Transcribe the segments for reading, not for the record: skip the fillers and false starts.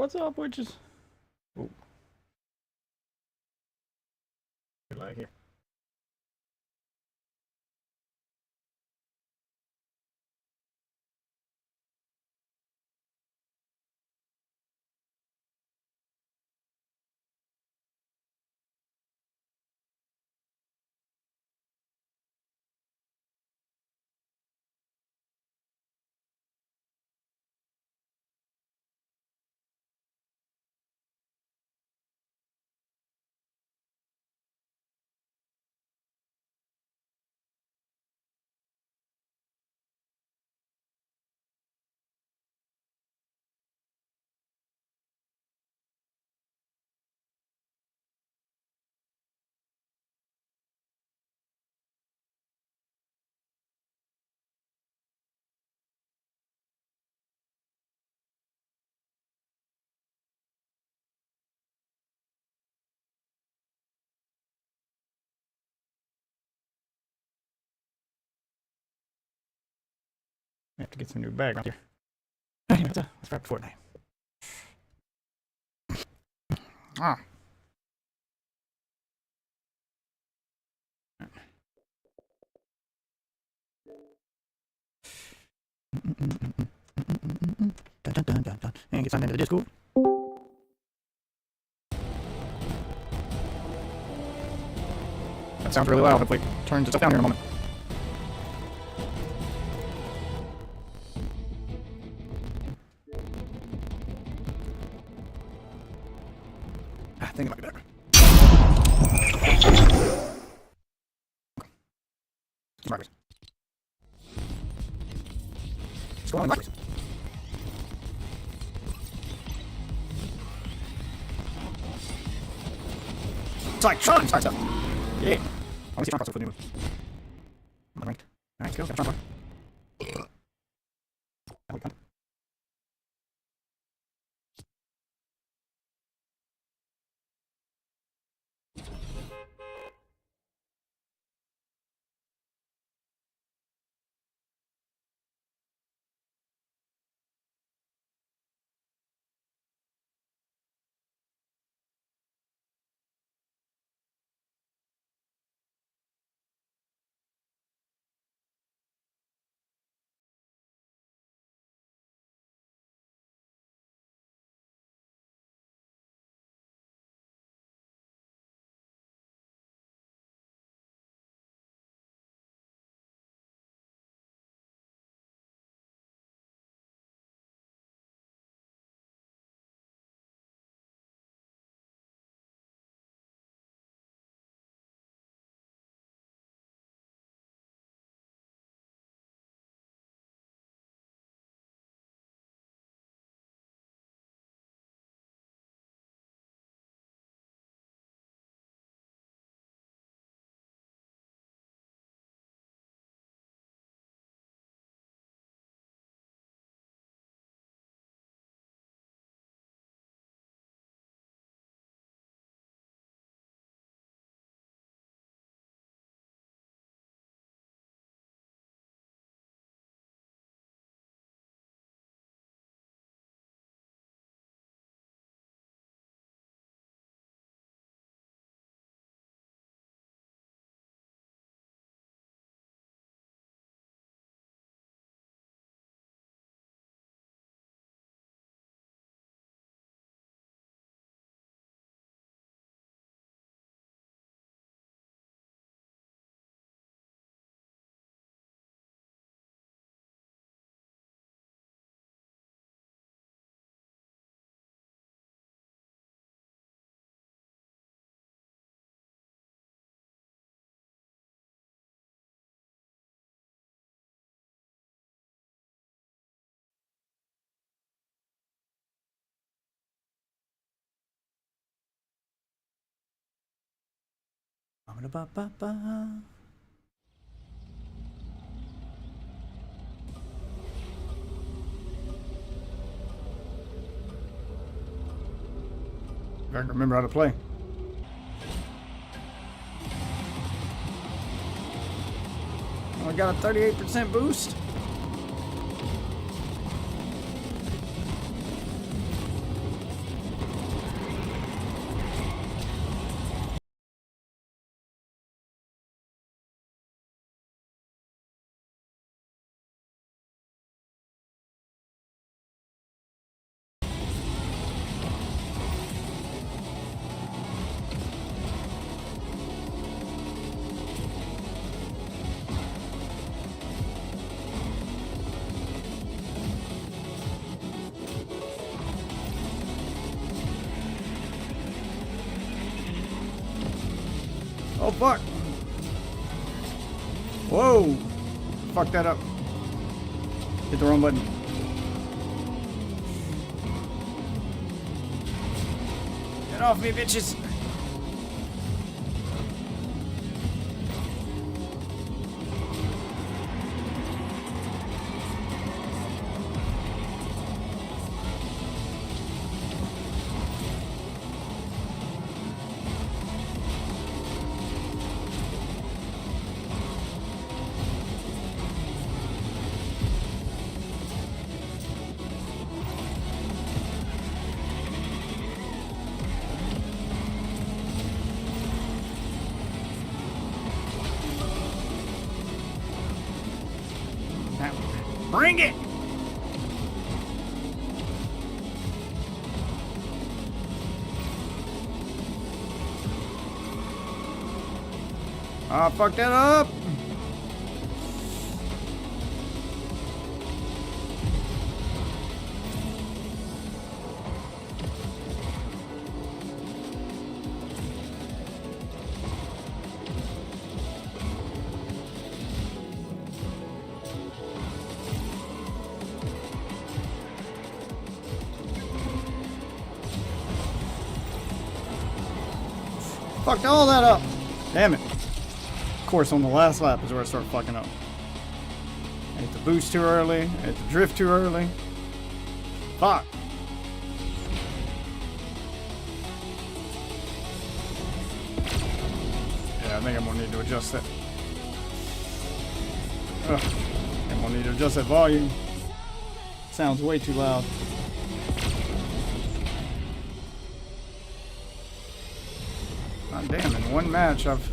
What's up, witches? Oh. Good lag here. I have to get some new background here. Anyway, let's wrap Fortnite. Ah. Dun, dun, dun, dun, dun. And get signed into the Discord. That sounds really loud. Hopefully it turns itself down here in a moment. I think it might be better. Markers. What's going on, markers? It's like Sean starts up. Yeah. I want to see Sean cross for the new one. I'm ranked. Alright, let's go. Got Sean. Ba-ba-ba-ba. Gotta remember how to play. Oh, I got a 38% boost. Oh, fuck. Whoa. Fuck that up. Hit the wrong button. Get off me, bitches. Bring it! Ah, fuck that up! Fucked all that up. Damn it. Of course, on the last lap is where I start fucking up. I hit the boost too early. I hit the drift too early. Fuck. Yeah, I think I'm gonna need to adjust that. Ugh. I'm gonna need to adjust that volume. Sounds way too loud. God damn, in one match I've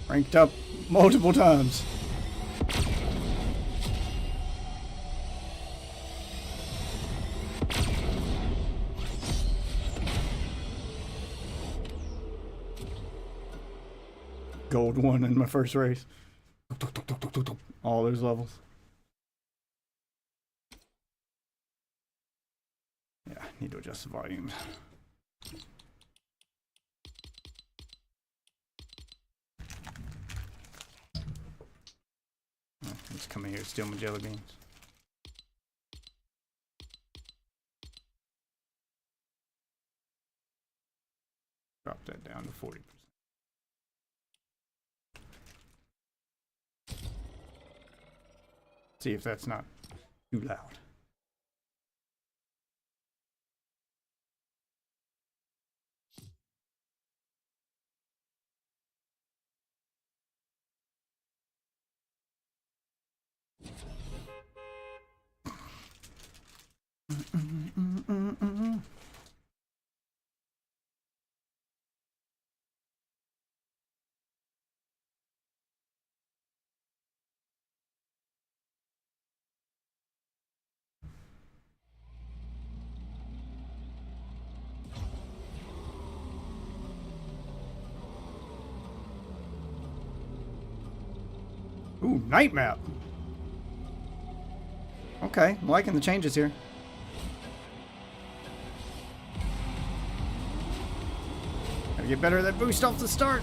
ranked up multiple times. Gold 1 in my first race. All those levels. Yeah, I need to adjust the volume. Just come in here and steal my jelly beans. Drop that down to 40%. See if that's not too loud. Ooh, night map. Okay, I'm liking the changes here. Gotta get better at that boost off the start.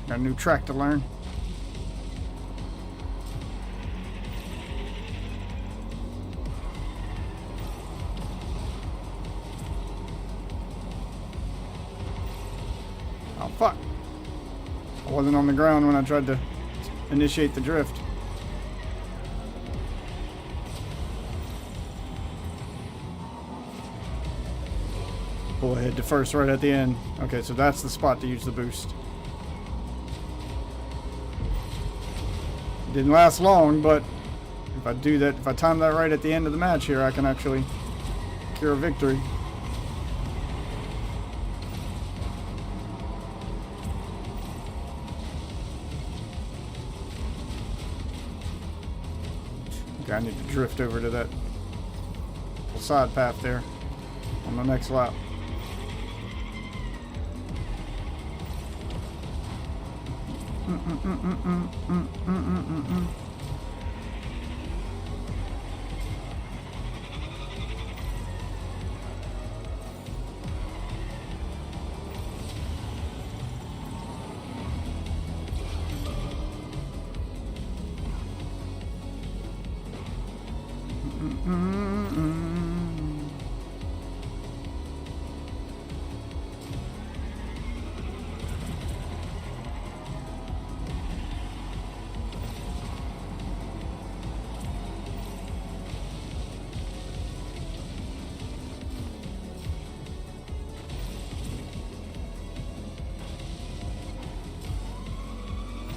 Got a new track to learn. Oh fuck. I wasn't on the ground when I tried to initiate the drift. Pull ahead to first right at the end. Okay, so that's the spot to use the boost. Didn't last long, but if I do that, if I time that right at the end of the match here, I can actually secure a victory. Okay, I need to drift over to that side path there on the next lap.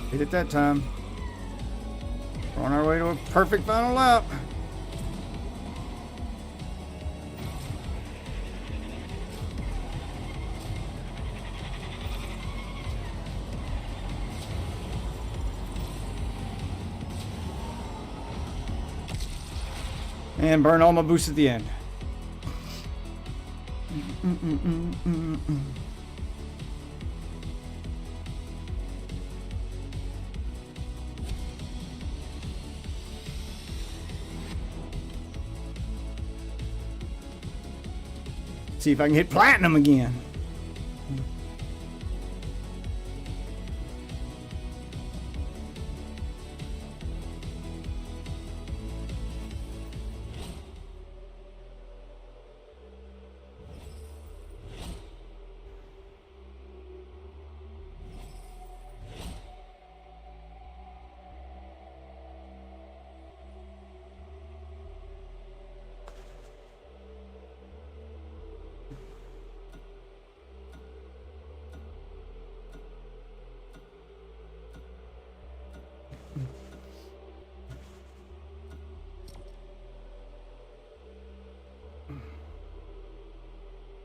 Hit it that time. We're on our way to a perfect final lap. And burn all my boosts at the end. See if I can hit platinum again.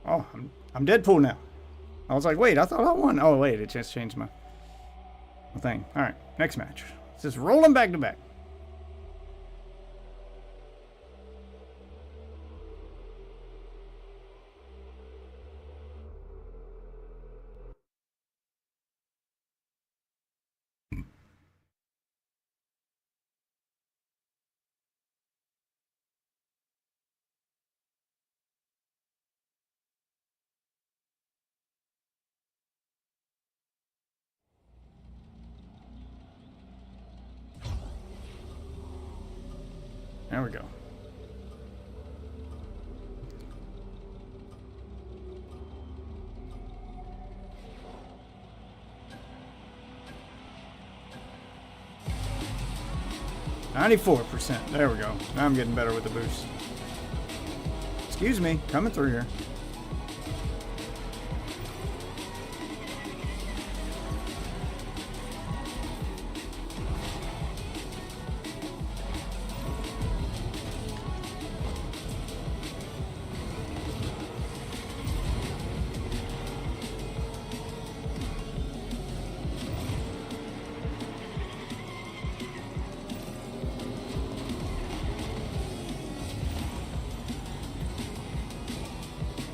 Oh, I'm Deadpool now. I was like, wait, I thought I won. Oh, wait, it just changed my thing. All right, next match. It's just rolling back to back. There we go. %. There we go. Now I'm getting better with the boost. Excuse me, coming through here.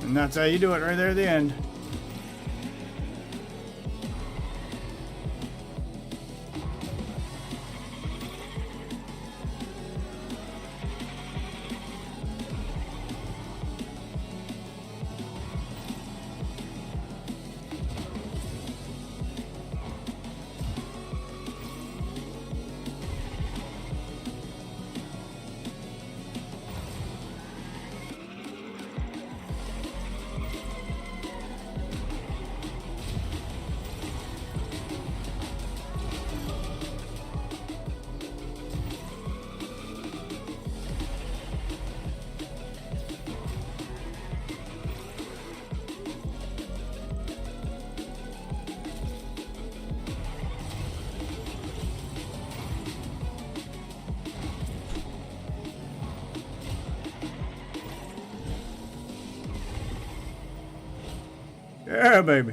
And that's how you do it right there at the end. Yeah, baby.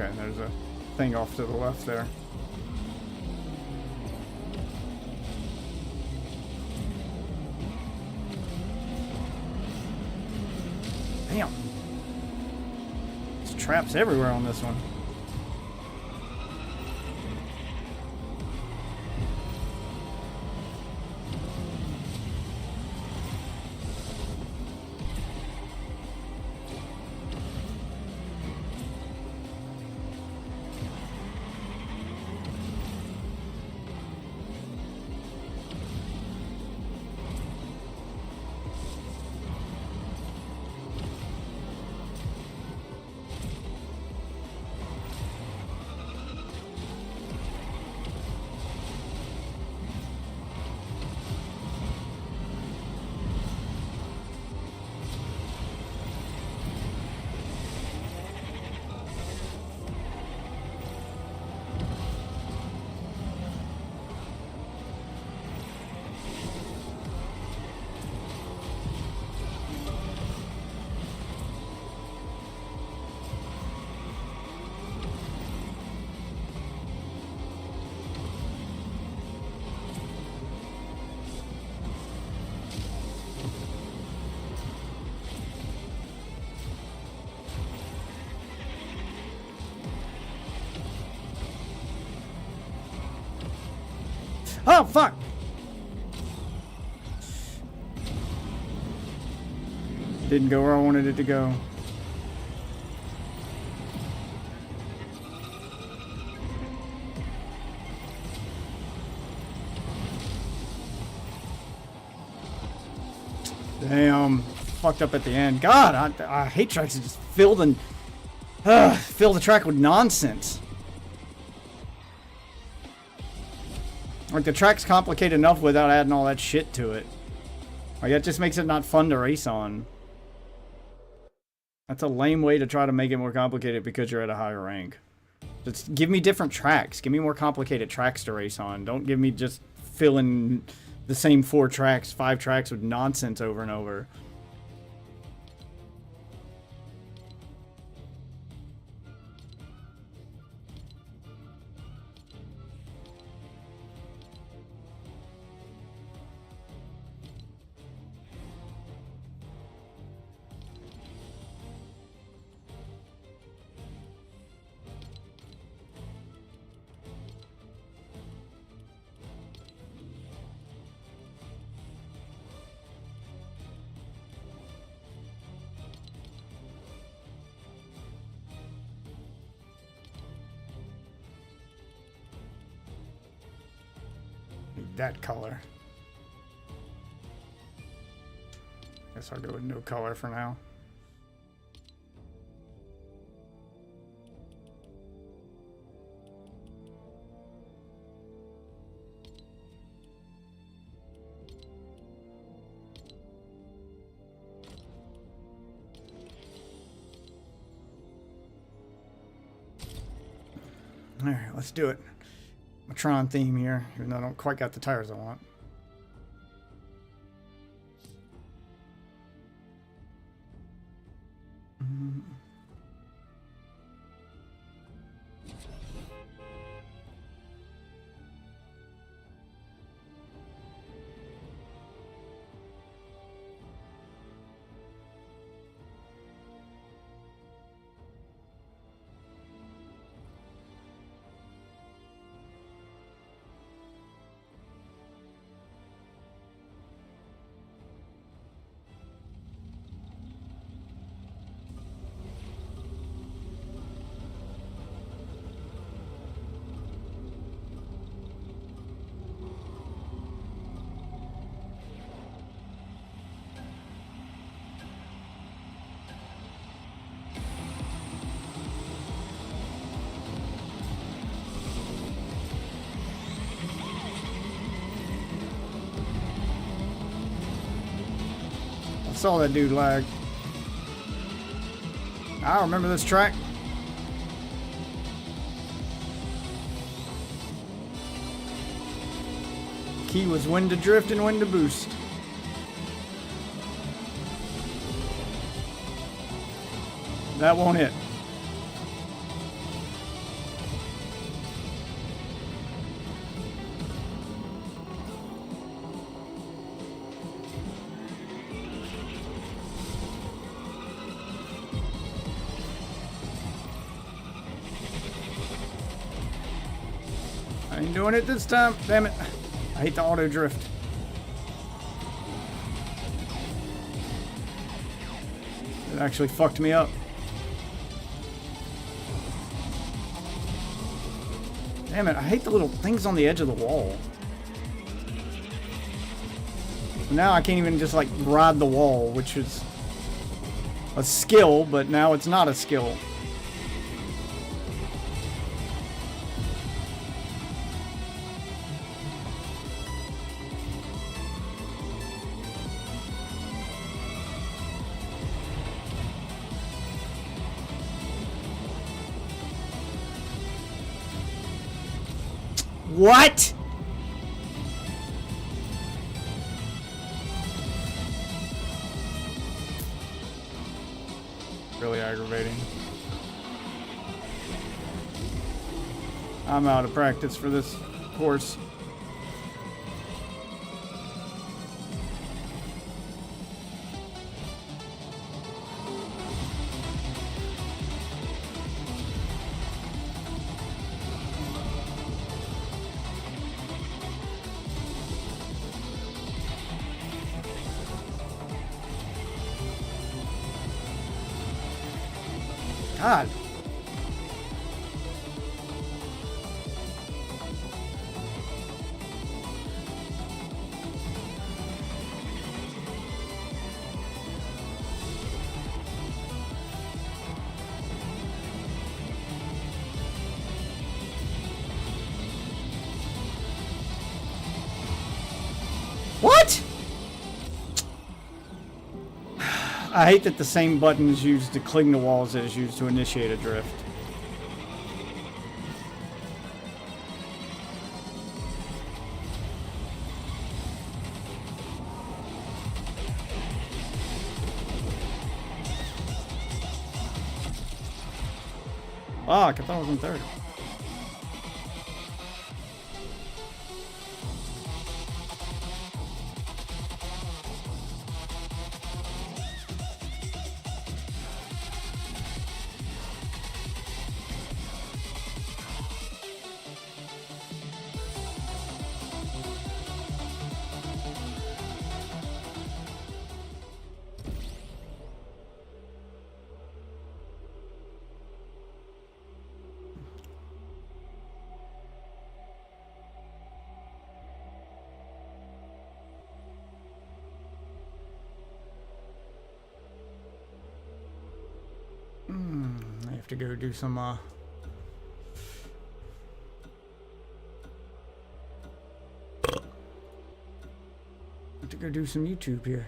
Okay, there's a thing off to the left there. Damn. There's traps everywhere on this one. Oh, fuck! Didn't go where I wanted it to go. Damn. Fucked up at the end. God, I hate tracks that just fill the track with nonsense. Like, the track's complicated enough without adding all that shit to it. Like, that just makes it not fun to race on. That's a lame way to try to make it more complicated because you're at a higher rank. Just give me different tracks. Give me more complicated tracks to race on. Don't give me just filling the same 4 tracks, 5 tracks with nonsense over and over. That color. Guess I'll go with no color for now. All right, let's do it. A Tron theme here, even though I don't quite got the tires I want. Saw that dude lag. I remember this track. Key was when to drift and when to boost. That won't hit. Ain't doing it this time. Damn it. I hate the auto drift. It actually fucked me up. Damn it, I hate the little things on the edge of the wall. Now I can't even just like ride the wall, which is a skill, but now it's not a skill. What? Really aggravating. I'm out of practice for this course. God. What? I hate that the same button is used to cling to walls that is used to initiate a drift. Fuck, I thought I was in third. I have to go do some, have to go do some YouTube here.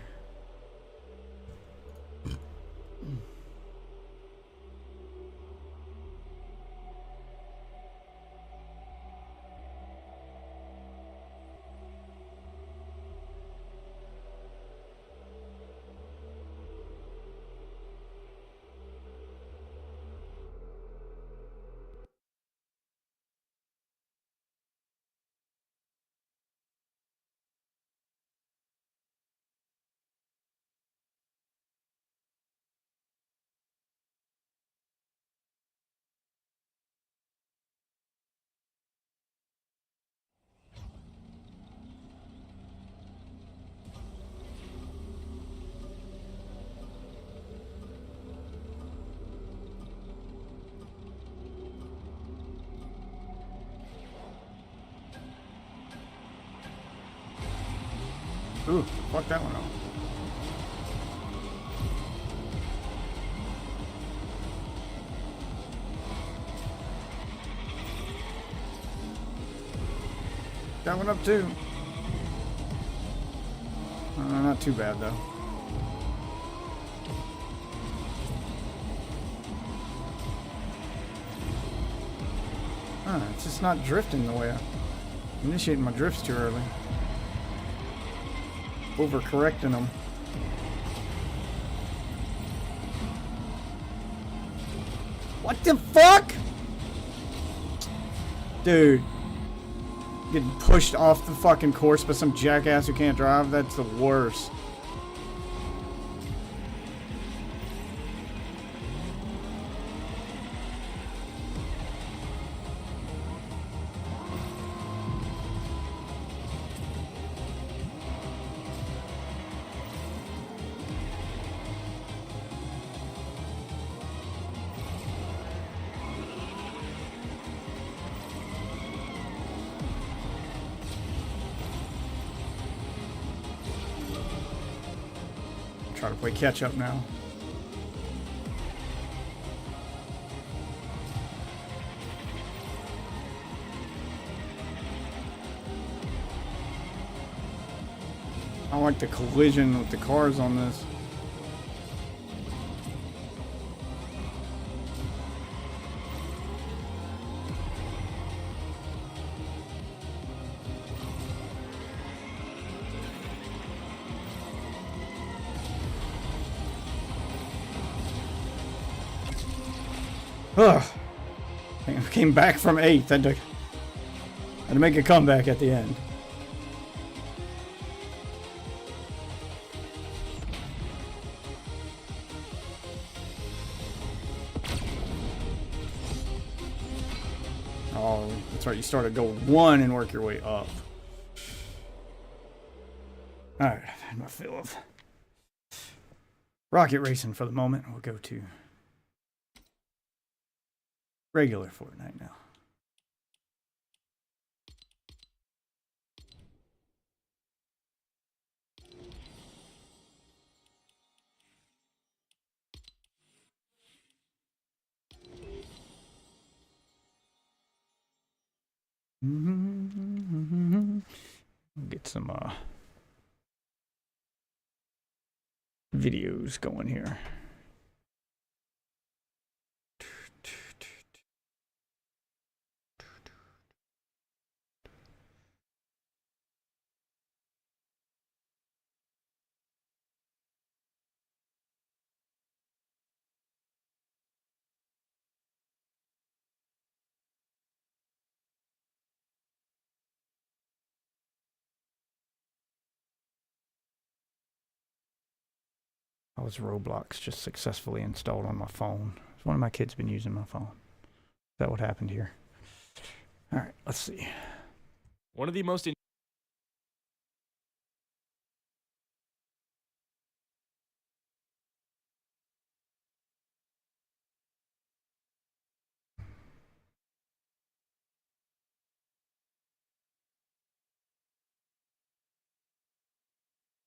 Ooh, fuck that one up. That one up too. Not too bad though. It's just not drifting the way I'm initiating my drifts too early. Overcorrecting them. What the fuck? Dude. Getting pushed off the fucking course by some jackass who can't drive, that's the worst. Try to play catch up now. I don't like the collision with the cars on this. Ugh. I came back from 8th. Had to make a comeback at the end. Oh, that's right. You start at gold 1 and work your way up. Alright, I've had my fill of rocket racing for the moment. We'll go to regular Fortnite now. Get some videos going here. How was Roblox just successfully installed on my phone? One of my kids been using my phone. Is that what happened here? All right, let's see. One of the most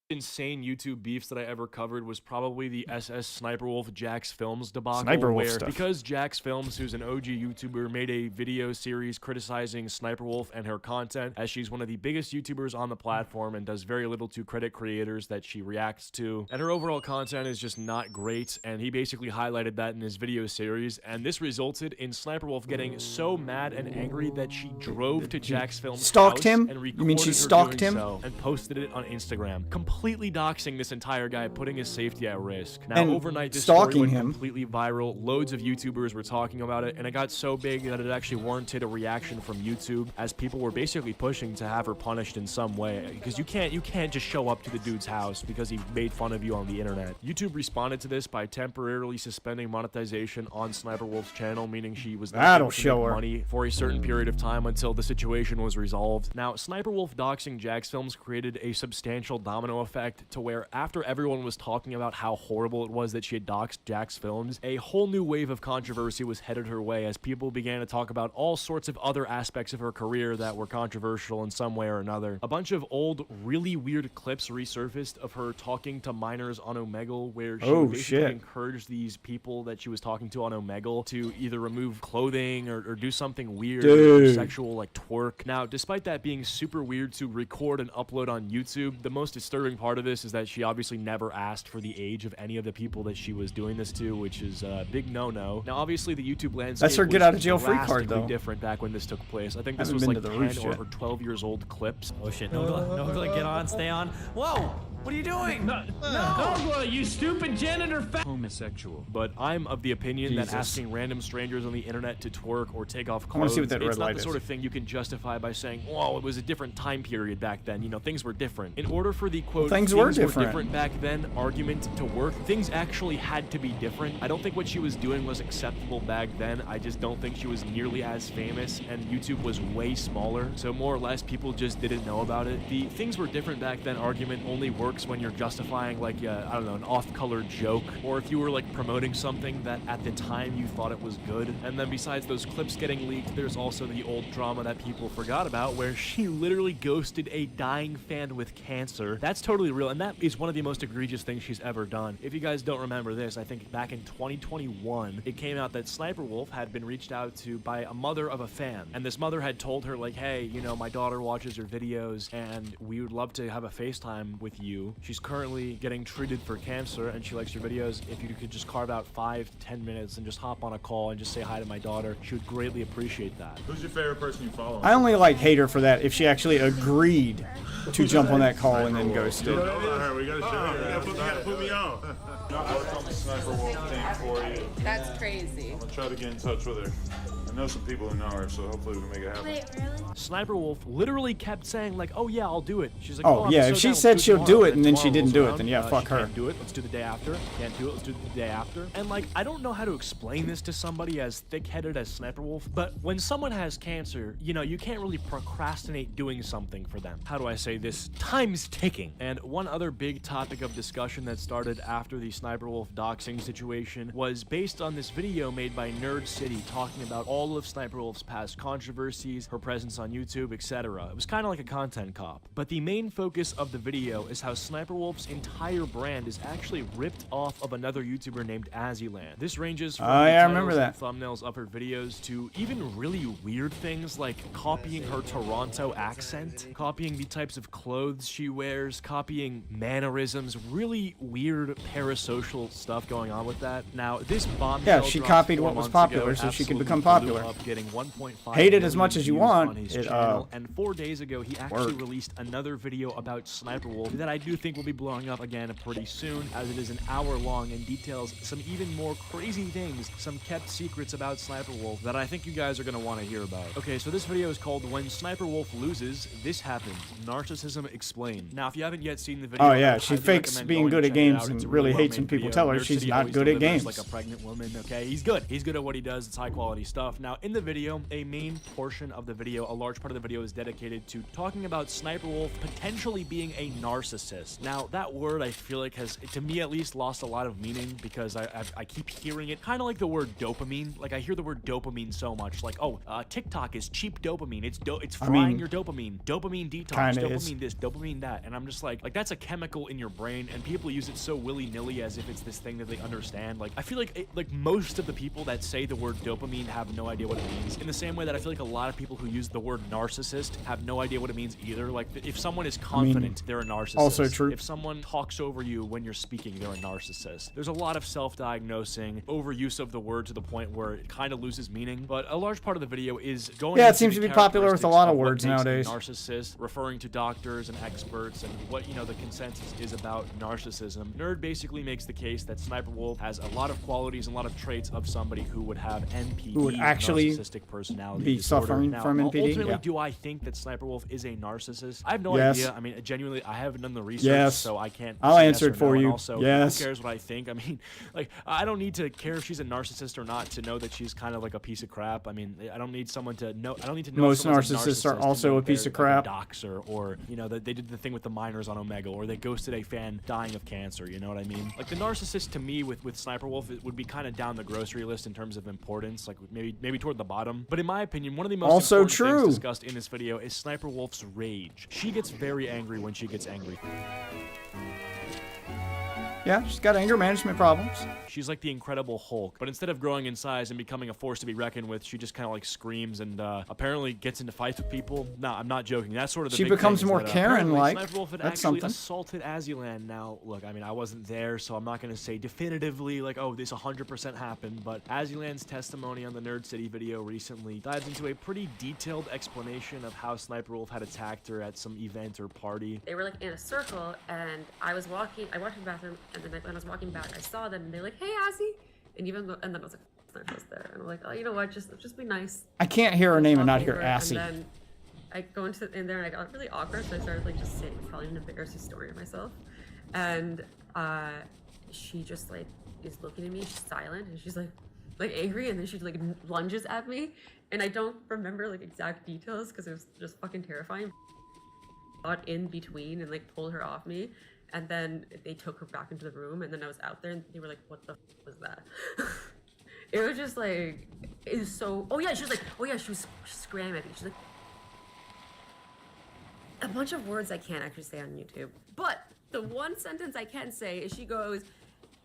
insane YouTube beefs that I ever covered was probably the SS Sniper Wolf Jax Films debacle. Sniper Wolf where, stuff. because Jax Films, who's an OG YouTuber, made a video series criticizing Sniper Wolf and her content, as she's one of the biggest YouTubers on the platform and does very little to credit creators that she reacts to, and her overall content is just not great, and he basically highlighted that in his video series, and this resulted in Sniper Wolf getting so mad and angry that she drove to Jax Films' Stalked house him? and You mean she recorded her stalked doing him? so and posted it on Instagram, completely doxing this entire guy, putting his safety at risk. Now, And overnight, this story stalking went him. completely viral. Loads of YouTubers were talking about it, and it got so big that it actually warranted a reaction from YouTube, as people were basically pushing to have her punished in some way. Because you can't just show up to the dude's house because he made fun of you on the internet. YouTube responded to this by temporarily suspending monetization on Sniper Wolf's channel, meaning she was not That'll able to show make her. money for a certain period of time until the situation was resolved. Now, Sniper Wolf doxing Jax Films created a substantial domino effect to where after everyone was talking about how horrible it was that she had doxed Jax Films, a whole new wave of controversy was headed her way as people began to talk about all sorts of other aspects of her career that were controversial in some way or another. A bunch of old, really weird clips resurfaced of her talking to minors on Omegle, where she Oh, basically shit. encouraged these people that she was talking to on Omegle to either remove clothing or do something weird, Dude. or sexual, like twerk. Now, despite that being super weird to record and upload on YouTube, the most disturbing part of this is that she obviously never asked for the age of any of the people that she was doing this to, which is a big no-no. Now, obviously, the YouTube landscape That's her was get out of jail free card, drastically though. different back when this took place. I think this Haven't was been like to the 10 roost or, yet. or 12 years old clips. Oh shit, Nogla, get on, stay on. Whoa! What are you doing? No! Nogla, you stupid janitor Homosexual. But I'm of the opinion that Jesus. asking random strangers on the internet to twerk or take off I wanna clothes, see what that it's red not light the is. sort of thing you can justify by saying, "Whoa, it was a different time period back then. You know, things were different." In order for the quote Things were different. back then argument to work, things actually had to be different. I don't think what she was doing was acceptable back then. I just don't think she was nearly as famous, and YouTube was way smaller, so more or less people just didn't know about it. The things were different back then argument only worked works when you're justifying like I don't know, an off-color joke, or if you were like promoting something that at the time you thought it was good. And then besides those clips getting leaked, there's also the old drama that people forgot about where she literally ghosted a dying fan with cancer. That's totally real, and that is one of the most egregious things she's ever done. If you guys don't remember this, I think back in 2021, it came out that Sniper Wolf had been reached out to by a mother of a fan, and this mother had told her like, hey, you know, my daughter watches your videos and we would love to have a FaceTime with you. She's currently getting treated for cancer and she likes your videos. If you could just carve out 5 to 10 minutes and just hop on a call and just say hi to my daughter, she would greatly appreciate that. Who's your favorite person you follow? I only like hate her for that if she actually agreed to jump on that call and then ghosted. We gotta show you. You gotta put me on. I work on the Sniper Wolf team for you. That's crazy. I'm gonna try to get in touch with her. I know some people who know her, so hopefully we can make it happen. Wait, really? Sniper Wolf literally kept saying like, oh yeah, I'll do it. She's like, Oh, I'm yeah, so if she down, said let's she'll tomorrow. do it and then she tomorrow didn't rolls do it, around, then yeah, fuck she her. Can't do it, let's do the day after. Can't do it, let's do the day after. And like, I don't know how to explain this to somebody as thick-headed as Sniper Wolf, but when someone has cancer, you know, you can't really procrastinate doing something for them. How do I say this? Time's ticking. And one other big topic of discussion that started after the Sniper Wolf doxing situation was based on this video made by Nerd City talking about all of Sniper Wolf's past controversies, her presence on YouTube, etc. It was kind of like a content cop. But the main focus of the video is how Sniper Wolf's entire brand is actually ripped off of another YouTuber named Azzyland. This ranges from Oh, the yeah, I remember titles that. and thumbnails of her videos to even really weird things like copying her Toronto accent, copying the types of clothes she wears, copying mannerisms, really weird parasocial stuff going on with that. Now, this bombshell Yeah, she dropped copied 4 what was months popular ago, so she could absolutely become blew popular. up, getting 1.5 Hate it as million much as you views want, on his it, channel. And 4 days ago, he actually work. released another video about Sniper Wolf that I do think will be blowing up again pretty soon, as it is an hour long and details some even more crazy things, some kept secrets about Sniper Wolf that I think you guys are going to want to hear about. Okay, so this video is called When Sniper Wolf Loses, This Happens. Narcissism Explained. Now, if you haven't yet seen the video, Oh, yeah, I she highly fakes recommend being going good to at check it out. games and It's a really hates well-made when people video. tell her Nerd she's City not always good at delivers games. like a pregnant woman, okay? He's good. He's good at what he does. It's high quality stuff. Now, in the video, a main portion of the video, a large part of the video is dedicated to talking about Sniper Wolf potentially being a narcissist. Now, that word I feel like has, to me at least, lost a lot of meaning because I keep hearing it kind of like the word dopamine. Like I hear the word dopamine so much. Like, oh, TikTok is cheap dopamine. It's frying your dopamine. Dopamine detox. Kinda Dopamine is. this, dopamine that. And I'm just like that's a chemical in your brain, and people use it so willy-nilly as if it's this thing that they understand. Like I feel like most of the people that say the word dopamine have no idea what it means. In the same way that I feel like a lot of people who use the word narcissist have no idea what it means either. Like if someone is confident, they're a narcissist. also true. If someone talks over you when you're speaking, they're a narcissist. There's a lot of self-diagnosing, overuse of the word to the point where it kind of loses meaning. But a large part of the video is going. Yeah, it into seems the to be popular with a lot of characteristics words what nowadays. makes a narcissist, referring to doctors and experts and what the consensus is about narcissism. Nerd basically makes the case that Sniper Wolf has a lot of qualities and a lot of traits of somebody who would have NPD, Who would actually narcissistic personality be disorder. suffering Now, from NPD, ultimately, yeah. do I think that Sniper Wolf is a narcissist? I have no Yes. idea. I mean, genuinely, I haven't done the research, Yes. so I can't. I'll say answer yes it or for no. you. And also, Yes. who cares what I think? I mean, like, I don't need to care if she's a narcissist or not to know that she's kind of like a piece of crap. I mean, I don't need someone to know. I don't need to know. Most someone's a narcissists are narcissist to also know a piece they're, of crap. Like a doxer, or that they did the thing with the miners on Omega, or they ghosted a fan dying of cancer. You know what I mean? Like the narcissist to me with Sniper Wolf, it would be kind of down the grocery list in terms of importance, like maybe toward the bottom. But in my opinion, one of the most Also important true. things discussed in this video is Sniper Wolf's rage. She gets very angry when she gets angry. Yeah, she's got anger management problems. She's like the Incredible Hulk, but instead of growing in size and becoming a force to be reckoned with, she just kind of like screams and apparently gets into fights with people. Nah, I'm not joking. That's sort of the She big becomes thing is more that, Karen-like. Sniper Wolf had That's actually something. assaulted Azzyland. Now, look, I mean, I wasn't there, so I'm not going to say definitively like, oh, this 100% happened, but Azzyland's testimony on the Nerd City video recently dives into a pretty detailed explanation of how Sniper Wolf had attacked her at some event or party. They were like in a circle, and I walked to the bathroom, and then when I was walking back, I saw them, and they're like, "Hey, Azzy," and then I was like, "Sniper was there," and I'm like, "Oh, you know what? Just be nice." I can't hear her name and Walk not hear over, Assy. And then I go in there, and I got really awkward, so I started like just telling an embarrassing story to myself, and she just like is looking at me, she's silent, and she's like angry, and then she like lunges at me, and I don't remember like exact details because it was just fucking terrifying. Got in between and like pulled her off me, And then they took her back into the room, and then I was out there, and they were like, "What the f was that?" It was just like, it was so. Oh yeah, she was like, oh yeah, she was screaming at me. She's like, a bunch of words I can't actually say on YouTube. But the one sentence I can say is she goes,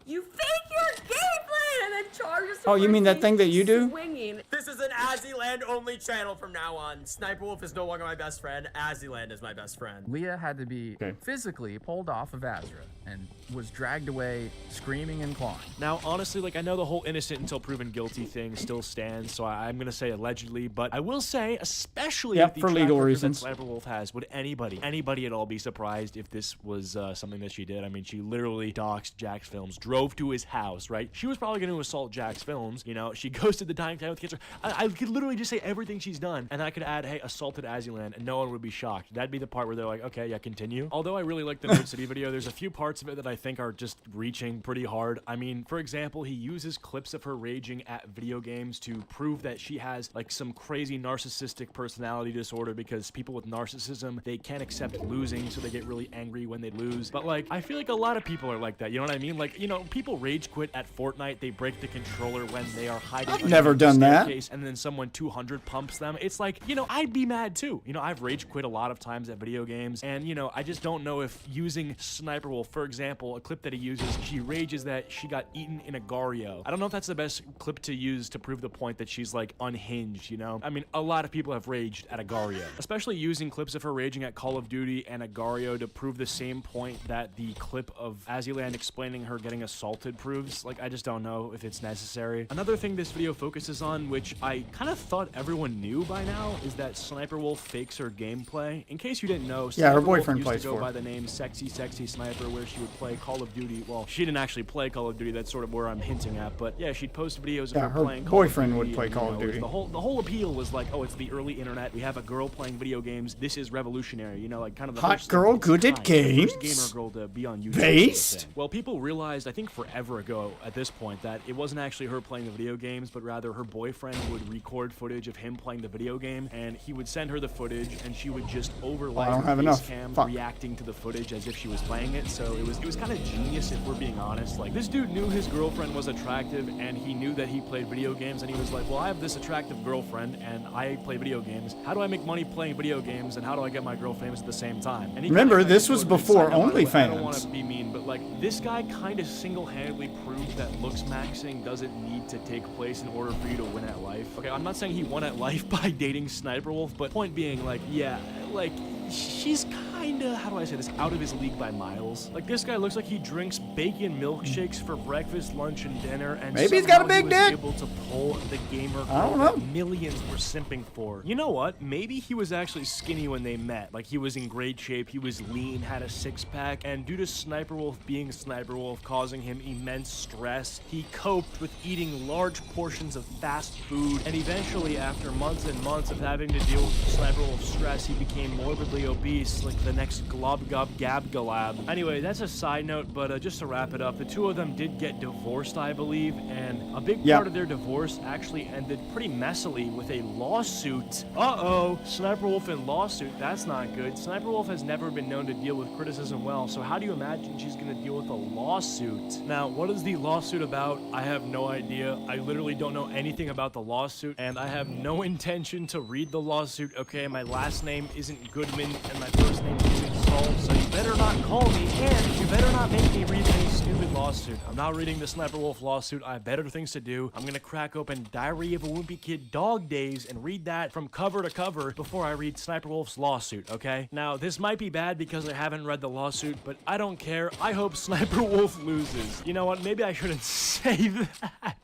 "You fake your gameplay," and then charges. Oh, you mean that thing that you do? Swinging. This is an Azzyland only channel from now on. Sniper Wolf is no longer my best friend. Azzyland is my best friend. Leah had to be Okay. physically pulled off of Azra and was dragged away screaming and clawing. Now, honestly, like, I know the whole innocent until proven guilty thing still stands, so I'm gonna say allegedly, but I will say, especially Yep, with the for track legal record that reasons. Sniper Wolf has, would anybody at all be surprised if this was something that she did? I mean, she literally doxed Jax Films, drove to his house, right? She was probably gonna assault Jax Films, you know, she goes to the Dying Town with cancer. I could literally just say everything she's done, and I could add, hey, assaulted Azzyland, and no one would be shocked. That'd be the part where they're like, okay, yeah, continue. Although I really like the Nerd City video, there's a few parts of it that I think are just reaching pretty hard. I mean, for example, he uses clips of her raging at video games to prove that she has like some crazy narcissistic personality disorder, because people with narcissism, they can't accept losing, so they get really angry when they lose. But like, I feel like a lot of people are like that, you know what I mean? Like, you know, people rage quit at Fortnite, they break the controller when they are hiding I've underneath never the done that. staircase, and then someone 200 pumps them. It's like, you know, I'd be mad too. You know, I've rage quit a lot of times at video games, and you know, I just don't know if using Sniper Wolf, for example, a clip that he uses, she rages that she got eaten in a Gario. I don't know if that's the best clip to use to prove the point that she's like unhinged, you know? I mean, a lot of people have raged at a Gario, especially using clips of her raging at Call of Duty and a Gario to prove the same point that the clip of Azzyland explaining her getting assaulted proves. Like, I just don't know if it's necessary. Another thing this video focuses on, which I kind of thought everyone knew by now, is that Sniper Wolf fakes her gameplay. In case you didn't know, Yeah, her Sniper Wolf boyfriend used plays to go for her. by the name Sexy Sniper, where she would play Call of Duty. Well, she didn't actually play Call of Duty, that's sort of where I'm hinting at, but yeah, she'd post videos of Yeah, her her playing Call of boyfriend would Duty, play and, Call you of know, it was Duty. the whole appeal was like, oh, it's the early internet, we have a girl playing video games, this is revolutionary, you know, like kind of the Hot first girl thing of its good at kind, the first games? gamer girl to be on YouTube. Based? sort of thing. Well, people realized, I think forever ago at this point, that it wasn't actually her playing the video games, but rather her boyfriend would record footage of him playing the video game, and he would send her the footage, and she would just overlay I don't her have face enough. cam Fuck. reacting to the footage as if she was playing it. So it was kind of genius, if we're being honest. Like, this dude knew his girlfriend was attractive, and he knew that he played video games, and he was like, well, I have this attractive girlfriend, and I play video games. How do I make money playing video games, and how do I get my girl famous at the same time? And he Remember, kinda this was showed me- before Side note, by the way, I don't OnlyFans. want to be mean, but like, this guy kind of single-handedly proved that looks maxing doesn't need to take place in order for you to win at life. Okay, I'm not saying he won at life by dating Sniper Wolf, but point being, like, yeah, like, she's kinda, how do I say this, out of his league by miles. Like, this guy looks like he drinks bacon milkshakes for breakfast, lunch, and dinner, and Maybe he's got a somehow he big was dick. able to pull the gamer I don't girl that know. millions were simping for. You know what? Maybe he was actually skinny when they met. Like, he was in great shape, he was lean, had a six-pack, and due to Sniper Wolf being Sniper Wolf causing him immense stress, he coped with eating large portions of fast food, and eventually, after months and months of having to deal with Sniper Wolf's stress, he became morbidly obese, like the next Glob Gob Gab Galab. Anyway, that's a side note, but just to wrap it up, the two of them did get divorced, I believe, and a big Yeah. part of their divorce actually ended pretty messily with a lawsuit. Uh-oh, Sniper Wolf in lawsuit, that's not good. Sniper Wolf has never been known to deal with criticism well, so how do you imagine she's gonna deal with a lawsuit? Now, what is the lawsuit about? I have no idea. I literally don't know anything about the lawsuit, and I have no intention to read the lawsuit, okay? My last name isn't Goodman, and my first name isn't Saul, so you better not call me, and you better not make me read any stupid lawsuit. I'm not reading the Sniper Wolf lawsuit. I have better things to do. I'm gonna crack open Diary of a Wimpy Kid Dog Days and read that from cover to cover before I read Sniper Wolf's lawsuit, okay? Now, this might be bad because I haven't read the lawsuit, but I don't care. I hope Sniper Wolf loses. You know what? Maybe I shouldn't say that.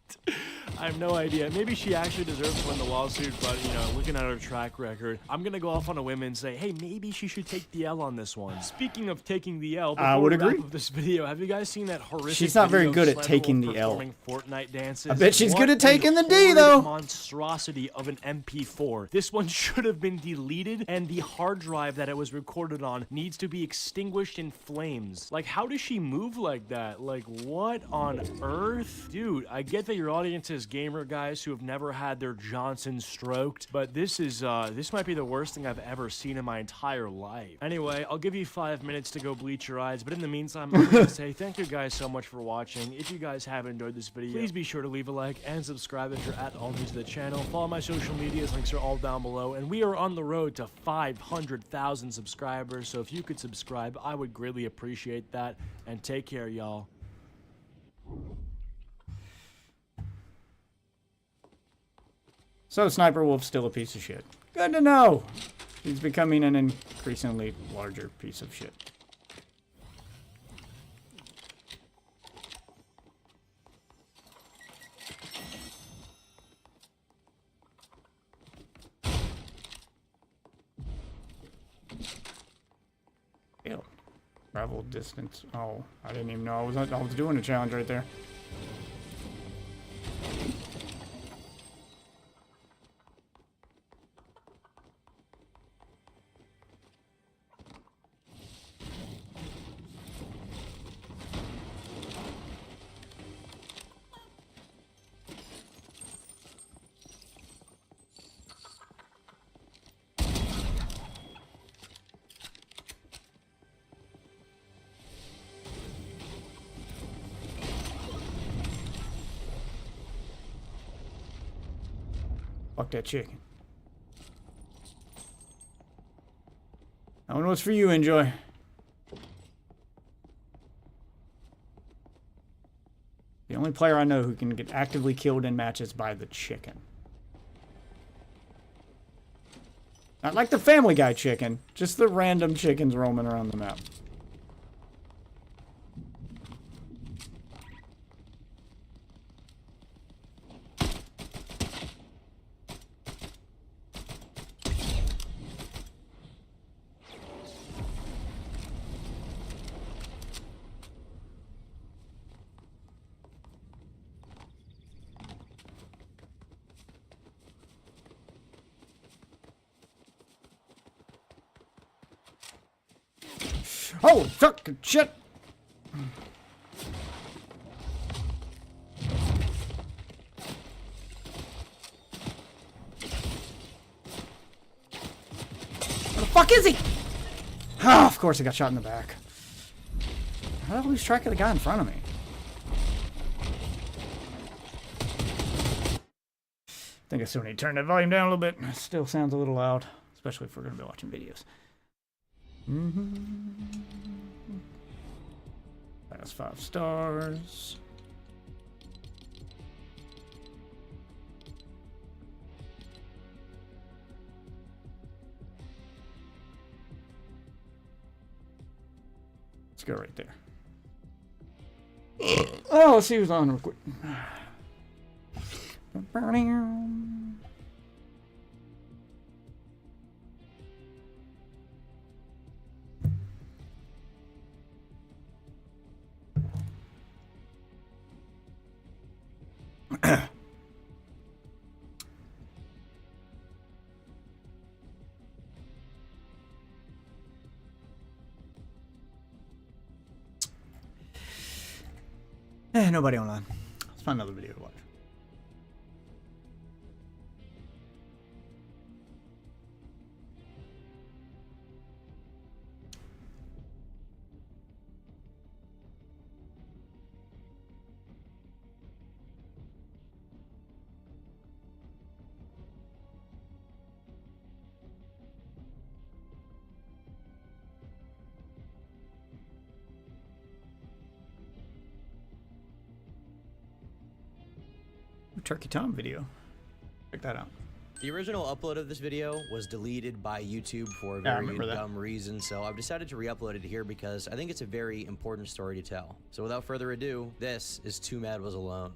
I have no idea. Maybe she actually deserves to win the lawsuit, but, you know, looking at her track record, I'm gonna go off on a whim and say, hey, maybe she should take the L on this one. Speaking of taking the L, before I would we wrap agree. up this video, have you guys seen that horrific She's not very video of good at Sniper taking Wolf the L. performing Fortnite dances? I bet she's What good at taking a the D, horrid though. monstrosity of an MP4. This one should have been deleted, and the hard drive that it was recorded on needs to be extinguished in flames. Like, how does she move like that? Like, what on earth? Dude, I get that your audience is gamer guys who have never had their Johnson stroked, but this might be the worst thing I've ever seen in my entire life. Anyway, I'll give you 5 minutes to go bleach your eyes, but in the meantime, I'm gonna say thank you guys so much for watching. If you guys have enjoyed this video, please be sure to leave a like and subscribe if you're at all new to the channel. Follow my social medias, links are all down below, and we are on the road to 500,000 subscribers, so if you could subscribe, I would greatly appreciate that, and take care, y'all. So Sniper Wolf's still a piece of shit. Good to know. He's becoming an increasingly larger piece of shit. Ew. Travel distance. Oh, I didn't even know I was doing a challenge right there. Fuck that chicken. That one was for you, Enjoy. The only player I know who can get actively killed in matches by the chicken. Not like the Family Guy chicken, just the random chickens roaming around the map. Oh, fuck, shit! Where the fuck is he? Oh, of course I got shot in the back. How did I lose track of the guy in front of me? I think I still need to turn that volume down a little bit. It still sounds a little loud, especially if we're going to be watching videos. That's 5 stars. Let's go right there. Oh, let's see who's on real quick. Nobody online. Let's find another video to watch. Turkey Tom video. Check that out. The original upload of this video was deleted by YouTube for a very dumb reason, so I've decided to re-upload it here because I think it's a very important story to tell. So without further ado, this is Too Mad Was Alone.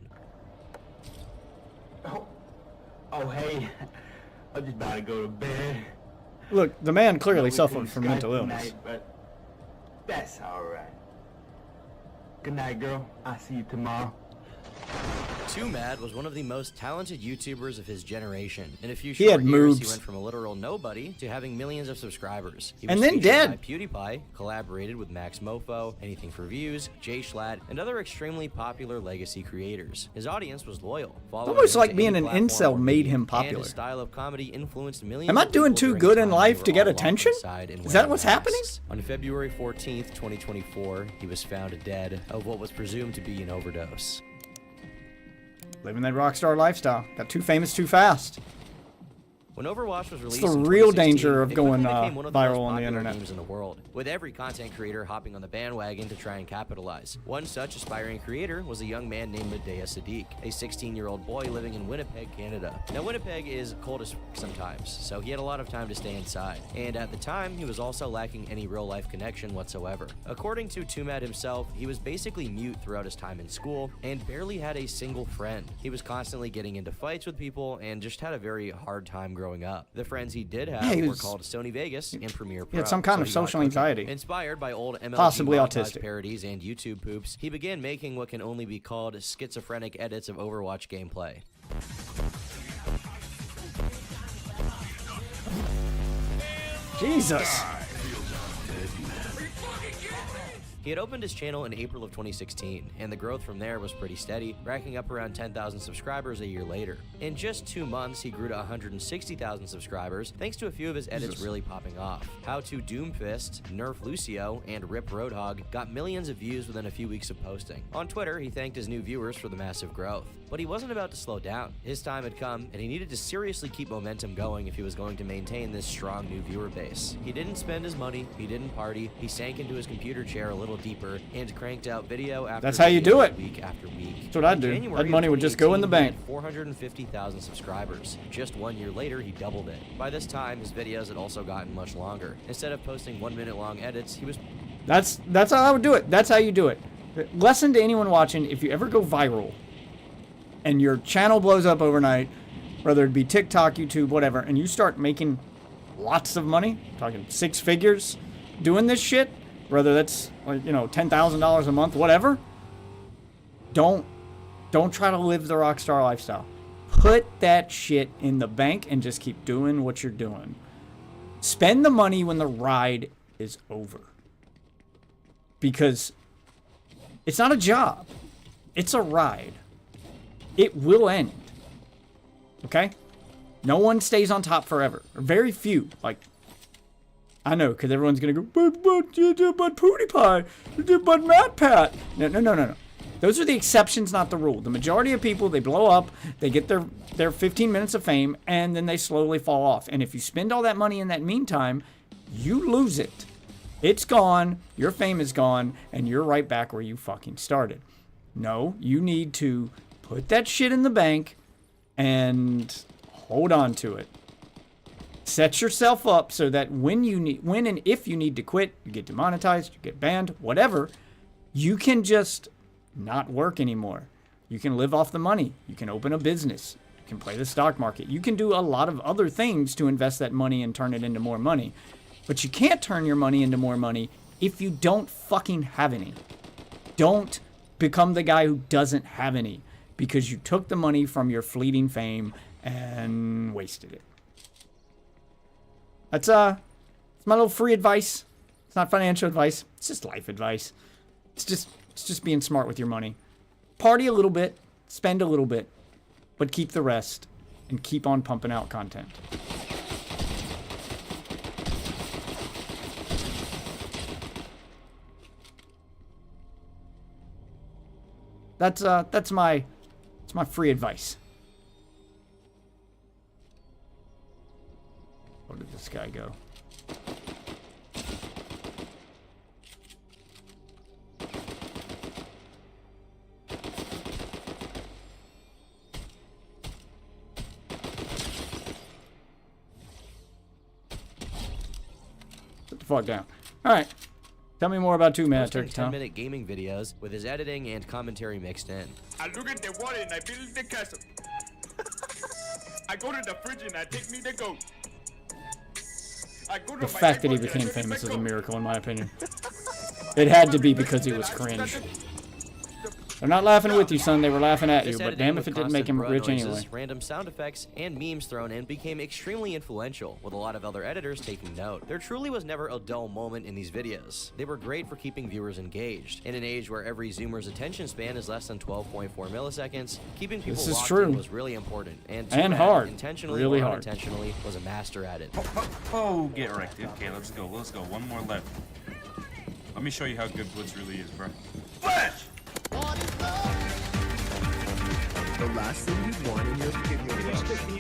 Oh hey, I'm just about to go to bed. Look, the man clearly suffered from mental illness. Tonight, but that's alright. Good night, girl. I'll see you tomorrow. Too Mad was one of the most talented YouTubers of his generation. In a few He had short years, he moves. went from a literal nobody to having millions of subscribers. He And was then featured dead. by PewDiePie, collaborated with Max Mofo, Anything for Views, Jay Schlatt, and other extremely popular legacy creators. His audience was loyal. following Almost him like to being any an platform incel or made medium, him and popular. his style of comedy influenced millions Am I of doing people too during good his in time life they to were get all locked attention? inside and Is that wearing what's happening? masks. On February 14th, 2024, he was found dead of what was presumed to be an overdose. Living that rockstar lifestyle. Got too famous too fast. When Overwatch was released the in real 2016, danger of it quickly going, became one of the viral most on the popular internet. games in the world, with every content creator hopping on the bandwagon to try and capitalize. One such aspiring creator was a young man named Medea Sadiq, a 16-year-old boy living in Winnipeg, Canada. Now, Winnipeg is cold as sometimes, so he had a lot of time to stay inside. And at the time, he was also lacking any real-life connection whatsoever. According to Too Mad himself, he was basically mute throughout his time in school and barely had a single friend. He was constantly getting into fights with people and just had a very hard time growing up. The friends he did have he were was- called Sony Vegas and Premiere Pro. He had some kind so of he got social cooking. anxiety. Inspired by old MLG Possibly montage autistic. parodies and YouTube poops, he began making what can only be called schizophrenic edits of Overwatch gameplay. Jesus. He had opened his channel in April of 2016, and the growth from there was pretty steady, racking up around 10,000 subscribers a year later. In just 2 months, he grew to 160,000 subscribers, thanks to a few of his edits really popping off. How to Doomfist, Nerf Lucio, and Rip Roadhog got millions of views within a few weeks of posting. On Twitter, he thanked his new viewers for the massive growth. But he wasn't about to slow down. His time had come, and he needed to seriously keep momentum going if he was going to maintain this strong new viewer base. He didn't spend his money, he didn't party, he sank into his computer chair a little deeper and cranked out video after That's how you video do it. week after week. That's what I'd do. January That of money would just go in the 2018, he bank. had 450,000 subscribers. Just 1 year later, he doubled it. By this time, his videos had also gotten much longer. Instead of posting 1 minute long edits, he was That's how I would do it. That's how you do it. Lesson to anyone watching: if you ever go viral and your channel blows up overnight, whether it be TikTok, YouTube, whatever, and you start making lots of money, talking 6 figures, doing this shit, whether that's like, you know, $10,000 a month, whatever, don't try to live the rockstar lifestyle. Put that shit in the bank and just keep doing what you're doing. Spend the money when the ride is over. Because it's not a job. It's a ride. It will end. Okay? No one stays on top forever. Or very few. Like, I know, because everyone's going to go, but PewDiePie, but MatPat. No. Those are the exceptions, not the rule. The majority of people, they blow up, they get their 15 minutes of fame, and then they slowly fall off. And if you spend all that money in that meantime, you lose it. It's gone, your fame is gone, and you're right back where you fucking started. No, you need to put that shit in the bank and hold on to it. Set yourself up so that when and if you need to quit, you get demonetized, you get banned, whatever, you can just not work anymore. You can live off the money. You can open a business. You can play the stock market. You can do a lot of other things to invest that money and turn it into more money. But you can't turn your money into more money if you don't fucking have any. Don't become the guy who doesn't have any because you took the money from your fleeting fame and wasted it. That's it's my little free advice. It's not financial advice. It's just life advice. It's just being smart with your money. Party a little bit, spend a little bit, but keep the rest and keep on pumping out content. That's my free advice. Where did this guy go? Sit the fuck down. All right. Tell me more about Too Mad, posting Turkey Town. 10-minute gaming videos with his editing and commentary mixed in. I look at the water and I build the castle. I go to the fridge and I take me the goat. I go to The my fact that he neighbor and I became take me famous the is a goat. miracle, in my opinion. It had to be because he was cringe. They're not laughing with you, son. They were laughing at you. This But editing damn if with it didn't make him constant rich bruh noises, anyway. Random sound effects and memes thrown in became extremely influential, with a lot of other editors taking note. There truly was never a dull moment in these videos. They were great for keeping viewers engaged. In an age where every Zoomer's attention span is less than 12.4 milliseconds, keeping people This is locked true. in was really important. And hard. intentionally Really or hard. unintentionally, was a master at it. Oh, get wrecked. Okay, let's go. Let's go. One more left. Let me show you how good Blitz really is, bro. Flash! The last thing you want in your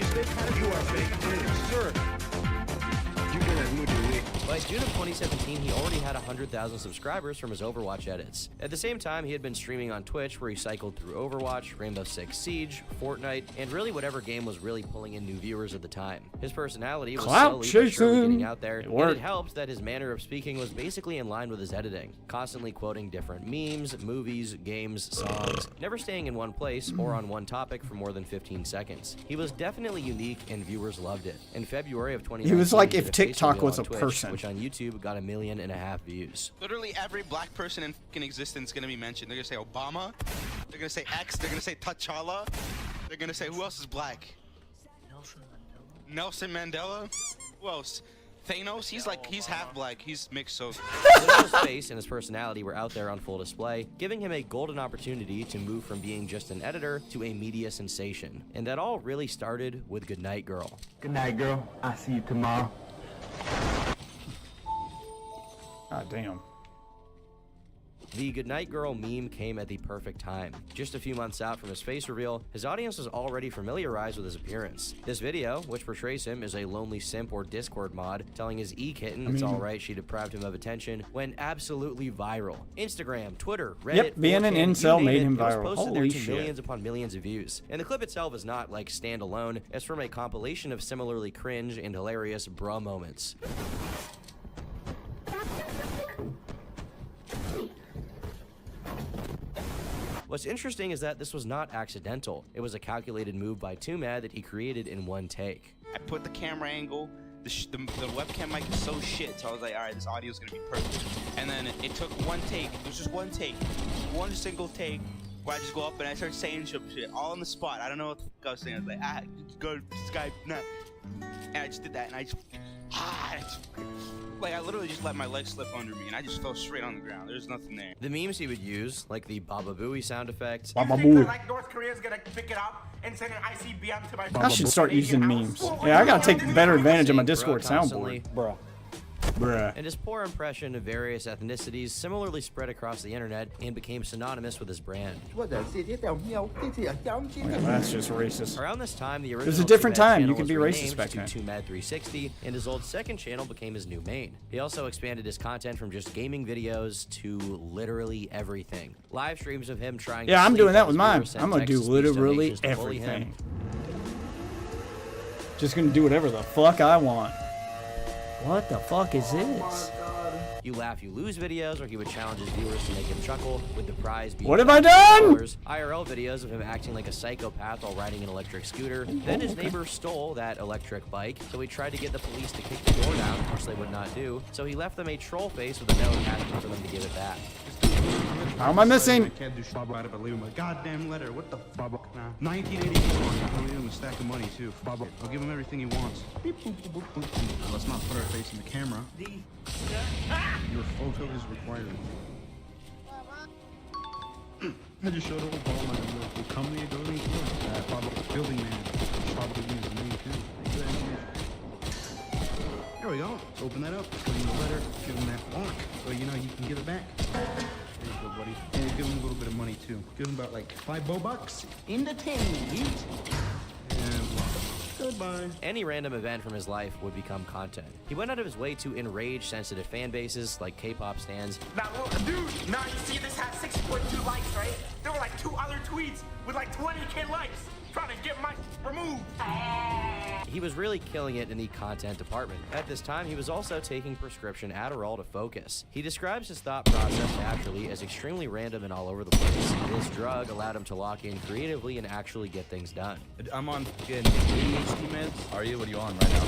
By June of 2017, he already had 100,000 subscribers from his Overwatch edits. At the same time, he had been streaming on Twitch, where he cycled through Overwatch, Rainbow Six Siege, Fortnite, and really whatever game was really pulling in new viewers at the time. His personality was Clout slowly but surely chasing. getting out there, It and worked. it helped that his manner of speaking was basically in line with his editing, constantly quoting different memes, movies, games, songs, never staying in one place or on one topic for more than 15 seconds. He was definitely unique, and viewers loved it. In February of 2019, He was like he if did a face TikTok reveal was on a Twitch, person. which on YouTube got 1.5 million views. Literally every black person in fucking existence is gonna be mentioned. They're gonna say Obama, they're gonna say X, they're gonna say T'Challa, they're gonna say who else is black? Nelson Mandela? Who else? Thanos? He's half black. He's mixed, so. His face and his personality were out there on full display, giving him a golden opportunity to move from being just an editor to a media sensation. And that all really started with Goodnight Girl. Good night, girl. I'll see you tomorrow. God damn. The Goodnight Girl meme came at the perfect time. Just a few months out from his face reveal, his audience was already familiarized with his appearance. This video, which portrays him as a lonely simp or Discord mod, telling his e-kitten it's alright she deprived him of attention, went absolutely viral. Instagram, Twitter, Reddit, Yep, being an 4chan, you incel name made it, him it was viral. posted there Holy to shit. millions upon millions of views. And the clip itself is not like standalone, it's from a compilation of similarly cringe and hilarious bruh moments. What's interesting is that this was not accidental. It was a calculated move by 2Mad that he created in one take. I put the camera angle, the webcam mic is so shit, so I was like, alright, this audio is gonna be perfect. And then it took one take, it was just one take, one single take, where I just go up and I start saying some shit, all on the spot. I don't know what the fuck I was saying. I was like, go to Skype, nah. And I just did that, and I just like, I literally just let my leg slip under me, and I just fell straight on the ground. There's nothing there. The memes he would use, like the Baba Booey sound effect, Like North Korea's gonna pick it up and send an ICBM to my. I should start using memes. Yeah, I gotta take better advantage of my Discord constantly, soundboard. Bruh. and his poor impression of various ethnicities similarly spread across the internet and became synonymous with his brand. Yeah, that's just racist. Around this time, the original was a different 2Mad time. You channel could was be renamed racist back to then. 2Mad360, and his old second channel became his new main. He also expanded his content from just gaming videos to literally everything. Live streams of him trying to Yeah, I'm sleep doing that while with his mine. viewers sent I'm gonna do text-to-speech literally donations to bully him. everything. Just gonna do whatever the fuck I want. What the fuck is this? You laugh, you lose videos, or he would challenge his viewers to make him chuckle, with the prize being What have I done? IRL videos of him acting like a psychopath while riding an electric scooter. Then his neighbor stole that electric bike, so he tried to get the police to kick the door down, which they would not do. So he left them a troll face with a note asking for them to give it back. How am I missing? Can't do shit about it, but leave him a goddamn letter. What the fuck? 1984. I'll leave him a stack of money too. I'll give him everything he wants. Beep, boop, boop, boop, boop. Let's not put our face in the camera. Your photo is required. I just showed Obama the company of building building man. Probably use the name too. There we go. Let's open that up. Put in the letter. Give him that bonk. So you know you can give it back. There you go, buddy. And we'll give him a little bit of money too. Give him about like $5 in the tin. And goodbye. Any random event from his life would become content. He went out of his way to enrage sensitive fan bases like K-pop stans. Now, dude, now you see this has 6.2 likes, right? There were like 2 other tweets with like 20K likes trying to get my removed. He was really killing it in the content department. At this time, he was also taking prescription Adderall to focus. He describes his thought process naturally as extremely random and all over the place. This drug allowed him to lock in creatively and actually get things done. I'm on ADHD meds. Are you? What are you on right now?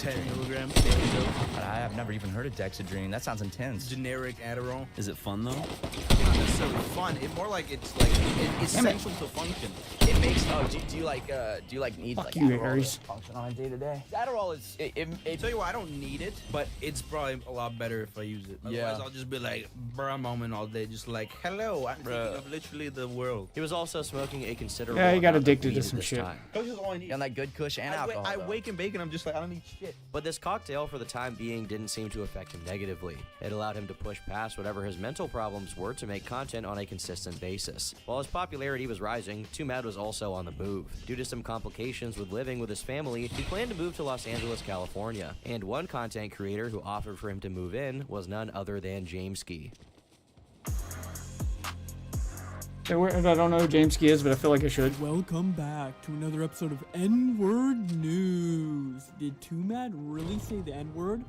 Dex 10 milligrams. But I have never even heard of Dexedrine. That sounds intense. Generic Adderall. Is it fun though? Not necessarily fun. It more like it's essential to function. It makes. Oh, do you like need Fuck like you, Adderall Aries. to function on a day to day? Adderall is. I tell you what, I don't need it, but it's probably a lot better if I use it. Yeah. Otherwise, I'll just be like, bruh, I'm moment all day, just like, hello, I'm thinking of literally the world. He was also smoking a considerable Yeah, he got amount of addicted weed to at some this shit. time. That's just all I need. And like good kush and alcohol. I though. wake and bake and I'm just like, I don't need shit. But this cocktail, for the time being, didn't seem to affect him negatively. It allowed him to push past whatever his mental problems were to make content on a consistent basis. While his popularity was rising, Too Mad was also on the move. Due to some complications with living with his family, he planned to move to Los Angeles, California. And one content creator who offered for him to move in was none other than Jameski. I don't know who Jameski is, but I feel like I should. Welcome back to another episode of N-Word News. Did Too Mad really say the N-word?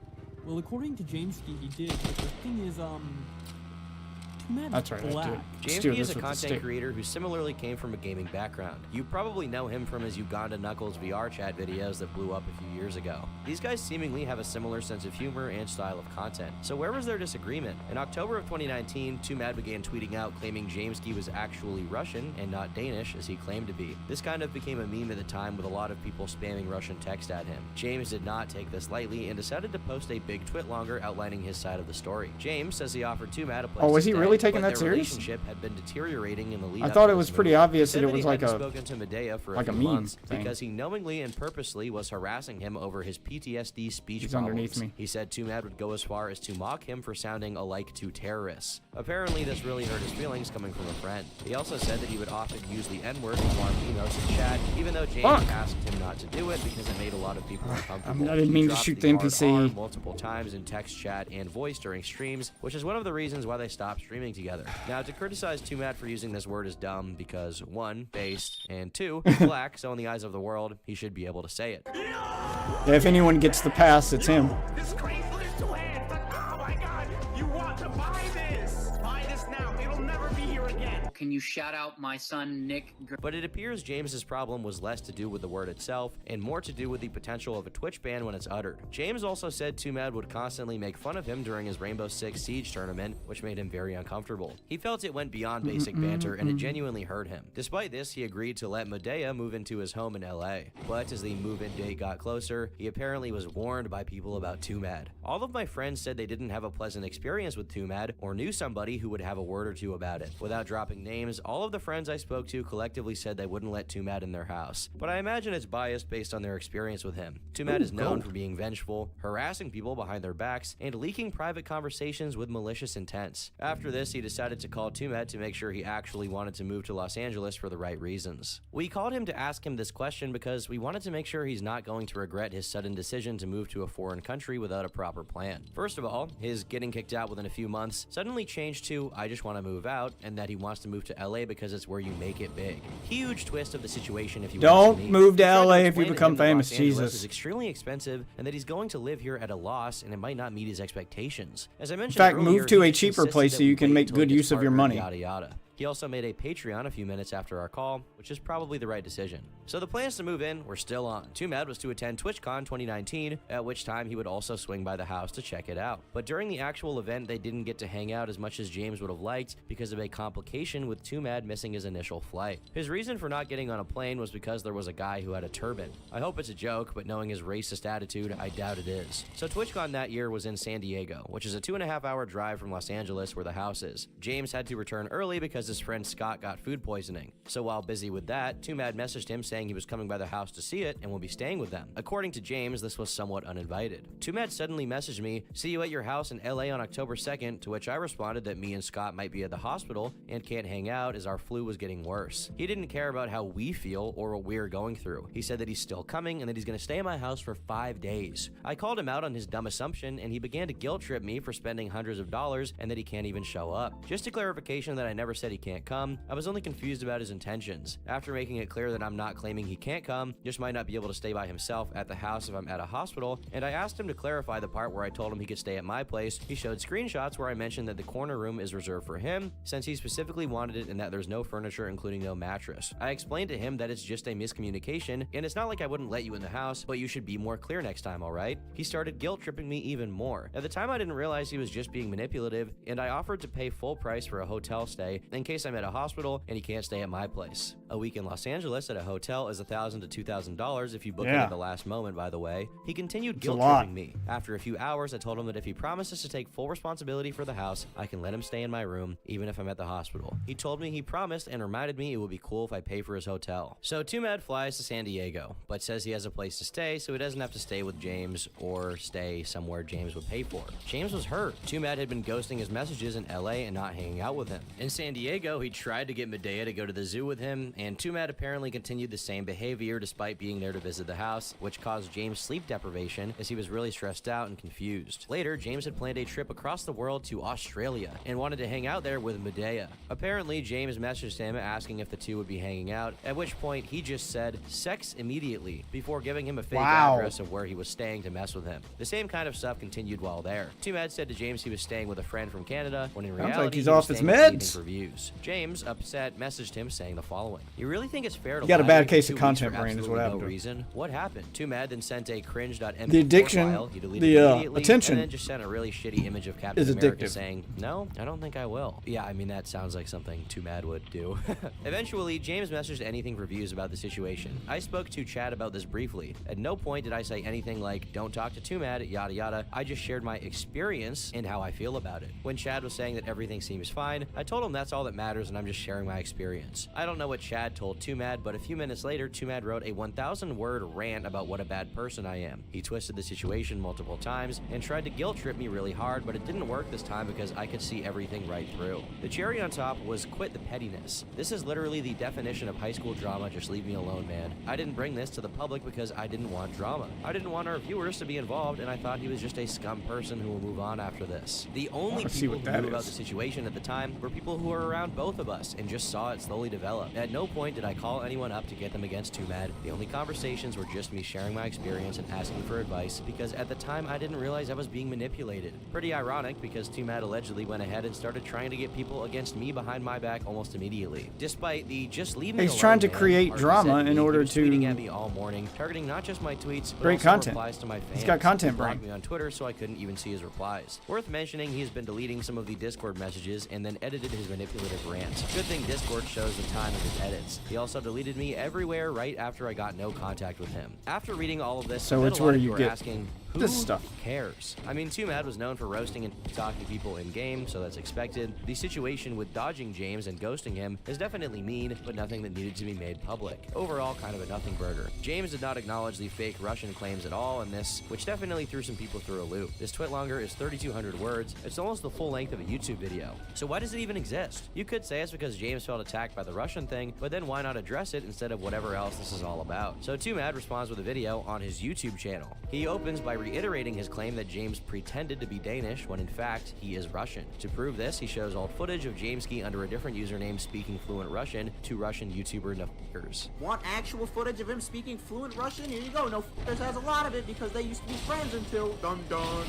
Well, according to Jameski, he did, but the thing is, Too Mad That's right, I black. did. Jameski is a content creator who similarly came from a gaming background. You probably know him from his Uganda Knuckles VR chat videos that blew up a few years ago. These guys seemingly have a similar sense of humor and style of content. So where was their disagreement? In October of 2019, Too Mad began tweeting out claiming Jameski was actually Russian and not Danish as he claimed to be. This kind of became a meme at the time with a lot of people spamming Russian text at him. James did not take this lightly and decided to post a big twit longer outlining his side of the story. James says he offered Too Mad a place was to he stay, really taking but that their serious? relationship had been deteriorating in the lead I up thought to it this was pretty move. obvious He that it said was he like hadn't a spoken to Medea for like a few meme months thing. because he knowingly and purposely was harassing him over his PTSD speech He's problems. underneath me. He said Too Mad would go as far as to mock him for sounding alike to terrorists. Apparently, this really hurt his feelings coming from a friend. He also said that he would often use the N-word in long emails in chat, even though James asked him not to do it because it made a lot of people uncomfortable. I didn't mean He to dropped shoot the the hard NPC. R multiple times in text chat and voice during streams, which is one of the reasons why they stopped streaming together. Now, to criticize Too Mad for using this word is dumb because 1, based, and 2, black, so in the eyes of the world, he should be able to say it. Yeah, if anyone gets the pass, it's him. This Craigslist land, but oh my god, you want to buy this? Buy this now, it'll never be here again. Can you shout out my son, Nick? But it appears James's problem was less to do with the word itself and more to do with the potential of a Twitch ban when it's uttered. James also said Too Mad would constantly make fun of him during his Rainbow Six Siege tournament, which made him very uncomfortable. He felt it went beyond basic banter and it genuinely hurt him. Despite this, he agreed to let Medea move into his home in LA. But as the move-in date got closer, he apparently was warned by people about Too Mad. All of my friends said they didn't have a pleasant experience with Too Mad or knew somebody who would have a word or two about it. Without dropping names, all of the friends I spoke to collectively said they wouldn't let Too Mad in their house. But I imagine it's biased based on their experience with him. Too Mad is known for being vengeful, harassing people behind their backs, and leaking private conversations with malicious intents. After this, he decided to call Too Mad to make sure he actually wanted to move to Los Angeles for the right reasons. We called him to ask him this question because we wanted to make sure he's not going to regret his sudden decision to move to a foreign country without a proper plan. First of all, his getting kicked out within a few months suddenly changed to I just want to move out and that he wants to move to LA because it's where you make it big. Huge twist of the situation if you Don't ask me. move to He tried LA if you explain to become him that famous, Los Angeles Jesus. is extremely expensive and that he's going to live here at a loss and it might not meet his expectations. As I In mentioned fact, earlier, move to he a just cheaper insisted place that so we you can wait make until he good gets use of your partnered, money. Yada yada. He also made a Patreon a few minutes after our call, which is probably the right decision. So the plans to move in were still on. Too Mad was to attend TwitchCon 2019, at which time he would also swing by the house to check it out. But during the actual event, they didn't get to hang out as much as James would have liked because of a complication with Too Mad missing his initial flight. His reason for not getting on a plane was because there was a guy who had a turban. I hope it's a joke, but knowing his racist attitude, I doubt it is. So TwitchCon that year was in San Diego, which is a 2.5-hour drive from Los Angeles where the house is. James had to return early because his friend Scott got food poisoning. So while busy with that, Too Mad messaged him saying he was coming by the house to see it and will be staying with them. According to James, this was somewhat uninvited. Too Mad suddenly messaged me, "See you at your house in LA on October 2nd, to which I responded that me and Scott might be at the hospital and can't hang out as our flu was getting worse. He didn't care about how we feel or what we're going through. He said that he's still coming and that he's going to stay at my house for 5 days. I called him out on his dumb assumption and he began to guilt trip me for spending hundreds of dollars and that he can't even show up. Just a clarification that I never said he can't come, I was only confused about his intentions. After making it clear that I'm not claiming claiming he can't come, just might not be able to stay by himself at the house if I'm at a hospital, and I asked him to clarify the part where I told him he could stay at my place. He showed screenshots where I mentioned that the corner room is reserved for him, since he specifically wanted it and that there's no furniture, including no mattress. I explained to him that it's just a miscommunication, and it's not like I wouldn't let you in the house, but you should be more clear next time, alright? He started guilt-tripping me even more. At the time, I didn't realize he was just being manipulative, and I offered to pay full price for a hotel stay in case I'm at a hospital and he can't stay at my place. A week in Los Angeles at a hotel is $1,000 to $2,000 if you book it at the last moment, by the way. He continued guilt-tripping me. After a few hours, I told him that if he promises to take full responsibility for the house, I can let him stay in my room, even if I'm at the hospital. He told me he promised and reminded me it would be cool if I pay for his hotel. So Too Mad flies to San Diego, but says he has a place to stay, so he doesn't have to stay with James or stay somewhere James would pay for. James was hurt. Too Mad had been ghosting his messages in LA and not hanging out with him. In San Diego, he tried to get Medea to go to the zoo with him, and Too Mad apparently continued the same behavior despite being there to visit the house, which caused James sleep deprivation as he was really stressed out and confused. Later, James had planned a trip across the world to Australia and wanted to hang out there with Medea. Apparently, James messaged him asking if the two would be hanging out, at which point he just said sex immediately before giving him a fake address of where he was staying to mess with him. The same kind of stuff continued while there. Too Mad said to James he was staying with a friend from Canada, when in reality like he's he was off his staying with Sleeping meds. for Views. James, upset, messaged him saying the following: "You really think it's fair to You got a lie bad to me case for of 2 content weeks for brain is what absolutely happened no to him. reason? What happened?" Too Mad then sent a cringe.mp4 The addiction, file. He deleted the, immediately, attention and then just sent a really shitty image of Captain is America addictive. saying, "No, I don't think I will." Yeah, I mean, that sounds like something Too Mad would do. Eventually, James messaged Anything for Views about the situation. I spoke to Chad about this briefly. At no point did I say anything like, "Don't talk to Too Mad," yada yada. I just shared my experience and how I feel about it. When Chad was saying that everything seems fine, I told him that's all that matters and I'm just sharing my experience. I don't know what Chad told Too Mad, but a few minutes later, Too Mad wrote a 1,000-word rant about what a bad person I am. He twisted the situation multiple times and tried to guilt-trip me really hard, but it didn't work this time because I could see everything right through. The cherry on top was quit the pettiness. This is literally the definition of high school drama. Just leave me alone, man. I didn't bring this to the public because I didn't want drama. I didn't want our viewers to be involved, and I thought he was just a scum person who will move on after this. The only people who knew about the situation at the time were people who were around both of us and just saw it slowly develop. At no point did I call anyone up to get them against Too Mad. The only conversations were just me sharing my experience and asking for advice because at the time I didn't realize I was being manipulated. Pretty ironic because Too Mad allegedly went ahead and started trying to get people against me behind my back almost immediately. Despite the just leave me alone, He's trying to man, create Archie drama said to in me, order he was tweeting to at me all morning, targeting not just my tweets, but Great also content. replies to my fans. He's got content He blocked brain. me on Twitter so I couldn't even see his replies. Worth mentioning, he's been deleting some of the Discord messages and then edited his manipulative rants. Good thing Discord shows the time of his edits. He also deleted me everywhere right after I got no contact with him. After reading all of this, So I bet it's a lot where of you are get asking, who this stuff. cares? I mean, Too Mad was known for roasting and talking to people in game, so that's expected. The situation with dodging James and ghosting him is definitely mean, but nothing that needed to be made public. Overall, kind of a nothing burger. James did not acknowledge the fake Russian claims at all in this, which definitely threw some people through a loop. This tweet longer is 3,200 words. It's almost the full length of a YouTube video. So why does it even exist? You could say it's because James felt attacked by the Russian thing, but then why not address it instead of whatever else this is all about? So Too Mad responds with a video on his YouTube channel. He opens by reiterating his claim that James pretended to be Danish when in fact he is Russian. To prove this, he shows old footage of Jameski under a different username speaking fluent Russian to Russian YouTuber Nafkers. Want actual footage of him speaking fluent Russian? Here you go. No f***ers has a lot of it because they used to be friends until dun dun.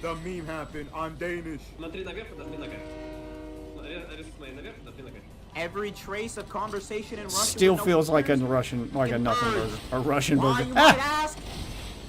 The meme happened. I'm Danish. Every trace of conversation in Russian Still with no feels like a f***ers? Russian, like a nothing burger, a Russian Why, burger. you might ask?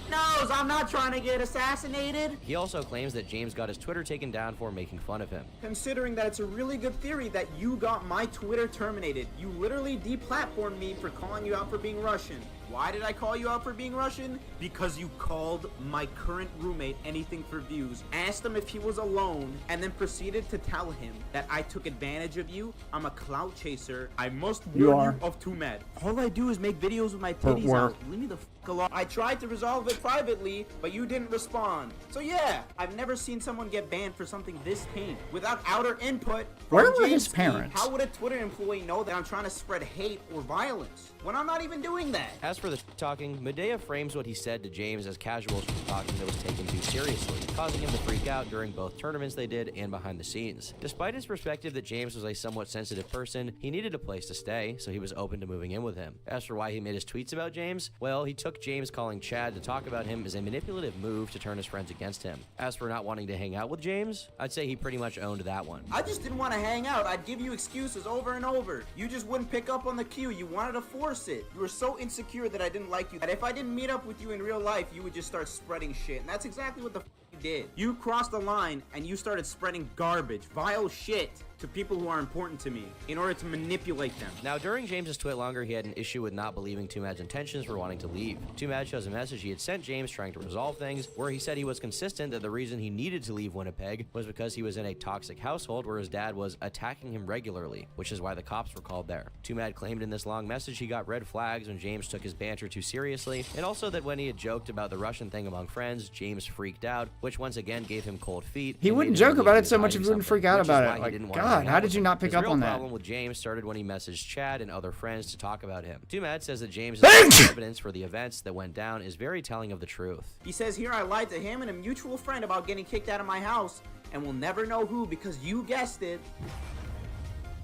Knows I'm not trying to get assassinated. He also claims that James got his Twitter taken down for making fun of him. Considering that it's a really good theory that you got my Twitter terminated. You literally deplatformed me for calling you out for being Russian. Why did I call you out for being Russian? Because you called my current roommate Anything for Views, asked him if he was alone, and then proceeded to tell him that I took advantage of you. I'm a clout chaser. I must You warn are. you of Too Mad. All I do is make videos with my Or titties were. out. Leave me the f alone. I tried to resolve it privately, but you didn't respond. So yeah, I've never seen someone get banned for something this tame without outer input. Where from were his Jameski. parents? How would a Twitter employee know that I'm trying to spread hate or violence when I'm not even doing that? As As for the talking, Medea frames what he said to James as casual talking that was taken too seriously, causing him to freak out during both tournaments they did and behind the scenes. Despite his perspective that James was a somewhat sensitive person, he needed a place to stay, so he was open to moving in with him. As for why he made his tweets about James, well, he took James calling Chad to talk about him as a manipulative move to turn his friends against him. As for not wanting to hang out with James, I'd say he pretty much owned that one. I just didn't want to hang out. I'd give you excuses over and over. You just wouldn't pick up on the cue. You wanted to force it. You were so insecure that I didn't like you, that if I didn't meet up with you in real life, you would just start spreading shit. And that's exactly what the you did. You crossed the line and you started spreading garbage, vile shit to people who are important to me in order to manipulate them. Now, during James's tweet longer, he had an issue with not believing 2Mad's intentions for wanting to leave. 2Mad shows a message he had sent James trying to resolve things, where he said he was consistent that the reason he needed to leave Winnipeg was because he was in a toxic household where his dad was attacking him regularly, which is why the cops were called there. 2Mad claimed in this long message he got red flags when James took his banter too seriously, and also that when he had joked about the Russian thing among friends, James freaked out, which once again gave him cold feet. He wouldn't joke about it so much if he wouldn't freak out about it. Like, God, how did you not pick up on that? The problem with James started when he messaged Chad and other friends to talk about him. 2Mad says that James' evidence for the events that went down is very telling of the truth. He says here I lied to him and a mutual friend about getting kicked out of my house, and we'll never know who because you guessed it.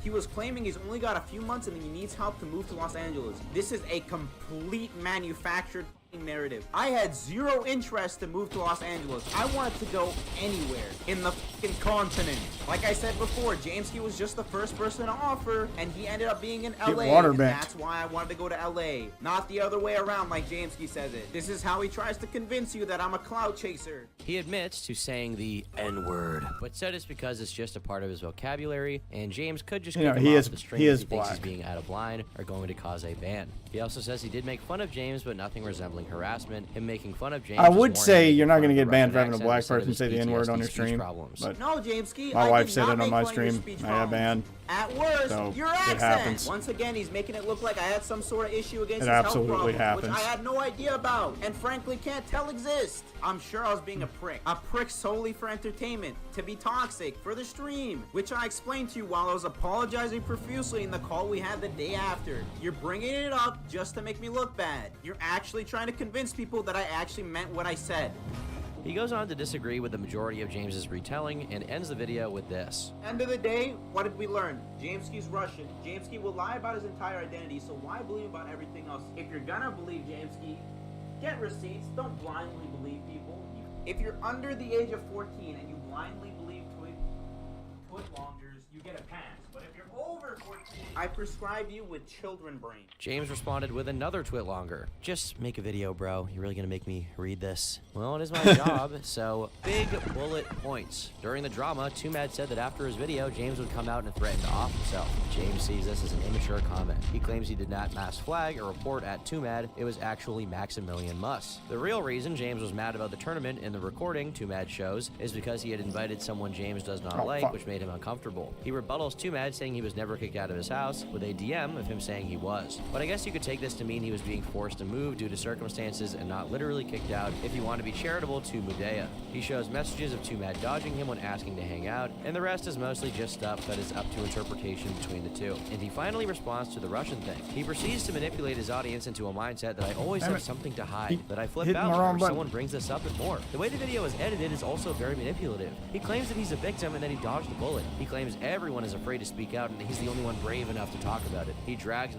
He was claiming he's only got a few months and he needs help to move to Los Angeles. This is a complete manufactured narrative. I had zero interest to move to Los Angeles. I wanted to go anywhere in the fucking continent. Like I said before, Jamesky was just the first person to offer, and he ended up being in LA. And that's why I wanted to go to LA, not the other way around like Jamesky says it. This is how he tries to convince you that I'm a cloud chaser. He admits to saying the N-word, but said it's because it's just a part of his vocabulary, and James could just kick him off the string if he thinks he's being out of line or going to cause a ban. He also says he did make fun of James, but nothing resembling harassment. Him making fun of James. I would say you're not going to get banned for having a black person say the N-word on your stream. But no, Jamesky, my wife said it on my stream. I got banned. At worst, so your accent. It happens. Once again, he's making it look like I had some sort of issue against his absolutely health problem, happens. which I had no idea about, and frankly can't tell exist. I'm sure I was being a prick solely for entertainment, to be toxic for the stream, which I explained to you while I was apologizing profusely in the call we had the day after. You're bringing it up just to make me look bad. You're actually trying to convince people that I actually meant what I said. He goes on to disagree with the majority of James's retelling and ends the video with this. End of the day, what did we learn? Jamesky's Russian. Jamesky will lie about his entire identity, so why believe about everything else? If you're gonna believe Jamesky, get receipts. Don't blindly believe people. If you're under the age of 14 and you blindly believe twit-longers, you get a pass. But if you're over 14, I prescribe you with children brain. James responded with another twit longer. Just make a video, bro. You're really gonna make me read this? Well, it is my job, so big bullet points. During the drama, 2Mad said that after his video, James would come out and threaten to off himself. James sees this as an immature comment. He claims he did not mass flag or report at 2Mad. It was actually Maximilian Muss. The real reason James was mad about the tournament in the recording 2Mad shows is because he had invited someone James does not like, which made him uncomfortable. He rebuttals 2Mad saying he was never kicked out of his house with a DM of him saying he was. But I guess you could take this to mean he was being forced to move due to circumstances and not literally kicked out if you want to be charitable to Medea. He shows messages of 2Mad dodging him when asking to hang out, and the rest is mostly just stuff that is up to interpretation between the two. And he finally responds to the Russian thing. He proceeds to manipulate his audience into a mindset that I always have something to hide, that I flip out whenever someone brings this up and more. The way the video is edited is also very manipulative. He claims that he's a victim and that he dodged a bullet. He claims everyone is afraid to speak out and he's the only one brave enough to talk about it. He drags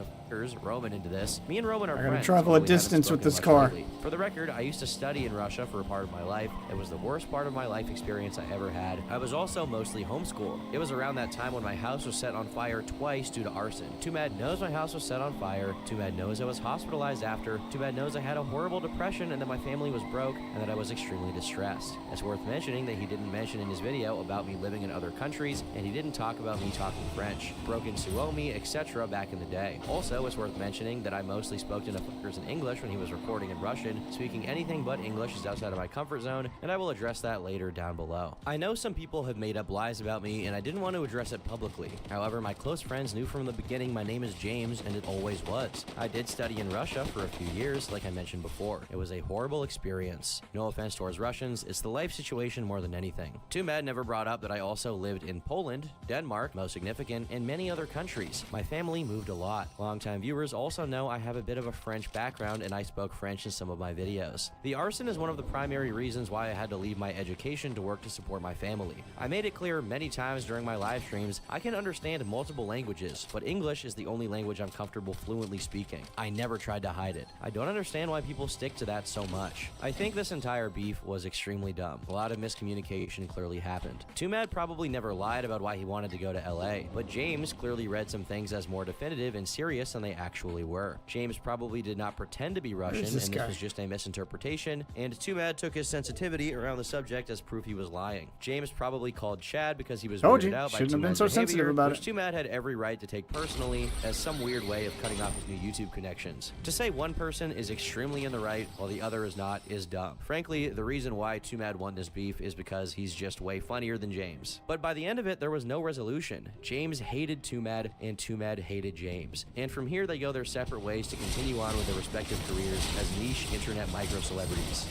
Roman into this. Me and Roman are friends. I gotta travel a distance with this car. Lately. For the record, I used to study in Russia for a part of my life. It was the worst part of my life experience I ever had. I was also mostly homeschooled. It was around that time when my house was set on fire twice due to arson. 2Mad knows my house was set on fire. 2Mad knows I was hospitalized after. 2Mad knows I had a horrible depression and that my family was broke and that I was extremely distressed. It's worth mentioning that he didn't mention in his video about me living in other countries, and he didn't talk about me talking French, broken Suomi, etc. back in the day. Also, it's worth mentioning that I mostly spoke to fuckers in English when he was recording in Russian. Speaking anything but English is outside of my comfort zone, and I will address that later down below. I know some people have made up lies about me, and I didn't want to address it publicly. However, my close friends knew from the beginning my name is James, and it always was. I did study in Russia for a few years, like I mentioned before. It was a horrible experience. No offense towards Russians, it's the life situation more than anything. 2Mad never brought up that I also lived in Poland, Denmark, most significant, and many other countries. My family moved a lot. Longtime longtime viewers also know I have a bit of a French background and I spoke French in some of my videos. The arson is one of the primary reasons why I had to leave my education to work to support my family. I made it clear many times during my live streams I can understand multiple languages, but English is the only language I'm comfortable fluently speaking. I never tried to hide it. I don't understand why people stick to that so much. I think this entire beef was extremely dumb. A lot of miscommunication clearly happened. 2Mad probably never lied about why he wanted to go to LA, but James clearly read some things as more definitive and serious than they actually were. James probably did not pretend to be Russian, and this was just a misinterpretation, and 2Mad took his sensitivity around the subject as proof he was lying. James probably called Chad because he was weirded out by 2Mad's behavior, which 2Mad had every right to take personally as some weird way of cutting off his new YouTube connections. To say one person is extremely in the right while the other is not is dumb. Frankly, the reason why 2Mad won this beef is because he's just way funnier than James. But by the end of it, there was no resolution. James hated 2Mad and 2Mad hated James. And from here, they go their separate ways to continue on with their respective careers as niche internet micro-celebrities.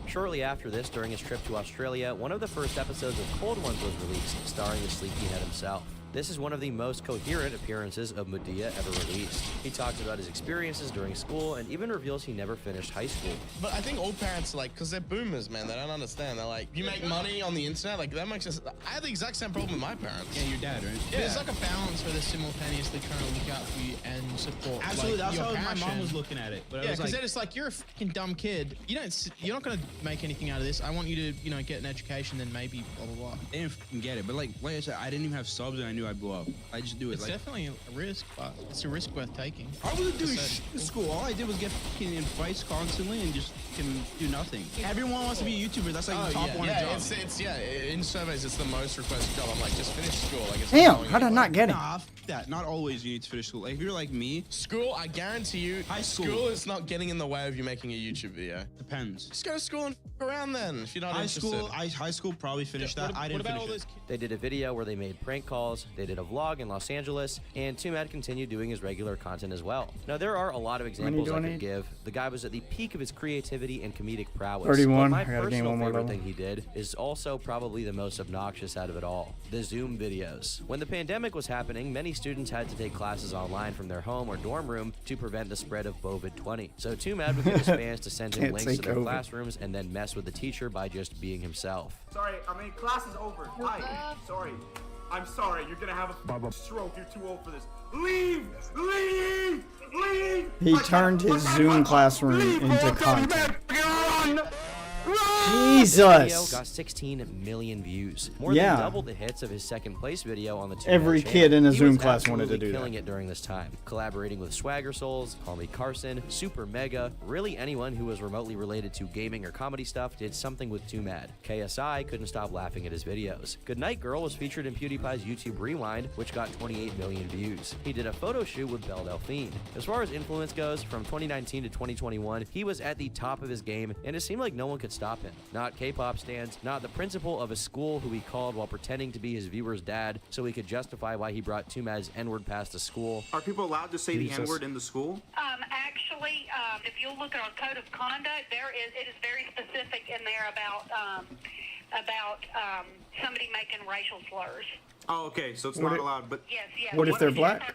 Shortly after this, during his trip to Australia, one of the first episodes of Cold Ones was released, starring the Sleepyhead himself. This is one of the most coherent appearances of Madea ever released. He talks about his experiences during school and even reveals he never finished high school. But I think all parents are like, because they're boomers, man, they don't understand. They're like, you make money on the internet? Like, that makes us... I had the exact same problem with my parents. Yeah, your dad, right? Yeah. There's like a balance where they're simultaneously trying to look out for you and support. Absolutely, like, that's your how my passion. mom was looking at it. But Yeah, I was because like, they're just like, you're a fucking dumb kid. You're not gonna make anything out of this. I want you to, you know, get an education, then maybe blah blah blah. they didn't fucking get it. But like I said, I didn't even have subs and I knew I'd blow up. I just do it. It's Like, definitely a risk, but it's a risk worth taking. I wasn't doing So- shit in school. All I did was get fucking in fights constantly and just fucking do nothing. Everyone wants to be a YouTuber. That's like the top one yeah, job. it's in surveys, it's the most requested job. I'm like, just finish school. Like, it's Damn, not going how did I anywhere. not get it? Nah, f that. Not always you need to finish school. Like if you're like me, School, I guarantee you, High school. school is not getting in the way of you making a YouTube video. depends. Just go to school and f around then if you're not High interested. school, high school probably finished that. I didn't finish it. They did a video where they made prank calls, they did a vlog in Los Angeles, and 2Mad continued doing his regular content as well. Now, there are a lot of examples I could give. The guy was at the peak of his creativity and comedic prowess. 31. But my I gotta gain personal one more favorite level. thing he did is also probably the most obnoxious out of it all, the Zoom videos. When the pandemic was happening, many students had to take classes online from their home or dorm room to prevent the spread of COVID-20. So 2Mad would get his fans to send him Can't links say to their COVID. classrooms and then mess with the teacher by just being himself. Sorry, I mean, class is over. Hi. Sorry. I'm sorry. You're gonna have a stroke. You're too old for this. Leave! Leave! Leave! He turned his Zoom classroom into content. This video Jesus. got 16 million views, more Yeah. than double the hits of his second place video on the 2Mad Every channel. kid in a He Zoom was class wanted to absolutely do killing that. it during this time, collaborating with Swagger Souls, Call Me Carson, Super Mega. Really, anyone who was remotely related to gaming or comedy stuff did something with 2Mad. KSI couldn't stop laughing at his videos. Goodnight Girl was featured in PewDiePie's YouTube Rewind, which got 28 million views. He did a photo shoot with Belle Delphine. As far as influence goes, from 2019 to 2021, he was at the top of his game, and it seemed like no one could stop him. Not K-pop stands, not the principal of a school who he called while pretending to be his viewer's dad so he could justify why he brought 2Mad's N-word past the school. Are people allowed to say the Jesus. N-word in the school? Actually, if you look at our code of conduct, it is very specific in there about somebody making racial slurs. Oh, okay, so it's What not if- allowed, but... Yes, yes. What if they're black?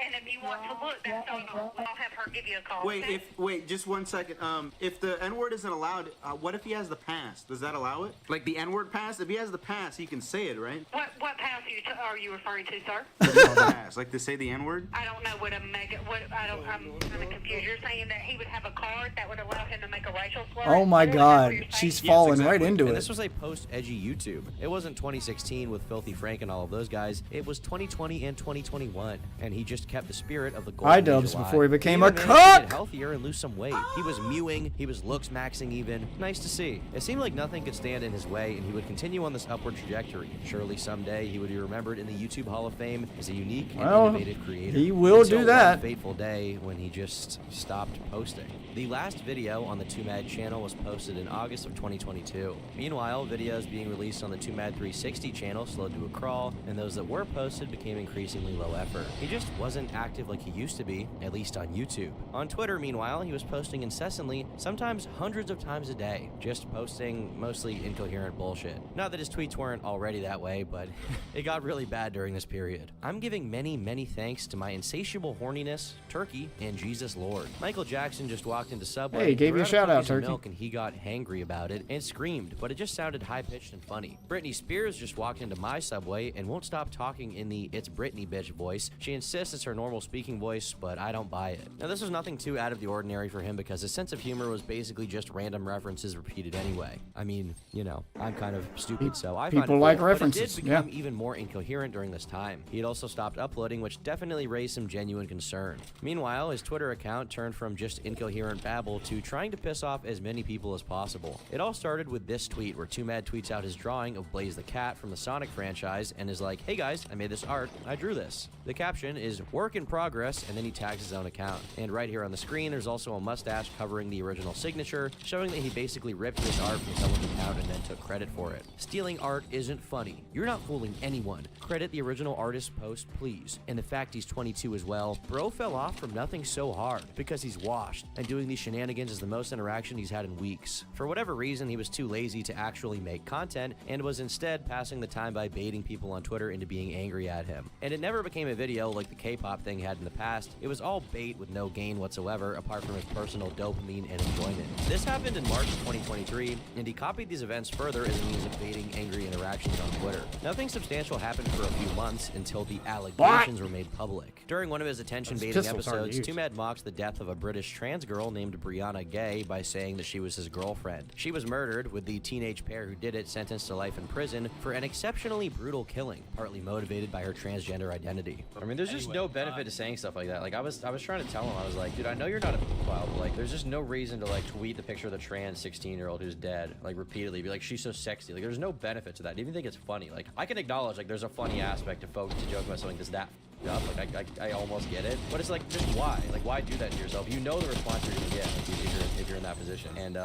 And if you want to look, that's on. I'll have her give you a call. Wait, okay? wait, just 1 second. If the N-word isn't allowed, what if he has the pass? Does that allow it? Like the N-word pass? If he has the pass, he can say it, right? What pass are you referring to, sir? The pass, like to say the N-word? I don't know what a mega. I'm kind of confused. You're saying that he would have a card that would allow him to make a racial slur? Oh my God, she's falling right into And it. this was a post-edgy YouTube. It wasn't 2016 with Filthy Frank and all of those guys. It was 2020 and 2021, and he just kept the spirit of the golden age iDubbbz alive. before he became even a managed to cook! get healthier and lose some weight. He was mewing, he was looks maxing even. Nice to see. It seemed like nothing could stand in his way, and he would continue on this upward trajectory. Surely someday he would be remembered in the YouTube Hall of Fame as a unique and Well, innovative creator. he will Until do that. one fateful day when he just stopped posting. The last video on the 2Mad channel was posted in August of 2022. Meanwhile, videos being released on the 2Mad 360 channel slowed to a crawl, and those that were posted became increasingly low effort. He just wasn't active like he used to be, at least on YouTube. On Twitter, meanwhile, he was posting incessantly, sometimes hundreds of times a day, just posting mostly incoherent bullshit. Not that his tweets weren't already that way, but it got really bad during this period. I'm giving many thanks to my insatiable horniness, Turkey, and Jesus Lord. Michael Jackson just walked into Subway. Hey, gave you a shout out, Turkey. Turkey. And he got hangry about it and screamed, but it just sounded high-pitched and funny. Britney Spears just walked into my Subway and won't stop talking in the "it's Britney bitch" voice. She insists it's her normal speaking voice, but I don't buy it. Now, this was nothing too out of the ordinary for him because his sense of humor was basically just random references repeated anyway. I mean, you know, I'm kind of stupid, so I find People it like cool, references, but it did become even more incoherent during this time. He had also stopped uploading, which definitely raised some genuine concern. Meanwhile, his Twitter account turned from just incoherent babble to trying to piss off as many people as possible. It all started with this tweet where 2Mad tweets out his drawing of Blaze the Cat from the Sonic franchise and is like, "Hey guys, I made this art, I drew this." The caption is "work in progress," and then he tags his own account. And right here on the screen, there's also a mustache covering the original signature, showing that he basically ripped this art from someone's account and then took credit for it. Stealing art isn't funny. You're not fooling anyone. Credit the original artist's post, please. And the fact he's 22 as well, bro fell off from nothing so hard because he's washed, and doing these shenanigans is the most interaction he's had in weeks. For whatever reason, he was too lazy to actually make content and was instead passing the time by baiting people on Twitter into being angry at him. And it never became a video like the K-pop thing had in the past. It was all bait with no gain whatsoever apart from his personal dopamine and enjoyment. This happened in March of 2023, and he copied these events further as a means of baiting angry interactions on Twitter. Nothing substantial happened for a few months until the allegations were made public. During one of his attention-baiting episodes, 2Mad mocked the death of a British trans girl named Brianna Gay by saying that she was his girlfriend. She was murdered, with the teenage pair who did it sentenced to life in prison for an exceptionally brutal killing, partly motivated by her transgender identity. I mean, there's just no benefit to saying stuff like that. Like, I was trying to tell him, I was like, dude, I know you're not a pedophile, but like, there's just no reason to like tweet the picture of the trans 16-year-old who's dead, like repeatedly, be like, she's so sexy. Like, there's no benefit to that. I even think it's funny. Like, I can acknowledge like there's a funny aspect to folks to joke about something that's that up. Like, I almost get it, but it's like, just why? Like, why do that to yourself? You know the response you're gonna get if you're in that position. And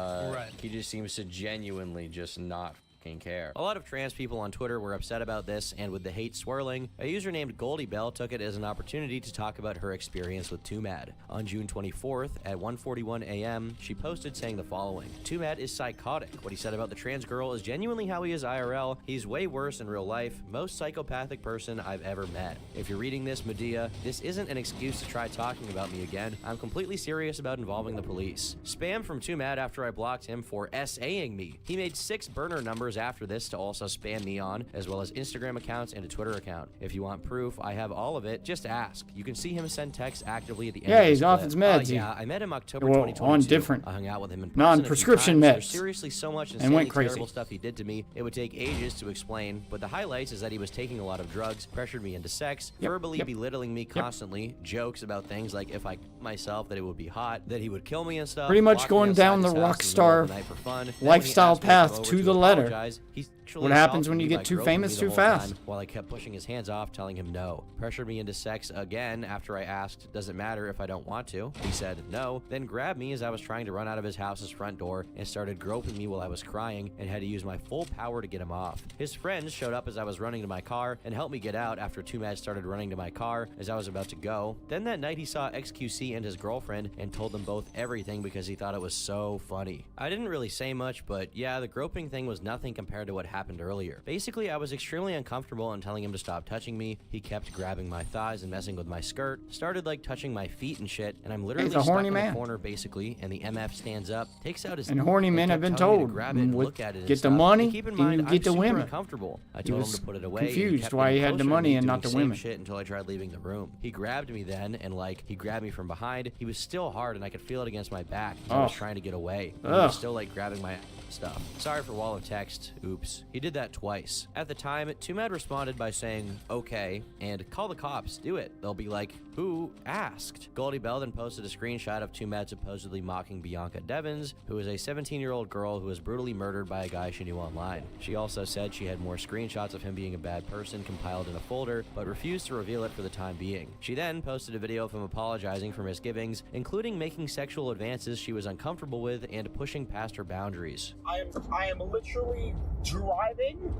he just seems to genuinely just not care. A lot of trans people on Twitter were upset about this, and with the hate swirling, a user named Goldie Bell took it as an opportunity to talk about her experience with 2Mad. On June 24th at 1:41 a.m., she posted saying the following: 2Mad is psychotic. What he said about the trans girl is genuinely how he is IRL. He's way worse in real life. Most psychopathic person I've ever met. If you're reading this, Medea, this isn't an excuse to try talking about me again. I'm completely serious about involving the police. Spam from 2Mad after I blocked him for SAing me. He made 6 burner numbers after this to also spam me on, as well as Instagram accounts and a Twitter account. If you want proof, I have all of it. Just ask. You can see him send texts actively at the end. Yeah, he's off his meds. Yeah, I met him October 2022. On different I hung out with him in person non-prescription meds. meds. There's seriously so much And went insanely crazy. terrible stuff he did to me. It would take ages to explain, but the highlights is that he was taking a lot of drugs, pressured me into sex, verbally belittling me constantly, jokes about things like if I myself that it would be hot, that he would kill me and stuff. Pretty much locked me going inside down his the house rock in the middle star of the night for fun. Then when he lifestyle asked me to come path over to the letter. apologize, he actually What happens assaulted when you me get by too groping famous me the too whole fast? time while I kept pushing his hands off, telling him no. Pressured me into sex again after I asked, does it matter if I don't want to? He said no, then grabbed me as I was trying to run out of his house's front door and started groping me while I was crying and had to use my full power to get him off. His friends showed up as I was running to my car and helped me get out after 2Mad started running to my car as I was about to go. Then that night he saw XQC and his girlfriend and told them both everything because he thought it was so funny. I didn't really say much, but yeah, the groping thing was nothing compared to what happened earlier. Basically, I was extremely uncomfortable and telling him to stop touching me. He kept grabbing my thighs and messing with my skirt, started like touching my feet and shit, and I'm literally He's a stuck horny in man. the corner basically, and the MF stands up, takes out his And horny men have been told, grab it and with- look at it and get the stuff. money, And keep in then mind, you I'm get the super women. uncomfortable. I He told was him to put it away. and he confused kept why getting he had the closer to money me, and not doing the same women. shit until I tried leaving the room. He grabbed me then, and like he grabbed me from behind. He was still hard, and I could feel it against my back. I was Ugh. trying to get away. And he Ugh. was still like grabbing my stuff. Sorry for wall of text. Oops. He did that twice. At the time, 2Mad responded by saying, okay, and call the cops. Do it. They'll be like, who asked? Goldie Bell then posted a screenshot of 2Mad supposedly mocking Bianca Devins, who is a 17-year-old girl who was brutally murdered by a guy she knew online. She also said she had more screenshots of him being a bad person compiled in a folder, but refused to reveal it for the time being. She then posted a video of him apologizing for misgivings, including making sexual advances she was uncomfortable with and pushing past her boundaries. I am literally driving,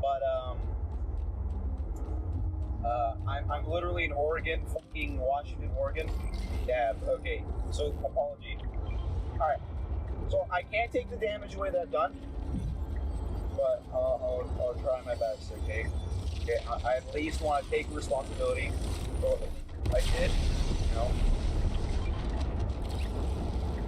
but I'm literally in Oregon, fucking Washington, Oregon. Yeah, okay. So, apology. Alright. So, I can't take the damage away that I've done, but I'll try my best, okay? Okay, I at least want to take responsibility for what I did, you know?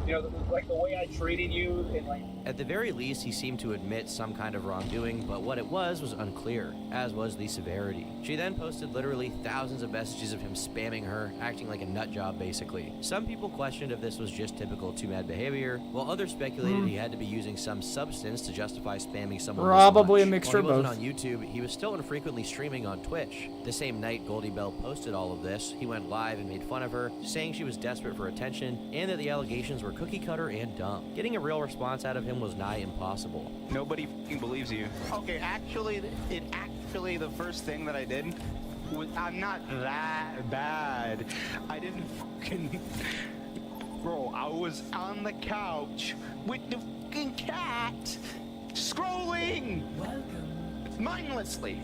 You know, like the way I treated you and like... At the very least, he seemed to admit some kind of wrongdoing, but what it was unclear, as was the severity. She then posted literally thousands of messages of him spamming her, acting like a nut job basically. Some people questioned if this was just typical Too Mad behavior, while others speculated he had to be using some substance to justify spamming someone. Probably a mixture of both. While he wasn't on YouTube, he was still infrequently streaming on Twitch. The same night Goldie Bell posted all of this, he went live and made fun of her, saying she was desperate for attention, and that the allegations were cookie cutter and dumb. Getting a real response out of him was nigh impossible. Nobody f***ing believes you. Okay, actually, the first thing that I did was, I'm not that bad. I didn't fucking... Bro, I was on the couch with the fucking cat, scrolling! Welcome. Mindlessly.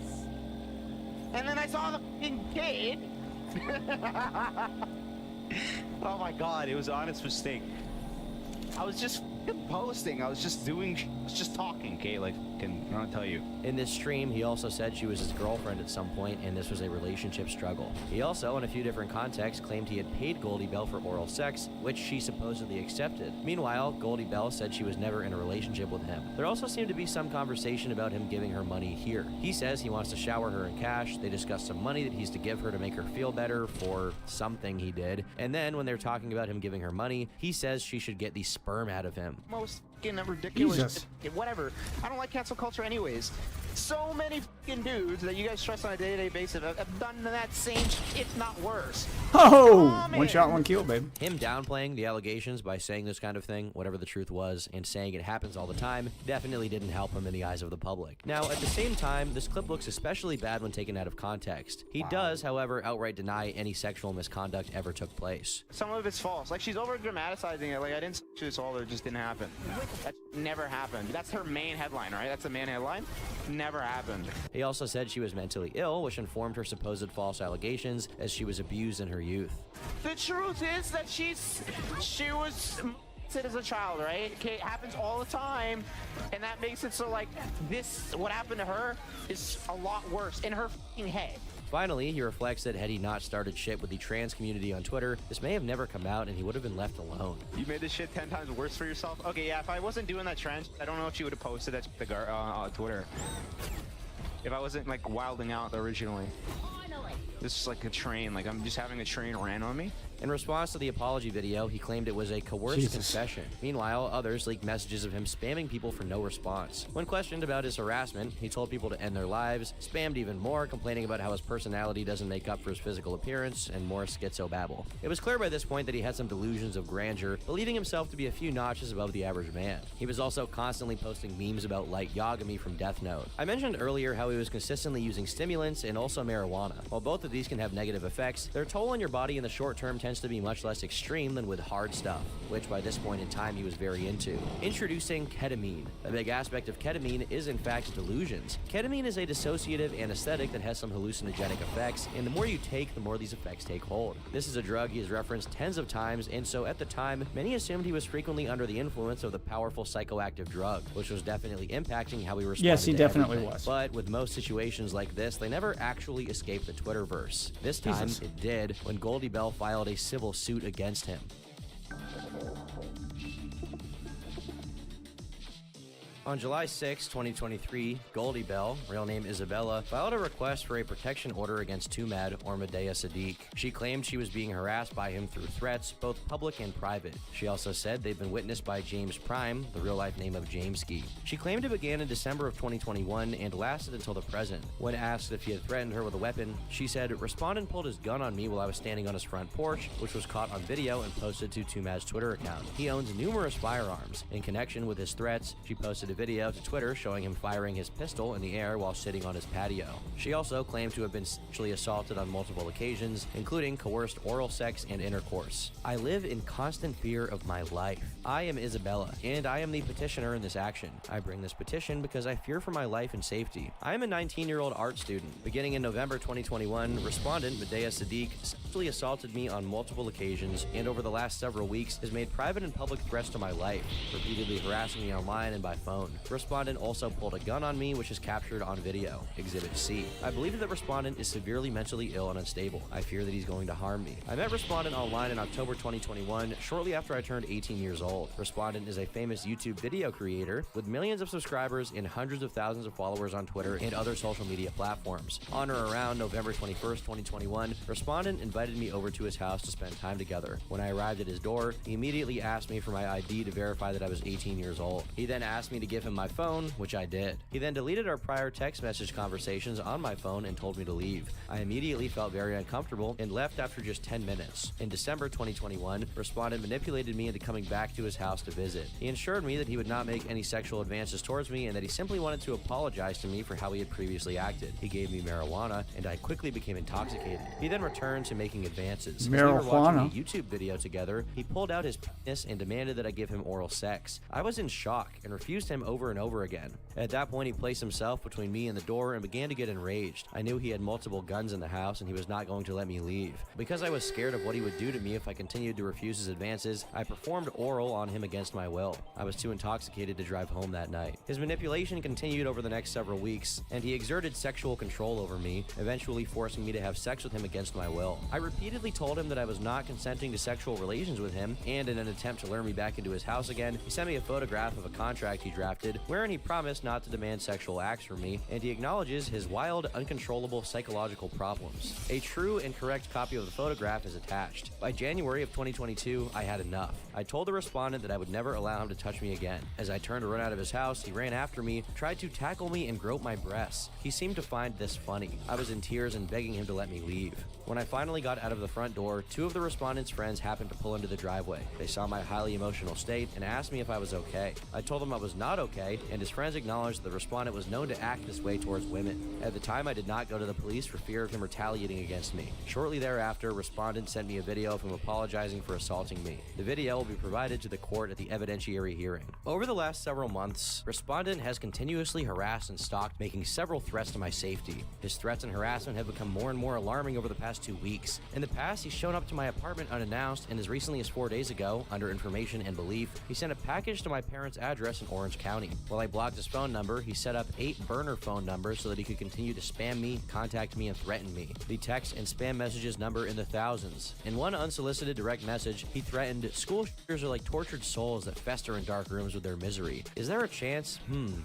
And then I saw the fucking kid. Oh my god, it was an honest mistake. I was just posting. I was just talking, okay? Like, I'll tell you. In this stream, he also said she was his girlfriend at some point, and this was a relationship struggle. He also, in a few different contexts, claimed he had paid Goldie Bell for oral sex, which she supposedly accepted. Meanwhile, Goldie Bell said she was never in a relationship with him. There also seemed to be some conversation about him giving her money here. He says he wants to shower her in cash. They discuss some money that he's to give her to make her feel better for something he did. And then, when they're talking about him giving her money, he says she should get the sperm out of him. Most fucking ridiculous Jesus. shit. Whatever. I don't like cancel culture anyways. So many fucking dudes that you guys trust on a day-to-day basis have done that same shit, if not worse. Oh! One shot, one kill, babe. Him downplaying the allegations by saying this kind of thing, whatever the truth was, and saying it happens all the time, definitely didn't help him in the eyes of the public. Now, at the same time, this clip looks especially bad when taken out of context. He does, however, outright deny any sexual misconduct ever took place. Some of it's false. Like, she's over-dramatizing it. Like, I didn't say this all, it just didn't happen. That never happened. That's her main headline, right? That's the main headline? Never happened. He also said she was mentally ill, which informed her supposed false allegations, as she was abused in her youth. The truth is that she was molested as a child, right? Okay, it happens all the time, and that makes it so, like, this, what happened to her is a lot worse in her fucking head. Finally, he reflects that had he not started shit with the trans community on Twitter, this may have never come out and he would have been left alone. You made this shit 10 times worse for yourself? Okay, yeah, if I wasn't doing that trans, I don't know if she would have posted that on Twitter. If I wasn't, like, wilding out originally. This is like a train, like I'm just having a train ran on me. In response to the apology video, he claimed it was a coerced confession. Meanwhile, others leaked messages of him spamming people for no response. When questioned about his harassment, he told people to end their lives, spammed even more, complaining about how his personality doesn't make up for his physical appearance, and more schizo babble. It was clear by this point that he had some delusions of grandeur, believing himself to be a few notches above the average man. He was also constantly posting memes about Light Yagami from Death Note. I mentioned earlier how he was consistently using stimulants and also marijuana. While both of these can have negative effects, their toll on your body in the short term tends to be much less extreme than with hard stuff, which by this point in time he was very into. Introducing ketamine. A big aspect of ketamine is in fact delusions. Ketamine is a dissociative anesthetic that has some hallucinogenic effects, and the more you take, the more these effects take hold. This is a drug he has referenced tens of times, and so at the time, many assumed he was frequently under the influence of the powerful psychoactive drug, which was definitely impacting how he responded. Yes, he to definitely everything. was. But with most situations like this, they never actually escaped the Twitterverse. This time, it did, when Goldie Bell filed a civil suit against him. On July 6, 2023, Goldie Bell, real name Isabella, filed a request for a protection order against Too Mad or Medea Sadiq. She claimed she was being harassed by him through threats, both public and private. She also said they've been witnessed by James Prime, the real-life name of Jameski. She claimed it began in December of 2021 and lasted until the present. When asked if he had threatened her with a weapon, she said, "Respondent pulled his gun on me while I was standing on his front porch," which was caught on video and posted to Too Mad's Twitter account. He owns numerous firearms. In connection with his threats, she posted a video to Twitter showing him firing his pistol in the air while sitting on his patio. She also claimed to have been sexually assaulted on multiple occasions, including coerced oral sex and intercourse. "I live in constant fear of my life. I am Isabella, and I am the petitioner in this action. I bring this petition because I fear for my life and safety. I am a 19-year-old art student. Beginning in November 2021, respondent Medea Sadiq sexually assaulted me on multiple occasions, and over the last several weeks has made private and public threats to my life, repeatedly harassing me online and by phone. Respondent also pulled a gun on me, which is captured on video. Exhibit C. I believe that respondent is severely mentally ill and unstable. I fear that he's going to harm me. I met respondent online in October 2021, shortly after I turned 18 years old. Respondent is a famous YouTube video creator with millions of subscribers and hundreds of thousands of followers on Twitter and other social media platforms. On or around November 21st, 2021, respondent invited me over to his house to spend time together. When I arrived at his door, he immediately asked me for my ID to verify that I was 18 years old. He then asked me to give him my phone, which I did. He then deleted our prior text message conversations on my phone and told me to leave. I immediately felt very uncomfortable and left after just 10 minutes. In December 2021, respondent manipulated me into coming back to his house to visit. He assured me that he would not make any sexual advances towards me and that he simply wanted to apologize to me for how he had previously acted. He gave me marijuana, and I quickly became intoxicated. He then returned to making advances. As we were watching a YouTube video together, he pulled out his penis and demanded that I give him oral sex. I was in shock and refused him over and over again. At that point, he placed himself between me and the door and began to get enraged. I knew he had multiple guns in the house and he was not going to let me leave. Because I was scared of what he would do to me if I continued to refuse his advances, I performed oral on him against my will. I was too intoxicated to drive home that night. His manipulation continued over the next several weeks, and he exerted sexual control over me, eventually forcing me to have sex with him against my will. I repeatedly told him that I was not consenting to sexual relations with him, and in an attempt to lure me back into his house again, he sent me a photograph of a contract he drafted, wherein he promised not to demand sexual acts from me, and he acknowledges his wild, uncontrollable psychological problems. A true and correct copy of the photograph is attached. By January of 2022, I had enough. I told the respondent that I would never allow him to touch me again. As I turned to run out of his house, he ran after me, tried to tackle me and grope my breasts. He seemed to find this funny. I was in tears and begging him to let me leave. When I finally got out of the front door, two of the respondent's friends happened to pull into the driveway. They saw my highly emotional state and asked me if I was okay. I told them I was not okay, and his friends acknowledged that the respondent was known to act this way towards women. At the time, I did not go to the police for fear of him retaliating against me. Shortly thereafter, respondent sent me a video of him apologizing for assaulting me. The video will be provided to the court at the evidentiary hearing. Over the last several months, respondent has continuously harassed and stalked, making several threats to my safety. His threats and harassment have become more and more alarming over the past 2 weeks. In the past, he's shown up to my apartment unannounced, and as recently as 4 days ago, under information and belief, he sent a package to my parents' address in Orange County. While I blocked his phone number, he set up 8 burner phone numbers so that he could continue to spam me, contact me, and threaten me. The text and spam messages number in the thousands. In one unsolicited direct message, he threatened, "School shooters are like tortured souls that fester in dark rooms with their misery. Is there a chance?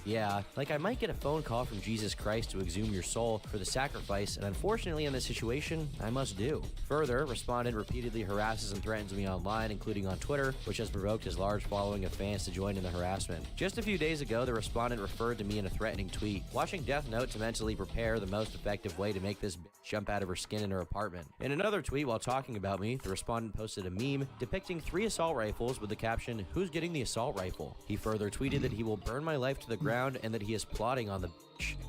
Yeah. Like I might get a phone call from Jesus Christ to exhume your soul for the sacrifice, and unfortunately in this situation, I must do." Further, respondent repeatedly harasses and threatens me online, including on Twitter, which has provoked his large following of fans to join in the harassment. Just a few days ago, the respondent referred to me in a threatening tweet, watching Death Note to mentally prepare the most effective way to make this bitch jump out of her skin in her apartment. In another tweet while talking about me, the respondent posted a meme depicting 3 assault rifles with the caption, "Who's getting the assault rifle?" He further tweeted that he will burn my life to the ground and that he is plotting on the bitch.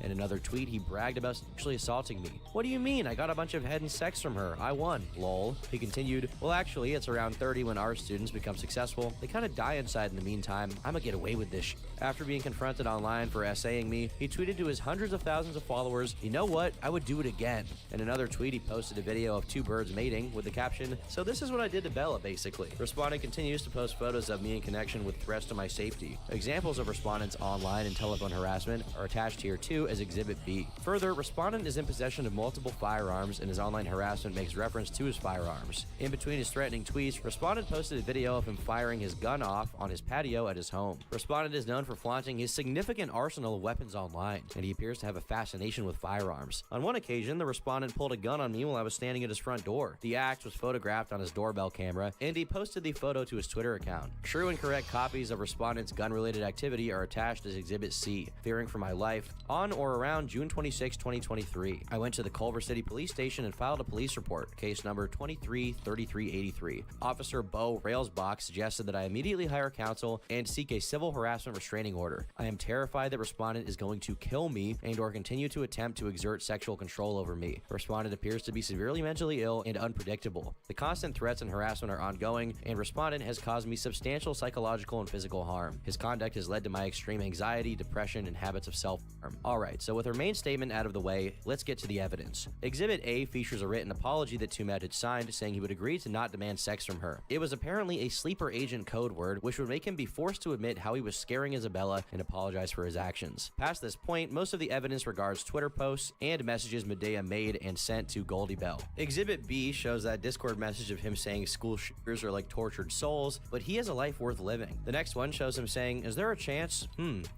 In another tweet, he bragged about sexually assaulting me. "What do you mean? I got a bunch of head and sex from her. I won. Lol." He continued, "Well, actually, it's around 30 when our students become successful. They kind of die inside in the meantime. I'ma get away with this shit." After being confronted online for essaying me, he tweeted to his hundreds of thousands of followers, "You know what? I would do it again." In another tweet, he posted a video of 2 birds mating with the caption, "So this is what I did to Bella, basically." Respondent continues to post photos of me in connection with threats to my safety. Examples of respondents' online and telephone harassment are attached here too as Exhibit B. Further, respondent is in possession of multiple firearms, and his online harassment makes reference to his firearms. In between his threatening tweets, respondent posted a video of him firing his gun off on his patio at his home. Respondent is known for flaunting his significant arsenal of weapons online, and he appears to have a fascination with firearms. On one occasion, the respondent pulled a gun on me while I was standing at his front door. The act was photographed on his doorbell camera, and he posted the photo to his Twitter account. True and correct copies of respondent's gun-related activity are attached as Exhibit C. Fearing for my life, on or around June 26, 2023. I went to the Culver City Police Station and filed a police report, case number 233383. Officer Bo Railsbach suggested that I immediately hire counsel and seek a civil harassment restraining order. I am terrified that respondent is going to kill me and or continue to attempt to exert sexual control over me. Respondent appears to be severely mentally ill and unpredictable. The constant threats and harassment are ongoing, and respondent has caused me substantial psychological and physical harm. His conduct has led to my extreme anxiety, depression, and habits of self-harm. Alright, so with her main statement out of the way, let's get to the evidence. Exhibit A features a written apology that Tumad had signed, saying he would agree to not demand sex from her. It was apparently a sleeper agent code word, which would make him be forced to admit how he was scaring Isabella and apologize for his actions. Past this point, most of the evidence regards Twitter posts and messages Medea made and sent to Goldie Bell. Exhibit B shows that Discord message of him saying school shooters are like tortured souls, but he has a life worth living. The next one shows him saying, is there a chance?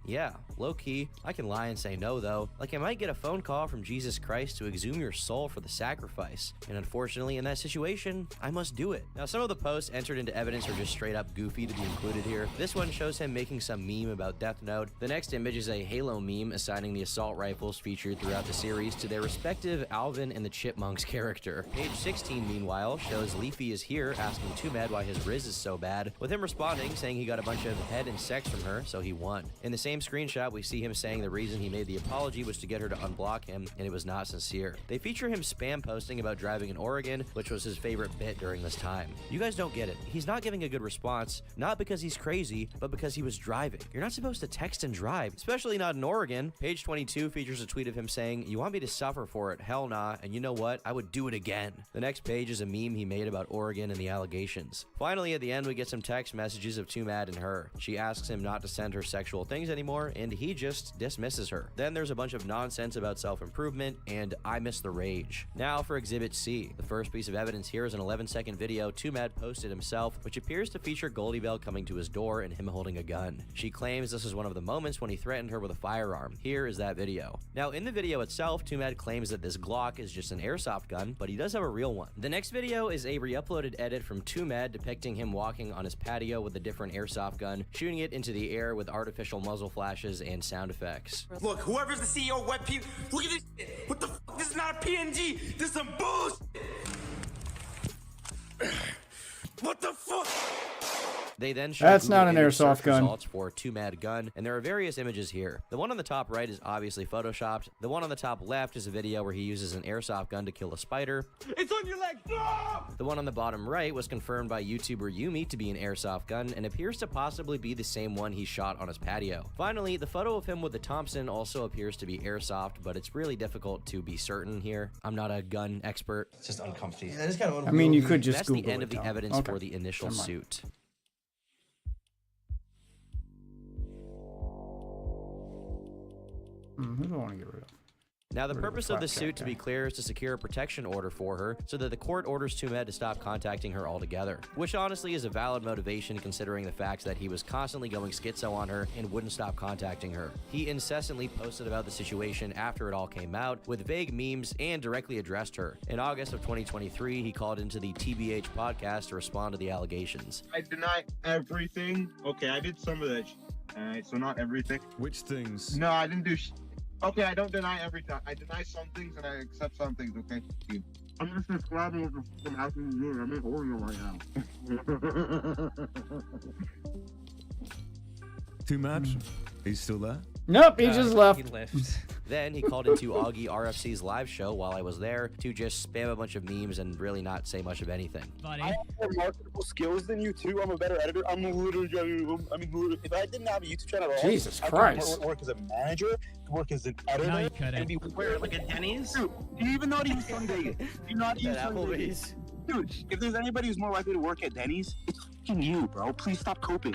Yeah, low key. I can lie and say no though. Like I might get a phone call from Jesus Christ to exhume your soul for the sacrifice. And unfortunately in that situation, I must do it. Now some of the posts entered into evidence are just straight up goofy to be included here. This one shows him making some meme about Death Note. The next image is a Halo meme assigning the assault rifles featured throughout the series to their respective Alvin and the Chipmunks character. Page 16 meanwhile shows Leafy is here asking Tumad why his Riz is so bad, with him responding saying he got a bunch of head and sex from her, so he won. In the same screenshot, we see him saying the reason he made the apology was to get her to unblock him, and it was not sincere. They feature him spam posting about driving in Oregon, which was his favorite bit during this time. You guys don't get it. He's not giving a good response, not because he's crazy, but because he was driving. You're not supposed to text and drive, especially not in Oregon. Page 22 features a tweet of him saying, you want me to suffer for it? Hell nah, and you know what? I would do it again. The next page is a meme he made about Oregon and the allegations. Finally, at the end, we get some text messages of Tumad and her. She asks him not to send her sexual things anymore, and he just dismisses her. Then there's a bunch of nonsense about self-improvement, and I miss the rage. Now for Exhibit C. The first piece of evidence here is an 11-second video Tumad posted himself, which appears to feature Goldie Bell coming to his door and him holding a gun. She claims this is one of the moments when he threatened her with a firearm. Here is that video. Now in the video itself, Tumad claims that this Glock is just an airsoft gun, but he does have a real one. The next video is a re-uploaded edit from Tumad depicting him walking on his patio with a different airsoft gun, shooting it into the air with artificial muzzle flashes and sound effects. Look, whoever's the CEO of WebP, look at this shit. What the fuck? This is not a PNG. This is some bullshit. What the fuck? They then show That's Google not an image airsoft search gun. results for Tumad gun, and there are various images here. The one on the top right is obviously photoshopped. The one on the top left is a video where he uses an airsoft gun to kill a spider. It's on your leg. No! The one on the bottom right was confirmed by YouTuber Yumi to be an airsoft gun and appears to possibly be the same one he shot on his patio. Finally, the photo of him with the Thompson also appears to be airsoft, but it's really difficult to be certain here. I'm not a gun expert. It's just uncomfy. Yeah, it's kind of I mean, you could just That's Google the end it, of the Tom. evidence Okay. for the initial Never mind. suit. Who do I want to get rid of? Now, the Rid of the purpose of the flapjack suit, to be guy. clear, is to secure a protection order for her so that the court orders Tumad to stop contacting her altogether, which honestly is a valid motivation considering the fact that he was constantly going schizo on her and wouldn't stop contacting her. He incessantly posted about the situation after it all came out with vague memes and directly addressed her. In August of 2023, he called into the TBH podcast to respond to the allegations. I deny everything. Okay, I did some of that. Alright, so not everything. Which things? No, I didn't do. Okay, I don't deny everything. I deny some things and I accept some things. Okay. I'm just describing what the actually doing. I'm in Oreo right now. Too much? Are you still there? Nope, he just left. He left. Then he called into Augie RFC's live show while I was there to just spam a bunch of memes and really not say much of anything. I have more marketable skills than you too. I'm a better editor. I'm literally. If I didn't have a YouTube channel at all, Jesus I Christ. could work as a manager, work as an editor, Now you cut and it. be where like a Denny's. Dude, do you even know how to use Sunday? Do you know how to use That Sunday? Applebee's. Dude, if there's anybody who's more likely to work at Denny's, it's fucking you, bro. Please stop coping.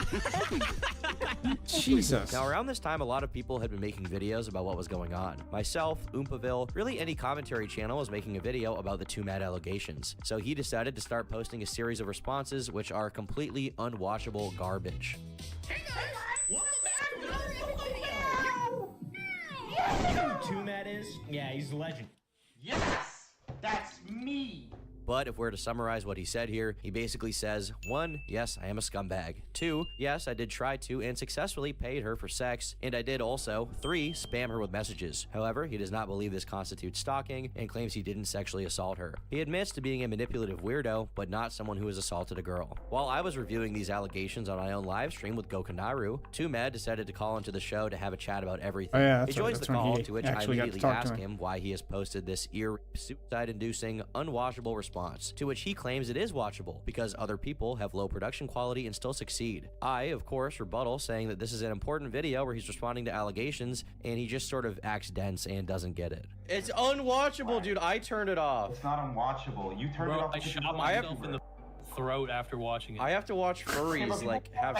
Jesus. Now, around this time, a lot of people had been making videos about what was going on. Myself, Oompaville, really any commentary channel was making a video about the Tumad allegations. So he decided to start posting a series of responses which are completely unwatchable garbage. Who Tumad is? Yeah, he's a legend. Yes, that's me. But if we're to summarize what he said here, he basically says, 1, yes, I am a scumbag. 2, yes, I did try to and successfully paid her for sex, and I did also, 3, spam her with messages. However, he does not believe this constitutes stalking and claims he didn't sexually assault her. He admits to being a manipulative weirdo, but not someone who has assaulted a girl. While I was reviewing these allegations on my own live stream with Gokanaru, 2Med decided to call into the show to have a chat about everything. Oh, yeah, he joins the call, to which I actually got to immediately talk to ask him why he has posted this suicide-inducing, unwatchable response, to which he claims it is watchable because other people have low production quality and still succeed. I, of course, rebuttal saying that this is an important video where he's responding to allegations and he just sort of acts dense and doesn't get it. It's unwatchable, dude. I turned it off. It's not unwatchable. You turned it off. I shot myself in the throat after watching it. I have to watch furries like have.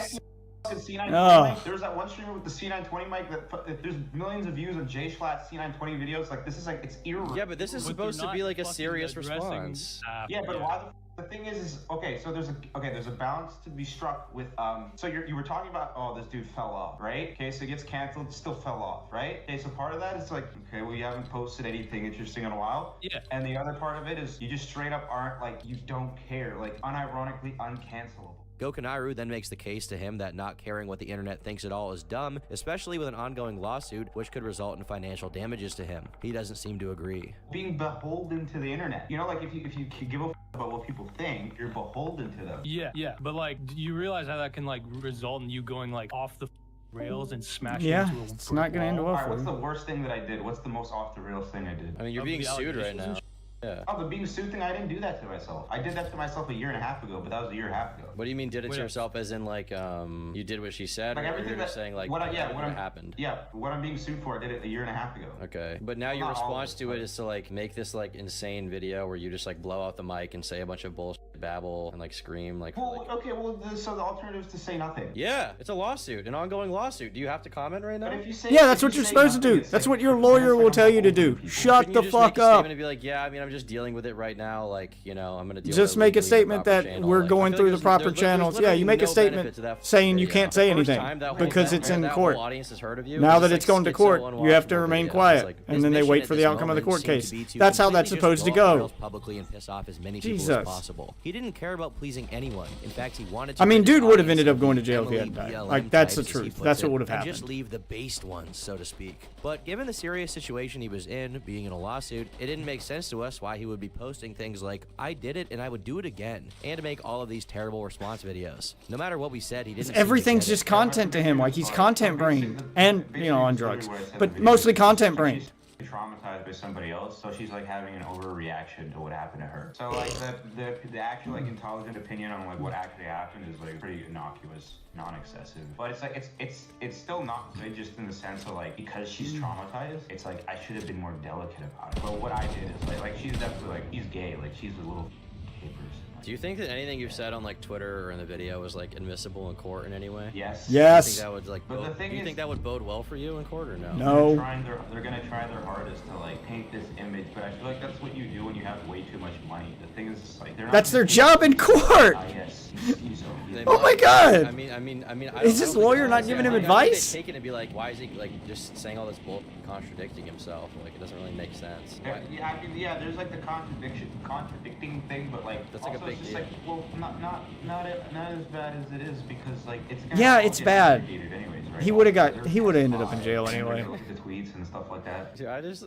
C920 there's that one streamer with the C920 mic that there's millions of views of J Schlatt C920 videos. Like this is like it's irreverent. Yeah, but this is supposed to be like a serious response. Yeah, but why the thing is okay, so there's a balance to be struck with so you were talking about, oh, this dude fell off, right? Okay, so he gets canceled, still fell off, right? Okay, so part of that is like, okay, well, you haven't posted anything interesting in a while. Yeah. And the other part of it is you just straight up aren't, like, you don't care, like unironically uncancelable. Gokanaru then makes the case to him that not caring what the internet thinks at all is dumb, especially with an ongoing lawsuit which could result in financial damages to him. He doesn't seem to agree. Being beholden to the internet. You know, like if you give a about what people think, you're beholden to them. Yeah, but like, do you realize how that can like result in you going like off the rails and smashing yeah, into a it's not gonna end well Alright, for what's you. the worst thing that I did? What's the most off the rails thing I did? I mean, you're being sued right now. Yeah. Oh, the being sued thing, I didn't do that to myself. I did that to myself a year and a half ago, but that was a year and a half ago. What do you mean did it to yourself as in like you did what she said, Like or everything you're just saying like what everything that happened? Yeah, what I'm being sued for, I did it a year and a half ago. Okay, but now your Not all response of to it is to like make this like insane video where you just like blow out the mic and say a bunch of bullshit, babble, and like scream like. Well, okay, well, so the alternative is to say nothing. Yeah, it's a lawsuit, an ongoing lawsuit. Do you have to comment right now? But if you say, Yeah, that's what you're supposed to do. That's what your lawyer will tell you to do. Shut the fuck up. And be like, yeah, I mean, I'm just dealing with it right now. Like, you know, I'm gonna deal Just with it make a legally in the statement proper that channel. we're Like, going I feel through like the proper there's channels. Yeah, literally you make a no statement benefit to that saying you video. can't say The first anything time that whole because thing- it's in that court. whole audience has heard of you, Now it's that just, it's going to schizo court, you have to unwatchable remain videos. quiet, Like, and his then they mission wait at for the this outcome of the moment court seemed to case. be to That's how completely that's just supposed to blow up the go. rails publicly and piss off as many people Jesus. as possible. He didn't care about pleasing anyone. In fact, he wanted to. I mean, rid his dude would have audience ended up of going to the jail if he Emily hadn't died. BLM Like, that's the types, as he truth. puts That's it, what would have and happened. just leave the based ones, so to speak. But given the serious situation he was in, being in a lawsuit, it didn't make sense to us why he would be posting things like, I did it and I would do it again, and to make all of these terrible response videos. No matter what we said, he didn't. Everything's just content to him. Like, he's content brained. And, you know, on drugs. But mostly content brained. Traumatized by somebody else, so she's like having an overreaction to what happened to her. So like the actual like intelligent opinion on like what actually happened is like pretty innocuous, non-excessive. But it's like it's still not good just in the sense of like because she's traumatized, it's like I should have been more delicate about it. But what I did is like she's definitely like he's gay, like she's a little gay person. Do you think that anything you've said on like Twitter or in the video was like admissible in court in any way? Yes. Yes. Do you think that would like But the bode, thing do you is- think that would bode well for you in court or no? No. They're gonna try their hardest to like paint this image, but I feel like that's what you do when you have way too much money. The thing is like they're not. That's their job in court. Yes. Oh my God. I mean, Is this lawyer not giving him advice? Take it and be like, why is he like just saying all this bull, contradicting himself? Like it doesn't really make sense. Why- Yeah, I mean, yeah, there's like the contradicting thing, but like That's like a also big it's just deal. like, well, not as bad as it is because like it's gonna Yeah, all it's get bad. aggregated anyways, right? He would have ended up in jail And we're anyway. gonna look at the tweets and stuff like that. Dude, I just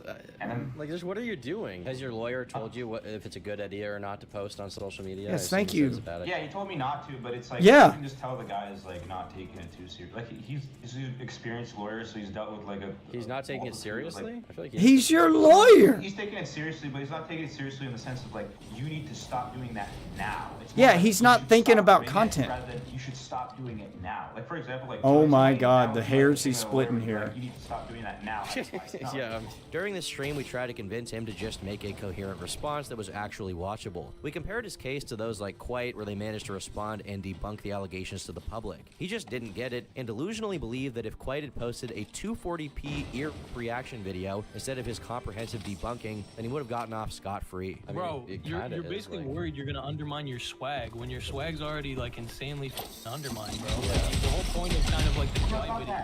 like, just what are you doing? Has your lawyer told you what if it's a good idea or not to post on social media? I Yes, assume thank he said you. it's a bad idea. Yeah, he told me not to, but it's like Yeah. you can just tell the guy is like not taking it too serious. Like he's an experienced lawyer, so he's dealt with like a. He's not taking it multitude of, seriously. like- I feel like He's your lawyer. He's taking it seriously, but he's not taking it seriously in the sense of like you need to stop doing that now. It's more Yeah, like, he's you not should thinking stop about doing it content. rather than you should stop doing it now. Like for example, like. Oh so my somebody God, now the is, hairs like, he's you know, splitting like, here. You need to stop doing that now. No. Yeah. During this stream, we tried to convince him to just make a coherent response that was actually watchable. We compared his case to those like Quite, where they managed to respond and debunk the allegations to the public. He just didn't get it and delusionally believed that if Quite had posted a 240p ear reaction video instead of his comprehensive debunking, then he would have gotten off scot-free. I mean, Bro, it you're kinda is, basically like- worried you're gonna undermine your swag when your swag's already like insanely undermined, bro. Like, the whole point of kind of like the Quite video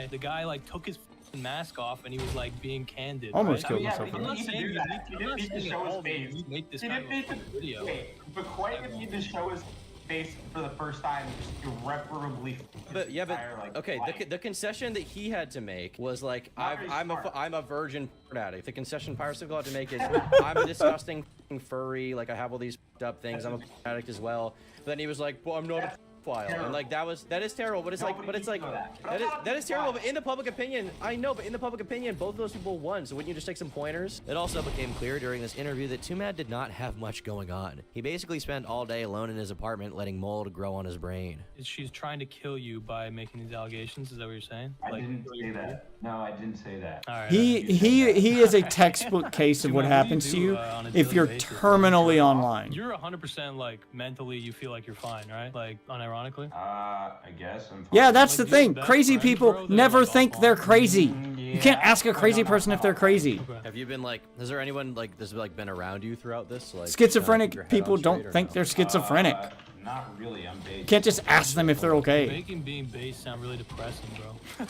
was the guy like took his mask off and he was like being candid. Almost right? killed myself. I'm not saying you He didn't need to show his face. you make this He kind didn't of need a to video. Okay, but Quay didn't need to show his face for the first time. Just irreparably. But yeah, but entire, like, okay, life. the concession that he had to make was like, I'm a virgin addict. The concession Pyrocycle had to make is I'm a disgusting furry. Like I have all these up things. I'm a addict as well. But then he was like, well, I'm not a file, and like that is terrible. But it's like that is terrible. But in the public opinion, I know. But in the public opinion, both of those people won. So wouldn't you just take some pointers? It also became clear during this interview that Too Mad did not have much going on. He basically spent all day alone in his apartment, letting mold grow on his brain. She's trying to kill you by making these allegations. Is that what you're saying? I didn't say that. No, I didn't say that. All right. He is a textboot case of what happens to you if you're terminally online. You're 100% like mentally, you feel like you're fine, right? Like unironically. I guess I'm fine. Yeah, that's the thing. Crazy people never think they're crazy. You can't ask a crazy person if they're crazy. Have you been like? Has there anyone like this like been around you throughout this? Like Schizophrenic people don't think they're schizophrenic. Not really. I'm based. You can't just ask them if they're okay. Making being based sound really depressing, bro.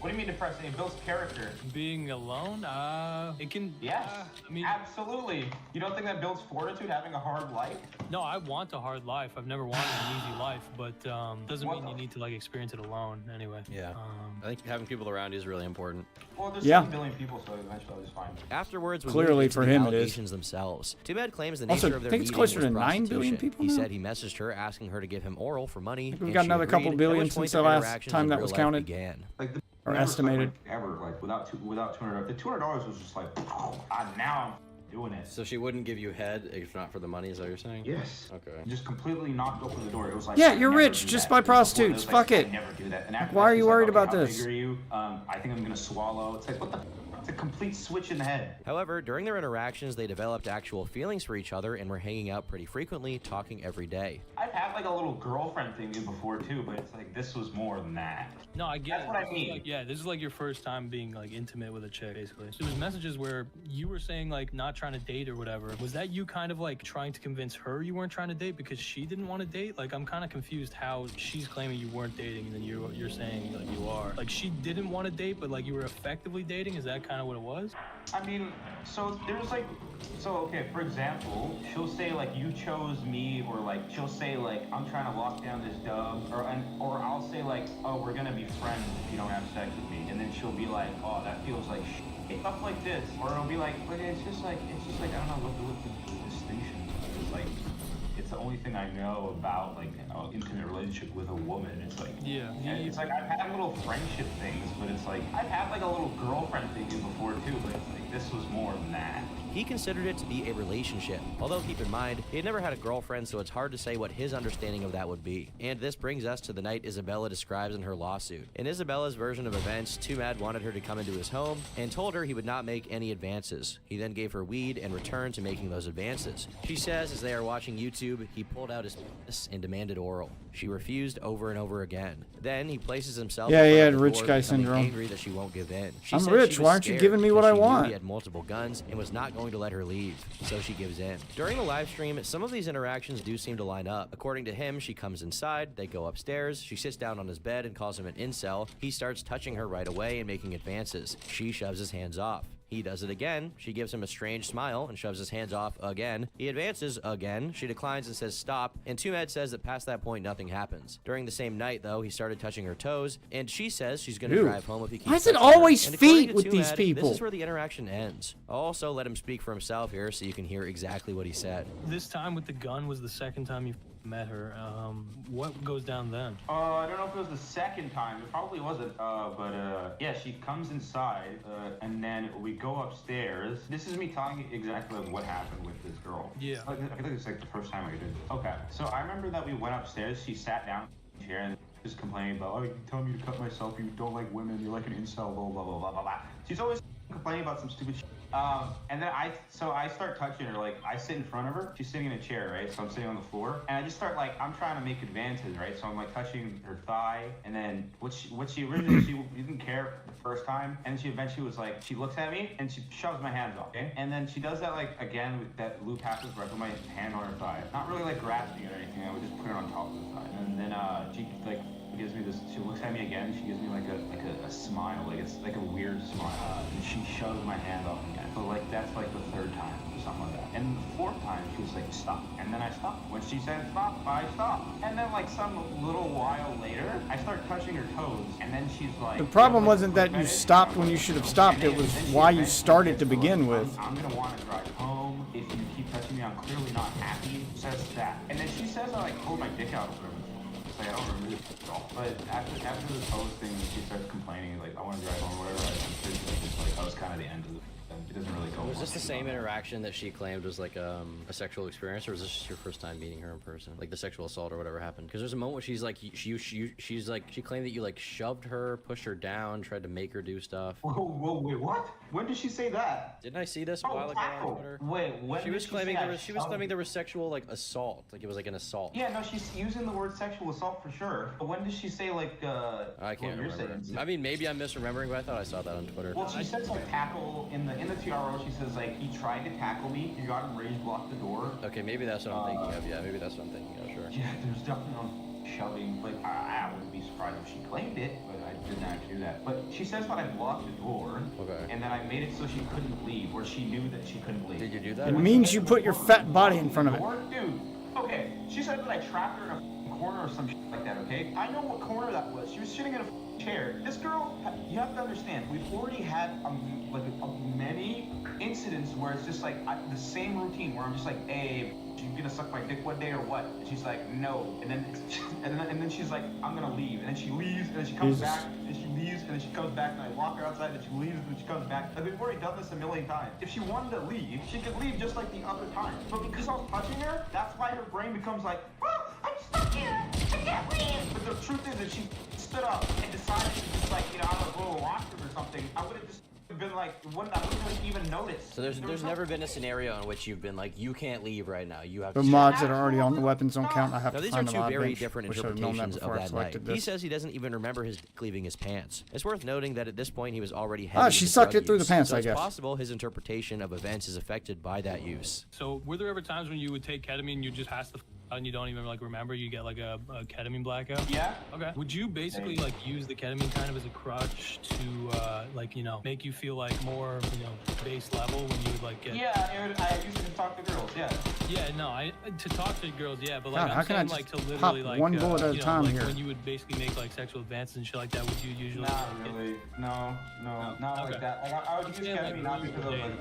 What do you mean depressing? It builds character. Being alone, it can. Yes. I mean, absolutely. You don't think that builds fortitude, having a hard life? No, I want a hard life. I've never wanted an easy life, but doesn't mean you need to like experience it alone. Anyway. Yeah. I think having people around you is really important. Well, there's 7 billion people, so eventually I'll just find. Afterwards, clearly for him it is. Allegations themselves. Too Bad claims the Also, nature of their I think it's meeting closer was to 9 billion prostitution. people He now? said he messaged her asking her to give him oral for money. We've and got she another couple agreed, at billion which point since the their last interactions time in that real was life counted. began. Like Or never estimated. Like, ever, like without $200. The $200 was just like, now I'm doing it. So she wouldn't give you head if not for the money, is that what you're saying? Yes. Okay. Just completely knocked open the door. It was like, Yeah, I you're never rich. do Just that. buy Before, it was prostitutes. like, Fuck it. I never do that. And after Why that, are you she's like, worried okay, about how this? big are you? I think I'm gonna swallow. It's like, what the? It's a complete switch in the head. However, during their interactions, they developed actual feelings for each other and were hanging out pretty frequently, talking every day. I've had like a little girlfriend thing before too, but it's like this was more than that. No, I get That's it. what I This is mean. like, yeah, this is like your first time being like intimate with a chick, basically. There was messages where you were saying like not trying to date or whatever. Was that you kind of like trying to convince her you weren't trying to date because she didn't want to date? Like I'm kind of confused how she's claiming you weren't dating and then you're saying like you are. Like she didn't want to date, but like you were effectively dating. Is that kind of what it was? I mean, so there's like, so okay, for example, she'll say like you chose me, or like she'll say like I'm trying to lock down this dub, or I'll say like, oh, we're gonna be friends if you don't have sex with me, and then she'll be like, oh, that feels like shit. Stuff like this, or it'll be like, but it's just like I don't know what the distinction is. It's like it's the only thing I know about like an intimate relationship with a woman. It's like and it's like I've had little friendship things, but it's like I've had like a little girlfriend thing before too, but it's like this was more than that. He considered it to be a relationship, although keep in mind, he had never had a girlfriend, so it's hard to say what his understanding of that would be. And this brings us to the night Isabella describes in her lawsuit. In Isabella's version of events, Too Mad wanted her to come into his home and told her he would not make any advances. He then gave her weed and returned to making those advances. She says as they are watching YouTube, he pulled out his penis and demanded oral. She refused over and over again. Then he places himself in Yeah, he front had rich of the door, guy becoming syndrome. angry that she won't give in. She I'm said rich, she why was aren't you scared giving me what because I she knew want? He had multiple guns and was not going to let her leave, so she gives in. During the live stream, some of these interactions do seem to line up. According to him, she comes inside, they go upstairs, she sits down on his bed and calls him an incel. He starts touching her right away and making advances. She shoves his hands off. He does it again. She gives him a strange smile and shoves his hands off again. He advances again. She declines and says stop. And Too Mad says that past that point, nothing happens. During the same night, though, he started touching her toes, and she says she's going to Ew. drive home if he keeps Why is it touching her. always And according feet to with Too these Mad, people? This is where the interaction ends. I'll also let him speak for himself here so you can hear exactly what he said. This time with the gun was the second time you met her. What goes down then? I don't know if it was the second time. It probably wasn't. But yeah, she comes inside, and then we go upstairs. This is me telling you exactly like, what happened with this girl. Yeah. Like, I feel like it's like the first time I did it. Okay. So I remember that we went upstairs. She sat down in the chair and just complaining about, oh, you tell me to cut myself. You don't like women. You're like an incel. Blah blah blah blah blah blah. She's always complaining about some stupid shit. And then I start touching her, like I sit in front of her, she's sitting in a chair, right? So I'm sitting on the floor, and I just start like, I'm trying to make advances, right? So I'm like touching her thigh, and then what she originally, she didn't care the first time, and she eventually was like, she looks at me, and she shoves my hands off, okay? And then she does that like, again, with that loop happens where I put my hand on her thigh. Not really like grasping or anything, I would just put it on top of the thigh. And then she like gives me this. She looks at me again. She gives me like a smile, like it's like a weird smile. And she shoves my hand off again. So like that's like the third time or something like that. And the fourth time she was like stop, and then I stopped. When she said stop, I stopped. And then like some little while later, I start touching her toes, and then she's like. The problem wasn't that you stopped when you should have stopped. It was why you started to begin with. I'm gonna want to drive home if you keep touching me. I'm clearly not happy. Says that, and then she says I like pulled my dick out of her. Like, I don't remember this at all. But after the toes thing, she starts complaining, like, I want to drive home or whatever. I'm pretty sure it's like, that was kind of the end of it. It doesn't really go. Was this the same interaction that she claimed was like a sexual experience, or was this just your first time meeting her in person? Like the sexual assault or whatever happened? Because there's a moment where she's like, she's like, she claimed that you like shoved her, pushed her down, tried to make her do stuff. Whoa, wait, what? When did she say that? Didn't I see this a while ago on Twitter? Wait, when she was claiming there was sexual like assault, like it was like an assault. Yeah, no, she's using the word sexual assault for sure. But when did she say like I can't remember. I mean, maybe I'm misremembering, but I thought I saw that on Twitter. Well, she says like tackle in the TRO. She says like he tried to tackle me. You got him rage blocked the door. Okay, maybe that's what I'm thinking of. Yeah, maybe that's what I'm thinking of. Sure. Yeah, there's definitely no shoving. Like I wouldn't be surprised if she claimed it, but I didn't actually do that. But she says that I blocked the door. Okay. And then I made it so she couldn't leave, or she knew that she couldn't leave. Did you do that? It means you put your fat body in front of it. Dude. Okay. She said that I trapped her in a corner or some shit like that. Okay. I know what corner that was. She was sitting in a chair. This girl, you have to understand, we've already had many incidents where it's just like the same routine where I'm just like, hey, you gonna suck my dick one day or what? And she's like, no. And then she's like, I'm gonna leave. And then she leaves, and then she comes back, and she leaves, and then she comes back, and I walk her outside, and she leaves, and then she comes back. Like, we've already done this a million times. If she wanted to leave, she could leave just like the other time. But because I was touching her, that's why her brain becomes like, well, I'm stuck here. I can't leave. But the truth is, if she stood up and decided to just like, I don't know, go to the washroom or something, I would have just been like, I wouldn't have even noticed. So there's never been a scenario in which you've been like, you can't leave right now. You have the to mods that are already on the weapons don't count. I have now, to these find are the two mod very bench. different Wish I had known that interpretations of before I that selected night. He this. says he doesn't even remember his leaving his pants. It's worth noting that at this point he was already heavy. She into sucked drug it through the use, pants, so I it's guess. possible his interpretation of events is affected by that use. So were there ever times when you would take ketamine, you just pass the out and you don't even like remember, you get like a ketamine blackout? Yeah. Okay. Would you basically like use the ketamine kind of as a crutch to like, make you feel like more, base level when you would like get... Yeah, I used to talk to girls, yeah. Yeah, no, to talk to girls, yeah, but like God, how I'm can I saying just like to literally pop like one bullet at a time like here? when you would basically make like sexual advances and shit like that, would you usually Not really. No, not like that. Like, I would use ketamine not because of like...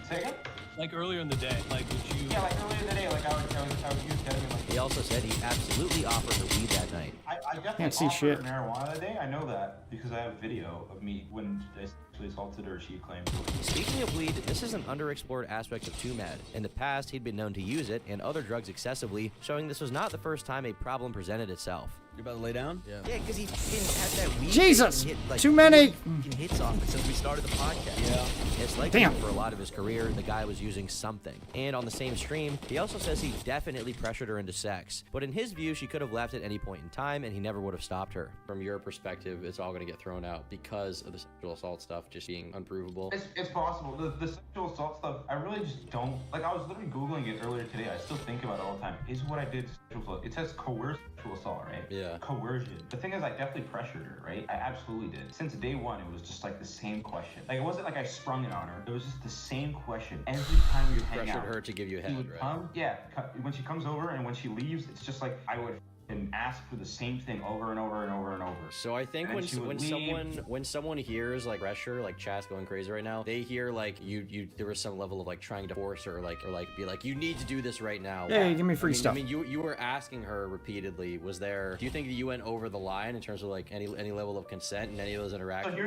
Say again? Like earlier in the day, like would you... Yeah, like earlier in the day, like I would use ketamine. Like, he also said he absolutely offered her weed that night. I definitely Can't see offered shit. her marijuana that day. I know that because I have video of me when I sexually assaulted her. She claimed. Speaking of weed, this is an underexplored aspect of Tumad. In the past, he'd been known to use it and other drugs excessively, showing this was not the first time a problem presented itself. You're about to lay down? Yeah, because he had that weed. Jesus! Hit, like, Too many! Hits off it since we started the podcast. Yeah. It's like for a lot of his career, the guy was using something. And on the same stream, he also says he definitely pressured her into sex. But in his view, she could have left at any point in time, and he never would have stopped her. From your perspective, it's all going to get thrown out because of the sexual assault stuff just being unprovable. It's possible. The sexual assault stuff, I really just don't... Like, I was literally Googling it earlier today. I still think about it all the time. Is what I did sexual assault. It says coerced sexual assault, right? Yeah. Coercion. The thing is, I definitely pressured her, right? I absolutely did. Since day one, it was just like the same question. Like, it wasn't like I sprung it on her. It was just the same question every time we would hang out. Pressured her to give you a head, right? Come, yeah. When she comes over and when she leaves, it's just like I would and ask for the same thing over and over and over and over. So I think when someone hears like pressure, like chat's going crazy right now, they hear like you there was some level of like trying to force her or be like you need to do this right now. Hey, give me free stuff. I mean you were asking her repeatedly. Do you think that you went over the line in terms of like any level of consent in any of those interactions? So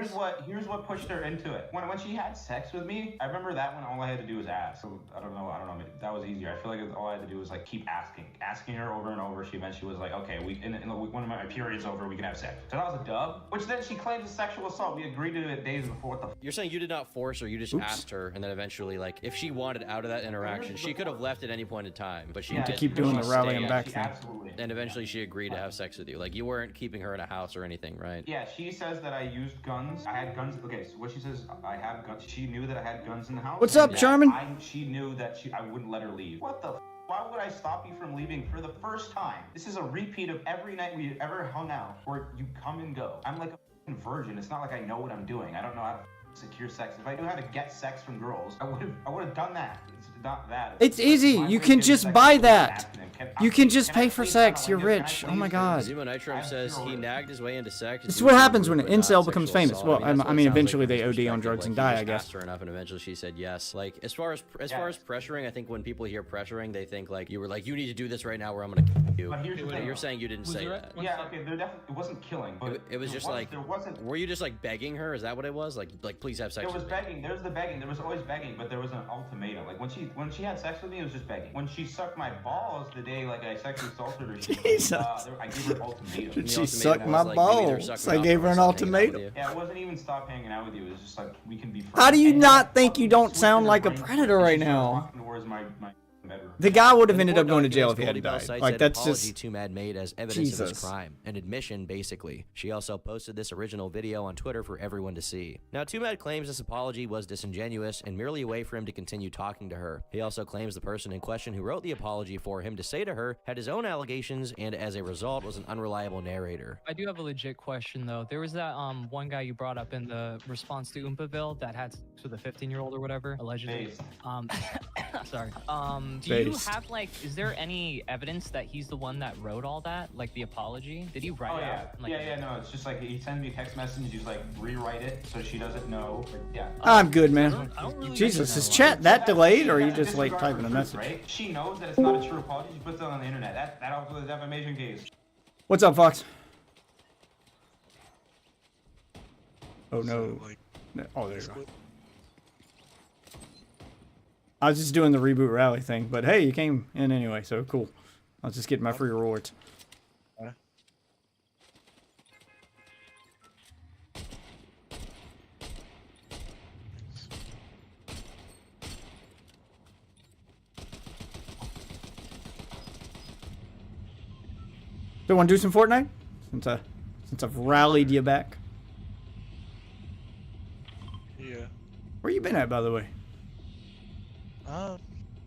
here's what pushed her into it. When she had sex with me, I remember that when all I had to do was ask. So I don't know. That was easier. I feel like all I had to do was like keep asking her over and over. She eventually was like, okay, when my period's over, we can have sex. So that was a dub, which then she claims is sexual assault. We agreed to it days before. What the You're saying you did not force her, you just asked her, and then eventually, like, if she wanted out of that interaction, she could have left at any point in time, but she didn't. To keep doing the rallying back thing. Absolutely. And eventually she agreed to have sex with you. Like, you weren't keeping her in a house or anything, right? Yeah, she says that I used guns. I had guns. Okay, so what she says, I have guns. She knew that I had guns in the house. What's up, Charmin? She knew that I wouldn't let her leave. What the f? Why would I stop you from leaving for the first time? This is a repeat of every night we ever hung out where you come and go. I'm like a f***ing virgin. It's not like I know what I'm doing. I don't know how to secure sex. If I knew how to get sex from girls, I would have done that. It's not that. It's easy. You can just buy that. You can just pay for sex. You're rich. Oh my god. Zuma Nitrum says he nagged his way into sex. This is what happens when an incel becomes famous. Well, I mean, eventually they OD on drugs and die, I guess. Her enough, and eventually she said yes. Like as far as pressuring, I think when people hear pressuring, they think like you were like, you need to do this right now, or I'm gonna kill you. But here's the thing. You're saying you didn't say that. Yeah, okay. There definitely it wasn't killing, but it was just like. Were you just like begging her? Is that what it was? Like please have sex. There was begging. There's the begging. There was always begging, but there was an ultimatum. Like when she had sex with me, it was just begging. When she sucked my balls the day like I sexually assaulted her, I gave her an ultimatum. She sucked my balls. I gave her an ultimatum. Yeah, it wasn't even stop hanging out with you. It was just like we can be friends. How do you not think you don't sound like a predator right now? The guy would have ended up going to jail if he hadn't died. Like that's just Too Mad made as evidence of his crime, an admission basically. She also posted this original video on Twitter for everyone to see. Now Too Mad claims this apology was disingenuous and merely a way for him to continue talking to her. He also claims the person in question who wrote the apology for him to say to her had his own allegations and as a result was an unreliable narrator. I do have a legit question though. There was that one guy you brought up in the response to Oompaville that had sex with a 15-year-old or whatever, allegedly. Sorry. Do you have like, is there any evidence that he's the one that wrote all that, like the apology? Did he write it out? Like, No, it's just like he sends me a text message, he's like rewrite it so she doesn't know. Like, I'm good, man. Jesus, is chat that delayed, or are you just like typing a message? Right? She knows that it's not a true apology. She puts it on the internet. That also is a defamation case. What's up, Fox? Oh no. Oh, there you go. I was just doing the reboot rally thing, but hey, you came in anyway, so cool. I was just getting my free rewards. So want to do some Fortnite? Since I've rallied you back. Yeah. Where you been at, by the way?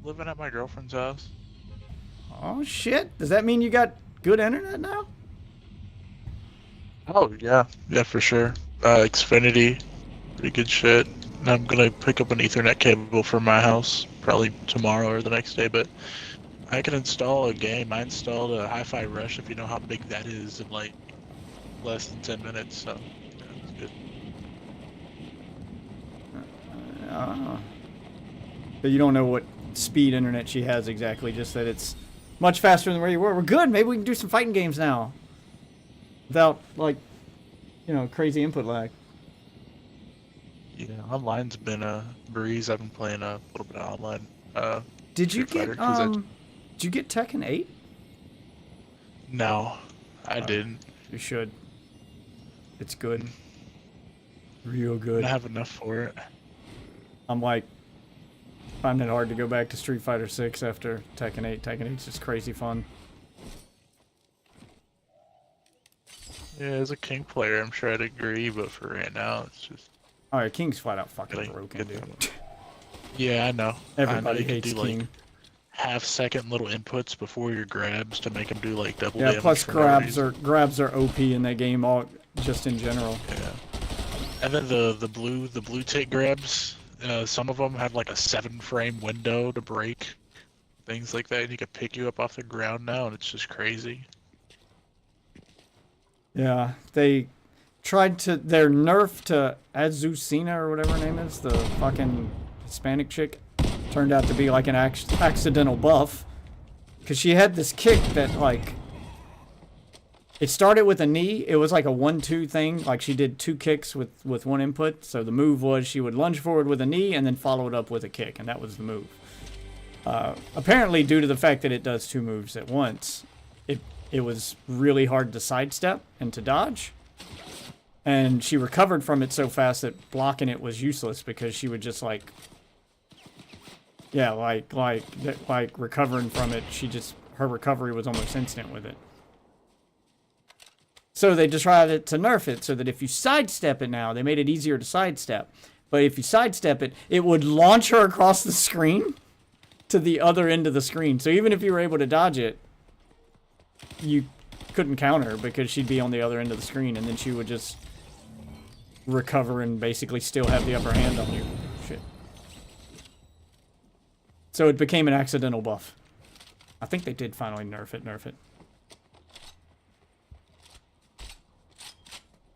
Living at my girlfriend's house. Oh shit! Does that mean you got good internet now? Oh yeah, for sure. Xfinity, pretty good shit. And I'm gonna pick up an Ethernet cable for my house probably tomorrow or the next day. But I can install a game. I installed a Hi-Fi Rush, if you know how big that is, in like less than 10 minutes. So yeah, it's good. But you don't know what speed internet she has exactly, just that it's much faster than where you were. We're good. Maybe we can do some fighting games now. Without, like, you know, crazy input lag. Yeah, online's been a breeze. I've been playing a little bit of online. Did you get Tekken 8? No, I didn't. You should. It's good. Real good. I don't have enough for it. I'm like, finding it hard to go back to Street Fighter 6 after Tekken 8. Tekken 8's just crazy fun. Yeah, as a King player, I'm sure I'd agree, but for right now, it's just... Alright, King's flat out fucking broken, dude. Yeah, I know. Everybody you hates can do, King. Like, half-second little inputs before your grabs to make them do, like, double Yeah, damage. plus for no reason. grabs are OP in that game, all just in general. Yeah. And then the blue tick grabs, some of them have like a 7-frame window to break, things like that. And you can pick you up off the ground now, and it's just crazy. Yeah, they tried to their nerf to Azucena or whatever her name is, the fucking Hispanic chick, turned out to be like an accidental buff, because she had this kick that like. It started with a knee. It was like a 1-2 thing. Like she did 2 kicks with one input. So the move was she would lunge forward with a knee and then follow it up with a kick. And that was the move. Apparently, due to the fact that it does 2 moves at once, it was really hard to sidestep and to dodge. And she recovered from it so fast that blocking it was useless because she would just like... Yeah, like recovering from it, her recovery was almost instant with it. So they decided to nerf it so that if you sidestep it now, they made it easier to sidestep. But if you sidestep it, it would launch her across the screen. to the other end of the screen. So even if you were able to dodge it, you couldn't counter because she'd be on the other end of the screen, and then she would just recover and basically still have the upper hand on you. Shit. So it became an accidental buff. I think they did finally nerf it.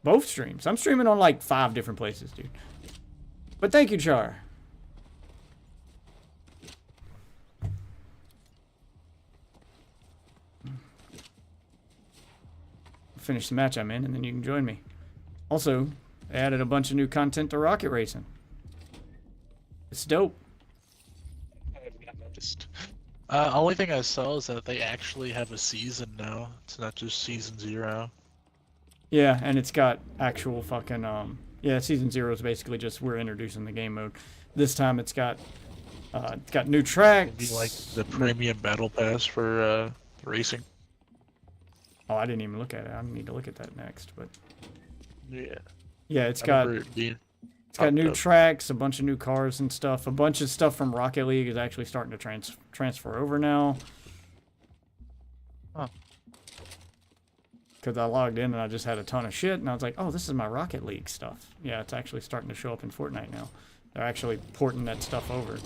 Both streams. I'm streaming on like 5 different places, dude. But thank you, Char. Finish the match I'm in, and then you can join me. Also, they added a bunch of new content to Rocket Racing. It's dope. I have not noticed. Only thing I saw is that they actually have a season now. It's not just season 0. Yeah, and it's got actual fucking yeah, season 0 is basically just we're introducing the game mode. This time it's got new tracks. It'd be like the premium battle pass for racing. Oh, I didn't even look at it. I need to look at that next, but yeah. Yeah, it's I got remember it being it's got new up. tracks, a bunch of new cars and stuff. A bunch of stuff from Rocket League is actually starting to transfer over now. Huh. Because I logged in and I just had a ton of shit, and I was like, oh, this is my Rocket League stuff. Yeah, it's actually starting to show up in Fortnite now. They're actually porting that stuff over.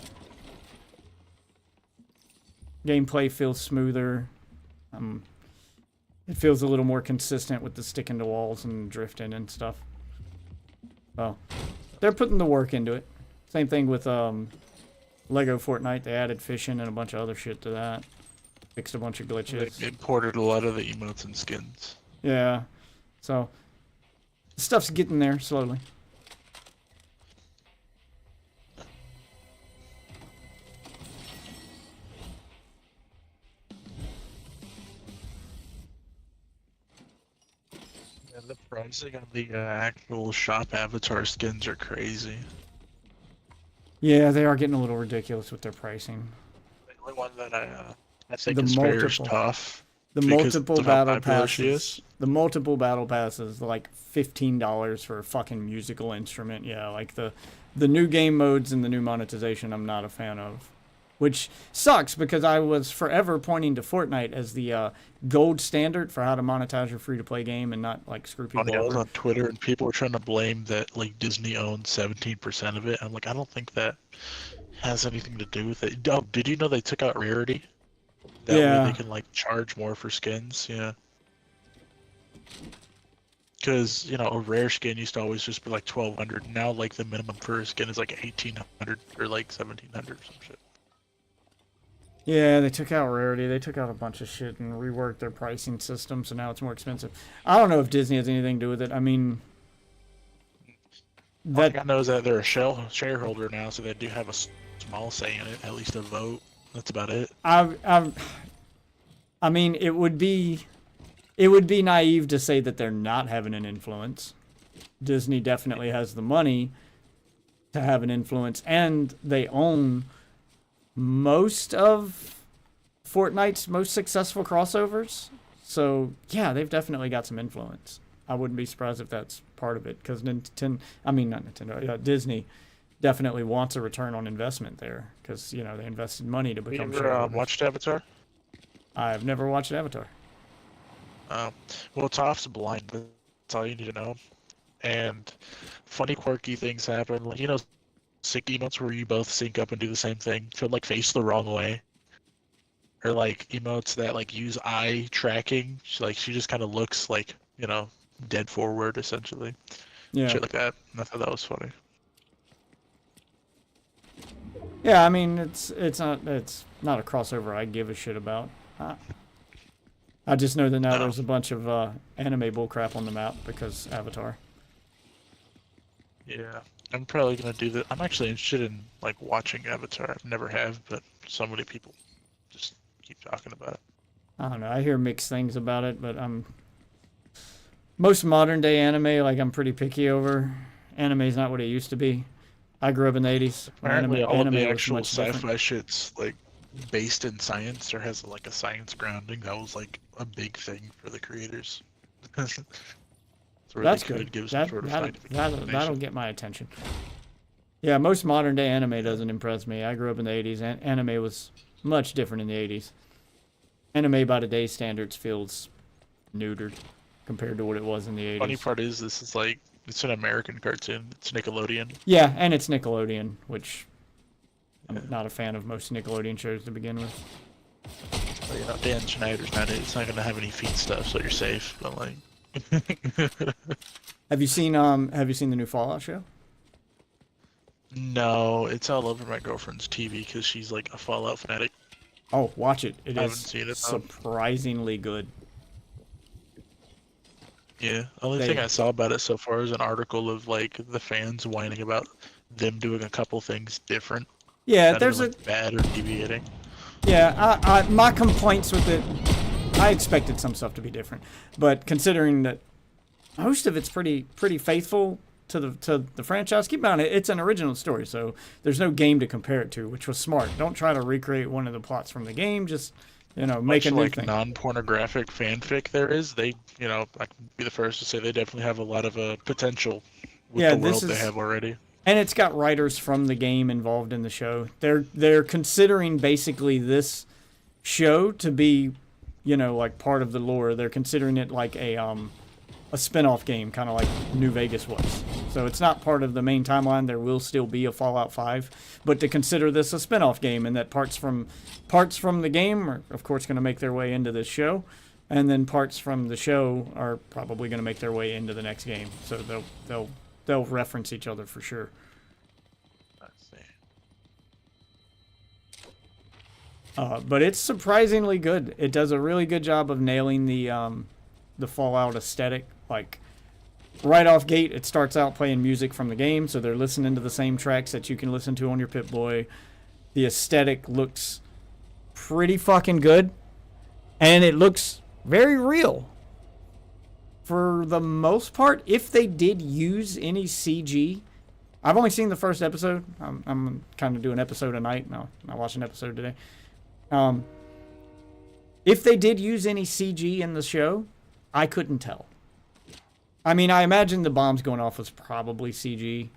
Gameplay feels smoother. It feels a little more consistent with the sticking to walls and drifting and stuff. Well, they're putting the work into it. Same thing with Lego Fortnite. They added fishing and a bunch of other shit to that. Fixed a bunch of glitches. They imported a lot of the emotes and skins. Yeah. So, stuff's getting there slowly. And the pricing on the actual shop avatar skins are crazy. Yeah, they are getting a little ridiculous with their pricing. The only one that I think The is fair is multiple- tough. The because multiple of how battle popular she passes. is. The multiple battle passes, like $15 for a fucking musical instrument. Yeah, like the new game modes and the new monetization, I'm not a fan of. Which sucks because I was forever pointing to Fortnite as the gold standard for how to monetize your free-to-play game and not like screw people I was over. on Twitter and people were trying to blame that like Disney owns 17% of it. I'm like, I don't think that has anything to do with it. Oh, did you know they took out rarity? That Yeah. way they can like charge more for skins. Yeah. Because you know a rare skin used to always just be like 1,200. Now like the minimum for a skin is like 1,800 or like 1,700 or some shit. Yeah, they took out rarity. They took out a bunch of shit and reworked their pricing system, so now it's more expensive. I don't know if Disney has anything to do with it. I mean, All I know is that they're a shareholder now, so they do have a small say in it, at least a vote. That's about it. I mean, it would be naive to say that they're not having an influence. Disney definitely has the money to have an influence, and they own most of Fortnite's most successful crossovers. So yeah, they've definitely got some influence. I wouldn't be surprised if that's part of it, because Disney definitely wants a return on investment there, because you know they invested money to Have become you ever shareholders. watched Avatar? I've never watched Avatar. Well, Toph's blind. That's all you need to know. And funny, quirky things happen. Like, you know, sync emotes where you both sync up and do the same thing. She'll like face the wrong way. Or like emotes that like use eye tracking. She just kind of looks like, you know, dead forward essentially. Yeah. Shit like that. And I thought that was funny. Yeah, I mean it's not a crossover I give a shit about. I just know that now there's a bunch of anime bullcrap on the map because Avatar. Yeah. I'm probably gonna do that. I'm actually interested in like watching Avatar. I've never have, but so many people just keep talking about it. I don't know. I hear mixed things about it, but most modern day anime, like I'm pretty picky over. Anime's not what it used to be. I grew up in the 80s. Apparently all of the was actual much sci-fi different. shit's like based in science or has like a science grounding. That was like a big thing for the creators. Where That's they could good. give some sort of scientific That'll explanation. get my attention. Yeah, most modern day anime doesn't impress me. I grew up in the 80s. Anime was much different in the 80s. Anime by today's standards feels neutered compared to what it was in the 80s. Funny part is, this is like, it's an American cartoon. It's Nickelodeon. Yeah, and it's Nickelodeon, which I'm not a fan of most Nickelodeon shows to begin with. But, you know, Dan Schneider's not it. It's not gonna have any feet stuff, so you're safe. But like, Have you seen the new Fallout show? no, it's all over my girlfriend's TV because she's like a Fallout fanatic. Oh, watch it. It I is haven't seen it, though. surprisingly good. Yeah, only thing I saw about it so far is an article of like the fans whining about them doing a couple things different. Yeah, Not there's even, like, bad or deviating. Yeah, my complaints with it, I expected some stuff to be different, but considering that most of it's pretty faithful to the franchise, keep in mind it's an original story, so there's no game to compare it to, which was smart. Don't try to recreate one of the plots from the game. Just make a new thing. Non-pornographic fanfic there is. They, I can be the first to say they definitely have a lot of potential with the world they have already. And it's got writers from the game involved in the show. They're considering basically this show to be, like part of the lore. They're considering it like a spin-off game, kind of like New Vegas was. So it's not part of the main timeline. There will still be a Fallout 5, but to consider this a spin-off game, and that parts from the game are of course going to make their way into this show, and then parts from the show are probably going to make their way into the next game. So they'll reference each other for sure. But it's surprisingly good. It does a really good job of nailing the Fallout aesthetic. Like right off gate, it starts out playing music from the game, so they're listening to the same tracks that you can listen to on your Pip-Boy. The aesthetic looks pretty fucking good, and it looks very real. For the most part, if they did use any CG, I've only seen the first episode. I'm kind of doing an episode a night. No, I'll watch an episode today. If they did use any CG in the show, I couldn't tell. I mean, I imagine the bombs going off was probably CG.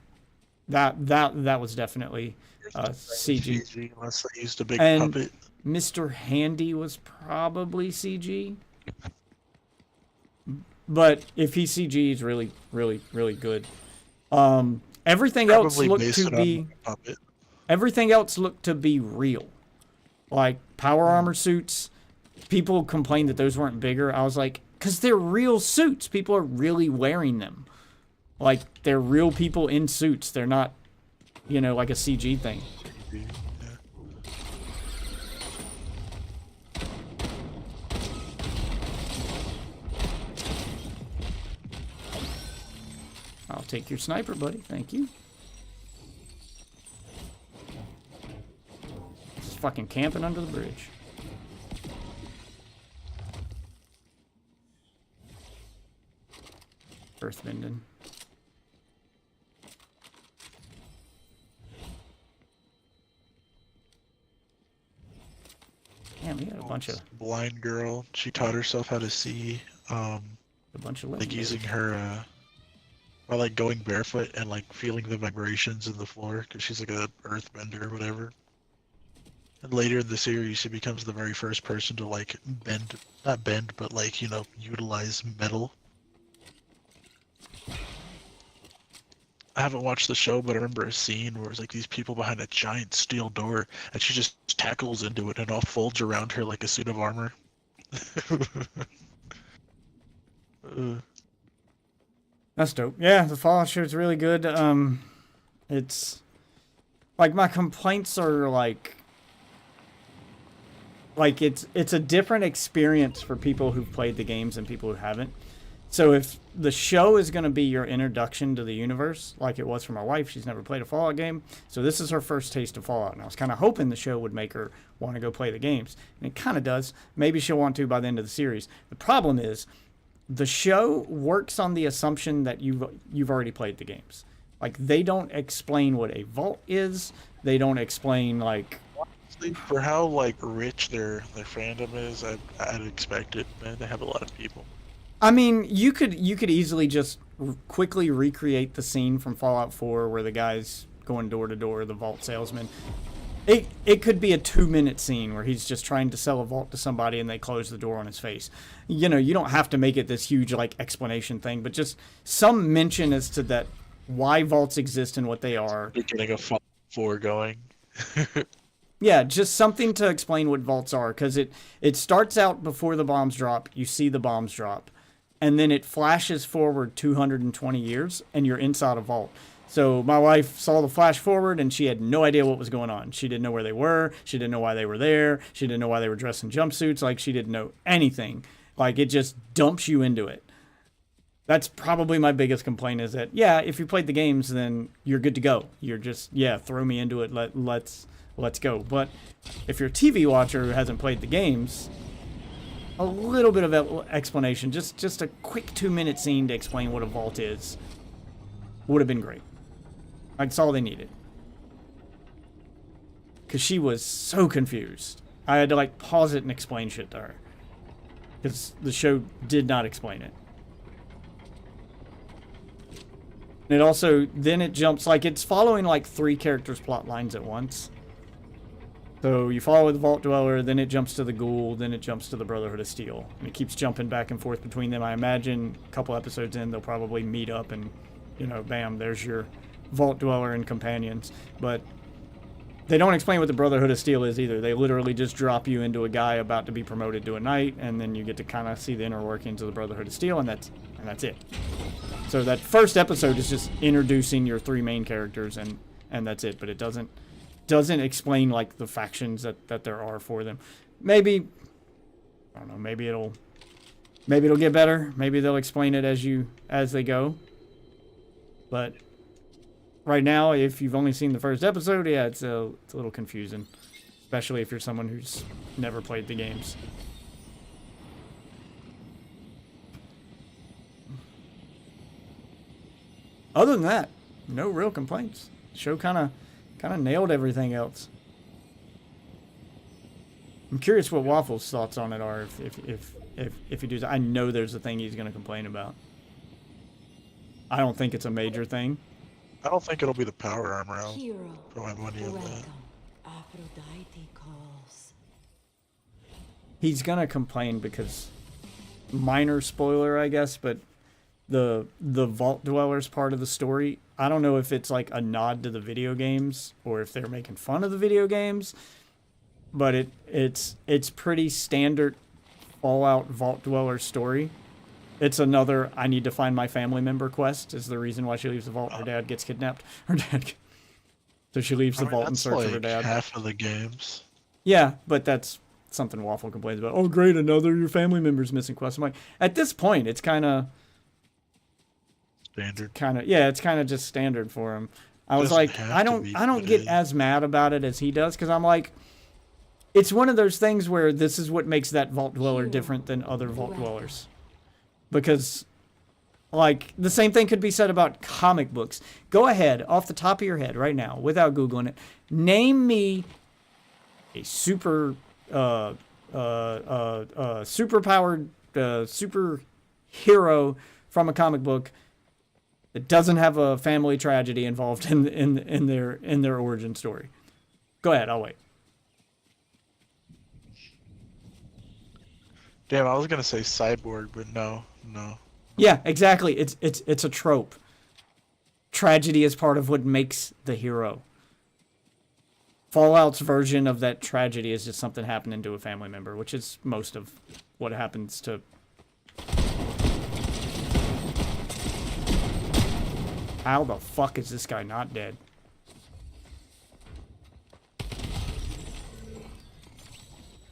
That was definitely CG. Unless they used a big and puppet. Mr. Handy was probably CG. But if he's CG, he's really, really, really good. Everything else looked to be real. Like power armor suits. People complained that those weren't bigger. I was like, because they're real suits. People are really wearing them. Like, they're real people in suits. They're not, like a CG thing. I'll take your sniper, buddy. Thank you. Just fucking camping under the bridge. Earthbending. Damn, we got a bunch of blind girl. She taught herself how to see. A bunch of like using her, by like going barefoot and like feeling the vibrations in the floor because she's like a earthbender or whatever. And later in the series, she becomes the very first person to like not bend, but like utilize metal. I haven't watched the show, but I remember a scene where it's like these people behind a giant steel door, and she just tackles into it, and it all folds around her like a suit of armor. That's dope. Yeah, the Fallout show is really good. It's like my complaints are like it's a different experience for people who've played the games and people who haven't. So if the show is going to be your introduction to the universe, like it was for my wife, she's never played a Fallout game, so this is her first taste of Fallout, and I was kind of hoping the show would make her want to go play the games, and it kind of does. Maybe she'll want to by the end of the series. The problem is, the show works on the assumption that you've already played the games. Like, they don't explain what a vault is. They don't explain, like... For how, like, rich their fandom is, I'd expect it, man. They have a lot of people. I mean, you could easily just quickly recreate the scene from Fallout 4 where the guy's going door to door, the vault salesman. It could be a 2-minute scene where he's just trying to sell a vault to somebody and they close the door on his face. You know, you don't have to make it this huge like explanation thing, but just some mention as to that why vaults exist and what they are. You're getting a Fallout 4 going. Yeah, just something to explain what vaults are, because it starts out before the bombs drop. You see the bombs drop, and then it flashes forward 220 years, and you're inside a vault. So my wife saw the flash forward, and she had no idea what was going on. She didn't know where they were. She didn't know why they were there. She didn't know why they were dressed in jumpsuits. Like, she didn't know anything. Like, it just dumps you into it. That's probably my biggest complaint, is that, yeah, if you played the games, then you're good to go. You're just, yeah, throw me into it. Let's go. But if you're a TV watcher who hasn't played the games, a little bit of explanation, just a quick 2-minute scene to explain what a vault is, would have been great. That's all they needed. Because she was so confused. I had to like pause it and explain shit to her. Because the show did not explain it. And it also, then it jumps, like it's following like 3 characters' plot lines at once. So you follow the Vault Dweller, then it jumps to the Ghoul, then it jumps to the Brotherhood of Steel. And it keeps jumping back and forth between them. I imagine a couple episodes in, they'll probably meet up and, you know, bam, there's your Vault Dweller and companions. But they don't explain what the Brotherhood of Steel is either. They literally just drop you into a guy about to be promoted to a knight, and then you get to kind of see the inner workings of the Brotherhood of Steel, and that's it. So that first episode is just introducing your 3 main characters, and that's it. But it doesn't explain like the factions that there are for them. Maybe, I don't know, maybe it'll get better. Maybe they'll explain it as they go. But right now, if you've only seen the first episode, yeah, it's a little confusing, especially if you're someone who's never played the games. Other than that, no real complaints. The show kind of nailed everything else. I'm curious what Waffle's thoughts on it are if he does. I know there's a thing he's going to complain about. I don't think it's a major thing. I don't think it'll be the power armor. I'll put my money on that. Aphrodite calls. He's going to complain because, minor spoiler, I guess, but the Vault Dwellers part of the story, I don't know if it's like a nod to the video games or if they're making fun of the video games, but it's pretty standard Fallout Vault Dweller story. It's another I need to find my family member quest is the reason why she leaves the vault. Her dad gets kidnapped. So she leaves the vault in search of her dad. Half of the games. Yeah, but that's something Waffle complains about. Oh, great, another your family member's missing quest. I'm like, at this point, it's kind of standard. It's kind of just standard for him. I was like, I don't get as mad about it as he does, because I'm like, it's one of those things where this is what makes that Vault Dweller different than other Vault Dwellers. Because, like, the same thing could be said about comic books. Go ahead, off the top of your head right now, without Googling it, name me a superpowered, superhero from a comic book that doesn't have a family tragedy involved in their origin story. Go ahead, I'll wait. Damn, I was gonna say Cyborg, but no. Yeah, exactly. It's a trope. Tragedy is part of what makes the hero. Fallout's version of that tragedy is just something happening to a family member, which is most of what happens to. How the fuck is this guy not dead?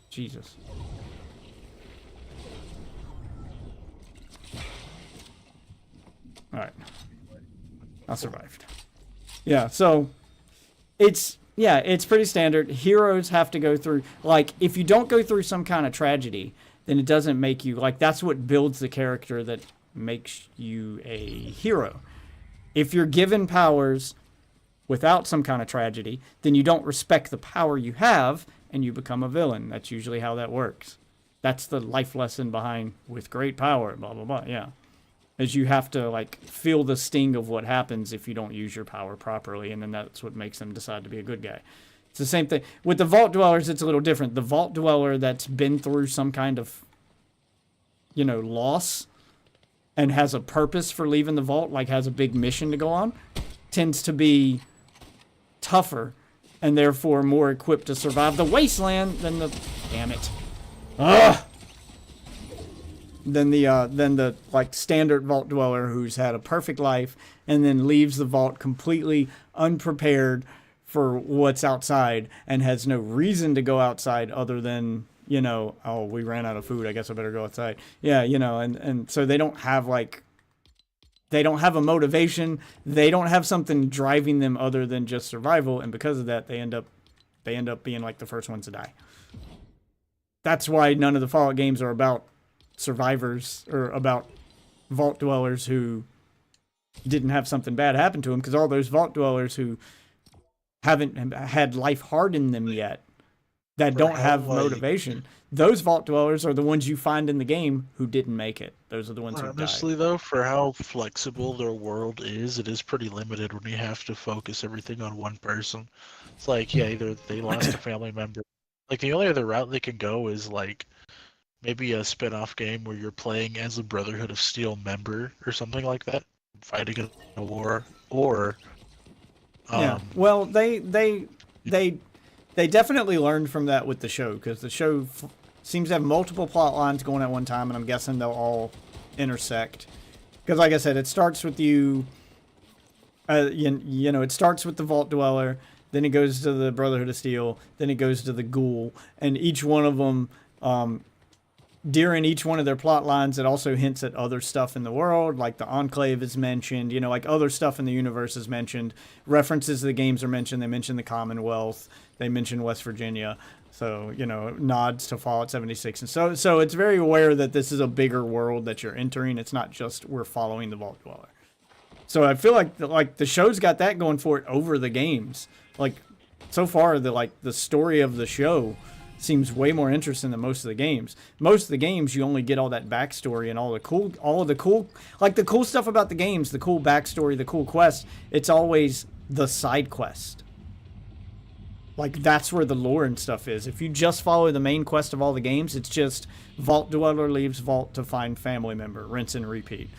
Jesus. Alright. I survived. Yeah, so it's pretty standard. Heroes have to go through, like, if you don't go through some kind of tragedy, then it doesn't make you, like, that's what builds the character that makes you a hero. If you're given powers without some kind of tragedy, then you don't respect the power you have and you become a villain. That's usually how that works. That's the life lesson behind with great power, blah, blah, blah, yeah. is you have to like feel the sting of what happens if you don't use your power properly, and then that's what makes them decide to be a good guy. It's the same thing with the Vault Dwellers. It's a little different. The Vault Dweller that's been through some kind of, you know, loss and has a purpose for leaving the vault, like has a big mission to go on, tends to be tougher and therefore more equipped to survive the wasteland than the, damn it, than the like standard vault dweller who's had a perfect life and then leaves the vault completely unprepared for what's outside and has no reason to go outside other than, you know, oh, we ran out of food, I guess I better go outside. Yeah, you know, and so they don't have like, they don't have a motivation. They don't have something driving them other than just survival, and because of that, they end up being like the first ones to die. That's why none of the Fallout games are about survivors or about vault dwellers who didn't have something bad happen to them, because all those vault dwellers who haven't had life harden them yet, that don't have motivation, those vault dwellers are the ones you find in the game who didn't make it. Those are the ones who died. Honestly, though, for how flexible their world is, it is pretty limited when you have to focus everything on one person. It's like, yeah, either they lost a family member. Like, the only other route they can go is, like, maybe a spin-off game where you're playing as a Brotherhood of Steel member or something like that, fighting in a war, or... yeah, well, they definitely learned from that with the show, because the show seems to have multiple plot lines going at one time, and I'm guessing they'll all intersect. Because, like I said, it starts with you, you know, it starts with the Vault Dweller, then it goes to the Brotherhood of Steel, then it goes to the Ghoul, and each one of them, during each one of their plot lines, it also hints at other stuff in the world, like the Enclave is mentioned, you know, like other stuff in the universe is mentioned, references to the games are mentioned, they mention the Commonwealth, they mention West Virginia, so, you know, nods to Fallout 76, and so it's very aware that this is a bigger world that you're entering. It's not just we're following the Vault Dweller. So I feel like the show's got that going for it over the games. Like, so far, the story of the show seems way more interesting than most of the games. Most of the games, you only get all that backstory and all of the cool stuff about the games, the cool backstory, the cool quest. It's always the side quest. Like, that's where the lore and stuff is. If you just follow the main quest of all the games, it's just Vault Dweller leaves Vault to find family member, rinse and repeat.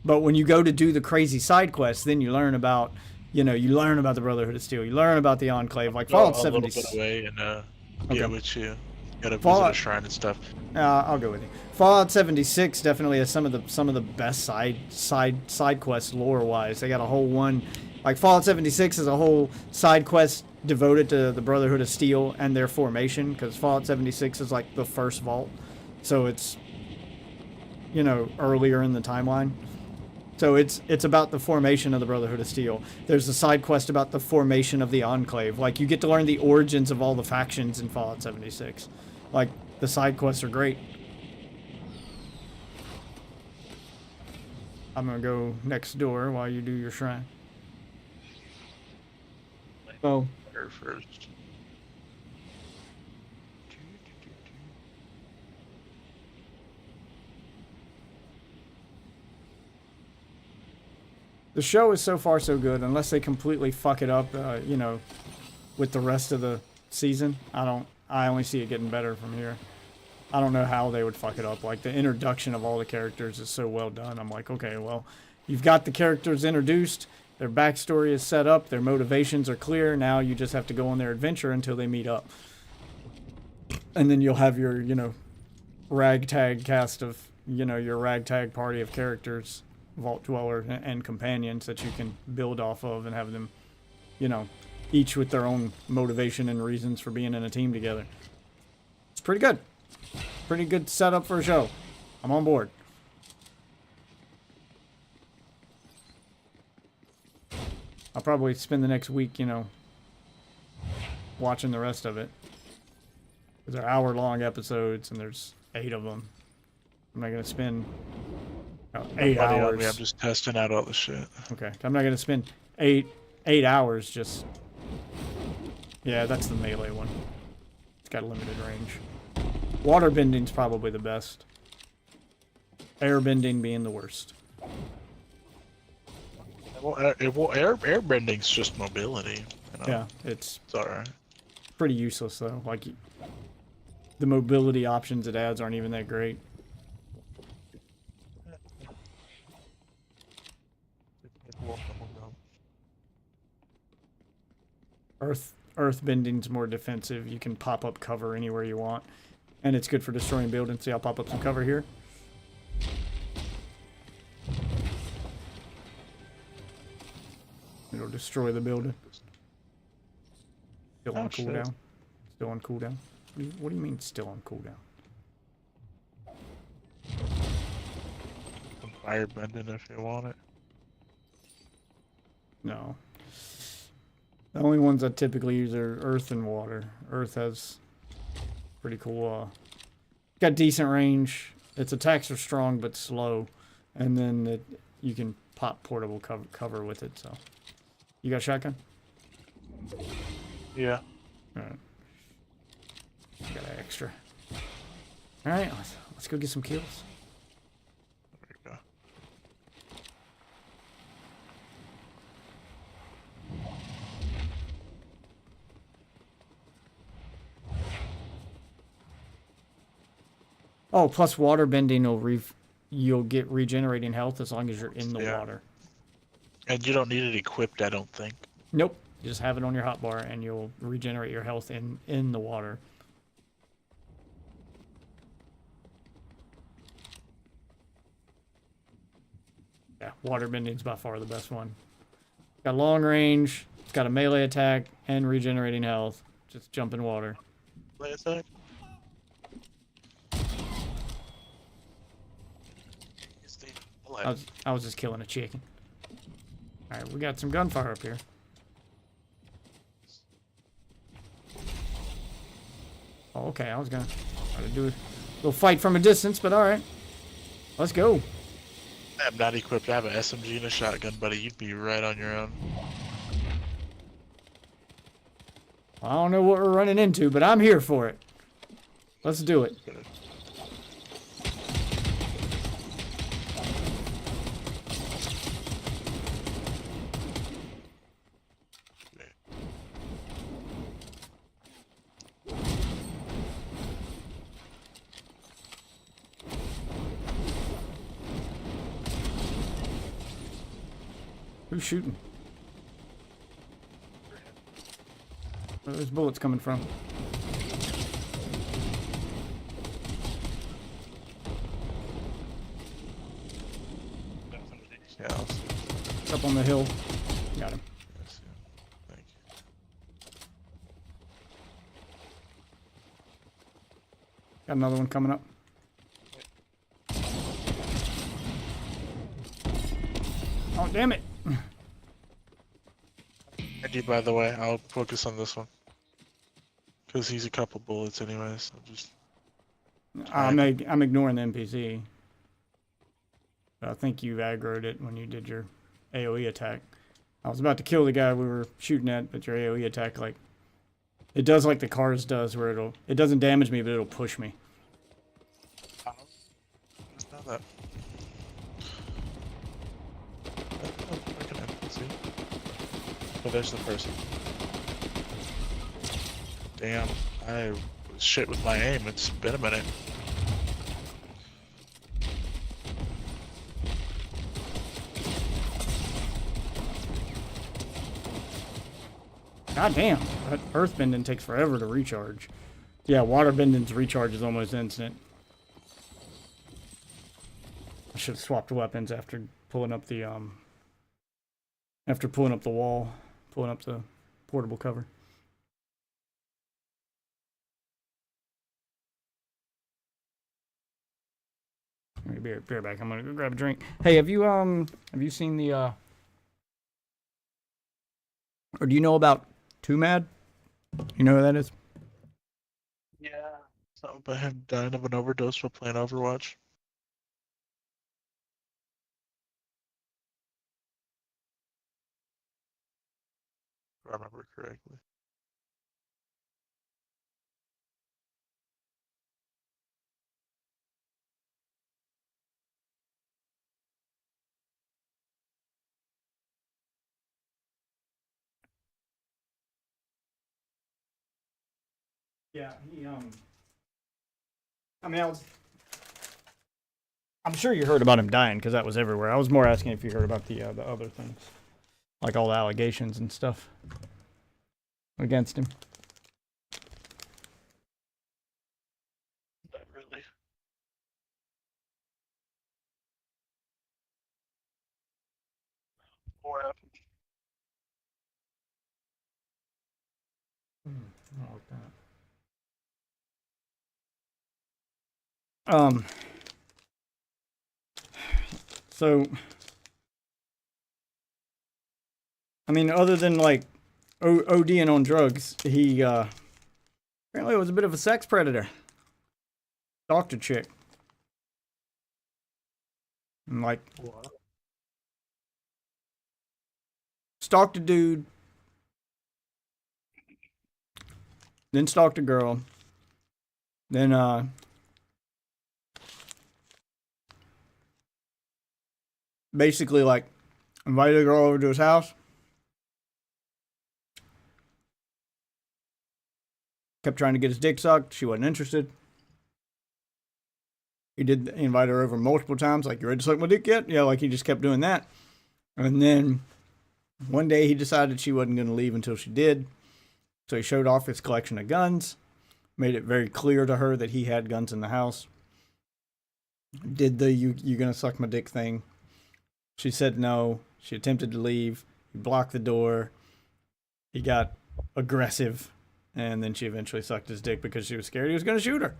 But when you go to do the crazy side quests, then you learn about, you know, you learn about the Brotherhood of Steel, you learn about the Enclave, like Fallout 76. A little bit away and get with you. Gotta Fallout, visit a shrine and stuff. I'll go with you. Fallout 76 definitely has some of the best side quests lore wise. They got a whole one, like Fallout 76 is a whole side quest devoted to the Brotherhood of Steel and their formation, because Fallout 76 is like the first vault, so it's, you know, earlier in the timeline. So it's about the formation of the Brotherhood of Steel. There's a side quest about the formation of the Enclave. Like, you get to learn the origins of all the factions in Fallout 76. Like, the side quests are great. I'm gonna go next door while you do your shrine. Oh. First. The show is so far so good, unless they completely fuck it up, you know, with the rest of the season. I only see it getting better from here. I don't know how they would fuck it up. Like, the introduction of all the characters is so well done. I'm like, okay, well, you've got the characters introduced, their backstory is set up, their motivations are clear, now you just have to go on their adventure until they meet up. And then you'll have your, you know, ragtag cast of, you know, your ragtag party of characters, Vault Dweller and companions that you can build off of and have them, you know, each with their own motivation and reasons for being in a team together. It's pretty good. Pretty good setup for a show. I'm on board. I'll probably spend the next week, you know, watching the rest of it. They're hour-long episodes, and there's 8 of them. I'm not going to spend 8 hours. I'm just testing out all the shit. Okay. I'm not going to spend 8 hours just... Yeah, that's the melee one. It's got a limited range. Waterbending's probably the best. Airbending being the worst. Well, airbending's just mobility. You know? Yeah, it's alright. pretty useless though. Like the mobility options it adds aren't even that great. Earth bending's more defensive. You can pop up cover anywhere you want, and it's good for destroying buildings. See, I'll pop up some cover here. It'll destroy the building. Still on cooldown. Still on cooldown. What do you mean still on cooldown? Fire bending if you want it. No. The only ones I typically use are earth and water. Earth has pretty cool, got decent range. Its attacks are strong but slow. And then you can pop portable cover with it, so. You got a shotgun? Yeah. Alright. Got an extra. Alright, let's go get some kills. There we go. Oh, plus water bending will you'll get regenerating health as long as you're in the water. And you don't need it equipped, I don't think. Nope. You just have it on your hotbar and you'll regenerate your health in the water. Yeah, water bending's by far the best one. Got long range, it's got a melee attack and regenerating health. Just jump in water. Melee attack? I was just killing a chicken. Alright, we got some gunfire up here. Oh, okay, I was gonna try to do a little fight from a distance, but alright. Let's go. I'm not equipped. I have an SMG and a shotgun, buddy. You'd be right on your own. I don't know what we're running into, but I'm here for it. Let's do it. Who's shooting? Where are those bullets coming from? Yeah, up on the hill. Got him. Yes, yeah. Thank you. Got another one coming up. Oh, damn it. And you, by the way, I'll focus on this one. Because he's a couple bullets anyways. I'll just... I'm ignoring the NPC. But I think you aggroed it when you did your AoE attack. I was about to kill the guy we were shooting at, but your AoE attack, like... It does like the cars does, where it doesn't damage me, but it'll push me. Not that. Oh, there's the person. Damn, I was shit with my aim. It's been a minute. God damn, that earthbending takes forever to recharge. Yeah, waterbending's recharge is almost instant. I should have swapped weapons after pulling up the wall, pulling up the portable cover. Be right back. I'm gonna go grab a drink. Hey, have you seen the or do you know about Too Mad? You know who that is? Yeah. Something about him dying of an overdose while playing Overwatch. If I remember correctly. Yeah, I mean, I'm sure you heard about him dying because that was everywhere. I was more asking if you heard about the other things, like all the allegations and stuff against him. Not really. What happened? Not like that. So, I mean, other than like ODing on drugs, he apparently was a bit of a sex predator. Stalked a chick. And like, stalked a dude, then stalked a girl, then basically like invited a girl over to his house. Kept trying to get his dick sucked. She wasn't interested. He invite her over multiple times, like, you ready to suck my dick yet? Yeah, like he just kept doing that. And then one day he decided she wasn't going to leave until she did. So he showed off his collection of guns, made it very clear to her that he had guns in the house. Did the you gonna suck my dick thing. She said no. She attempted to leave. He blocked the door. He got aggressive. And then she eventually sucked his dick because she was scared he was going to shoot her.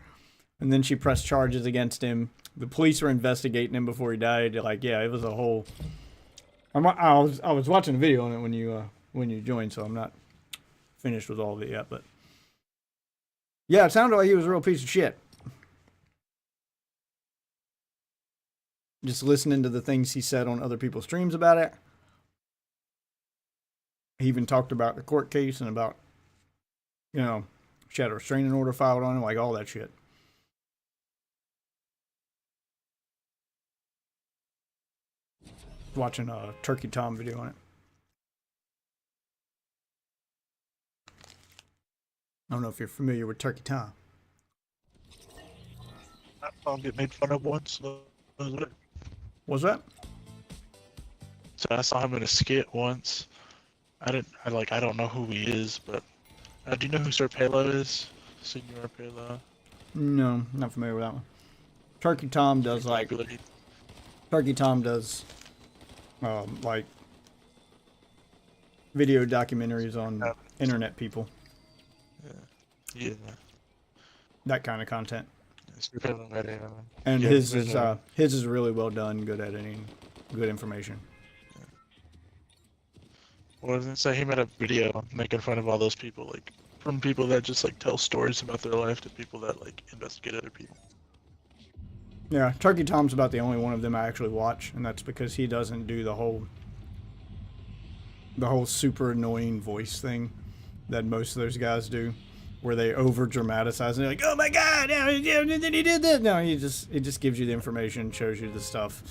And then she pressed charges against him. The police were investigating him before he died. Like, yeah, it was a whole... I was watching a video on it when you joined, so I'm not finished with all of it yet. But yeah, it sounded like he was a real piece of shit. Just listening to the things he said on other people's streams about it. He even talked about the court case and about, you know, she had a restraining order filed on him, like all that shit. Watching a Turkey Tom video on it. I don't know if you're familiar with Turkey Tom. I found get made fun of once. What's that? So I saw him in a skit once. I don't know who he is, but do you know who Sir Palo is? Senor Palo? No, not familiar with that one. Turkey Tom does like video documentaries on internet people. Yeah. That kind of content. Sir Palo, And yeah, his is really well done, good editing, good information. Well, I was gonna say he made a video making fun of all those people, like from people that just like tell stories about their life to people that like investigate other people. Yeah, Turkey Tom's about the only one of them I actually watch, and that's because he doesn't do the whole super annoying voice thing that most of those guys do, where they over dramatize and they're like, "Oh my God, yeah, then he did that." No, he just gives you the information, shows you the stuff,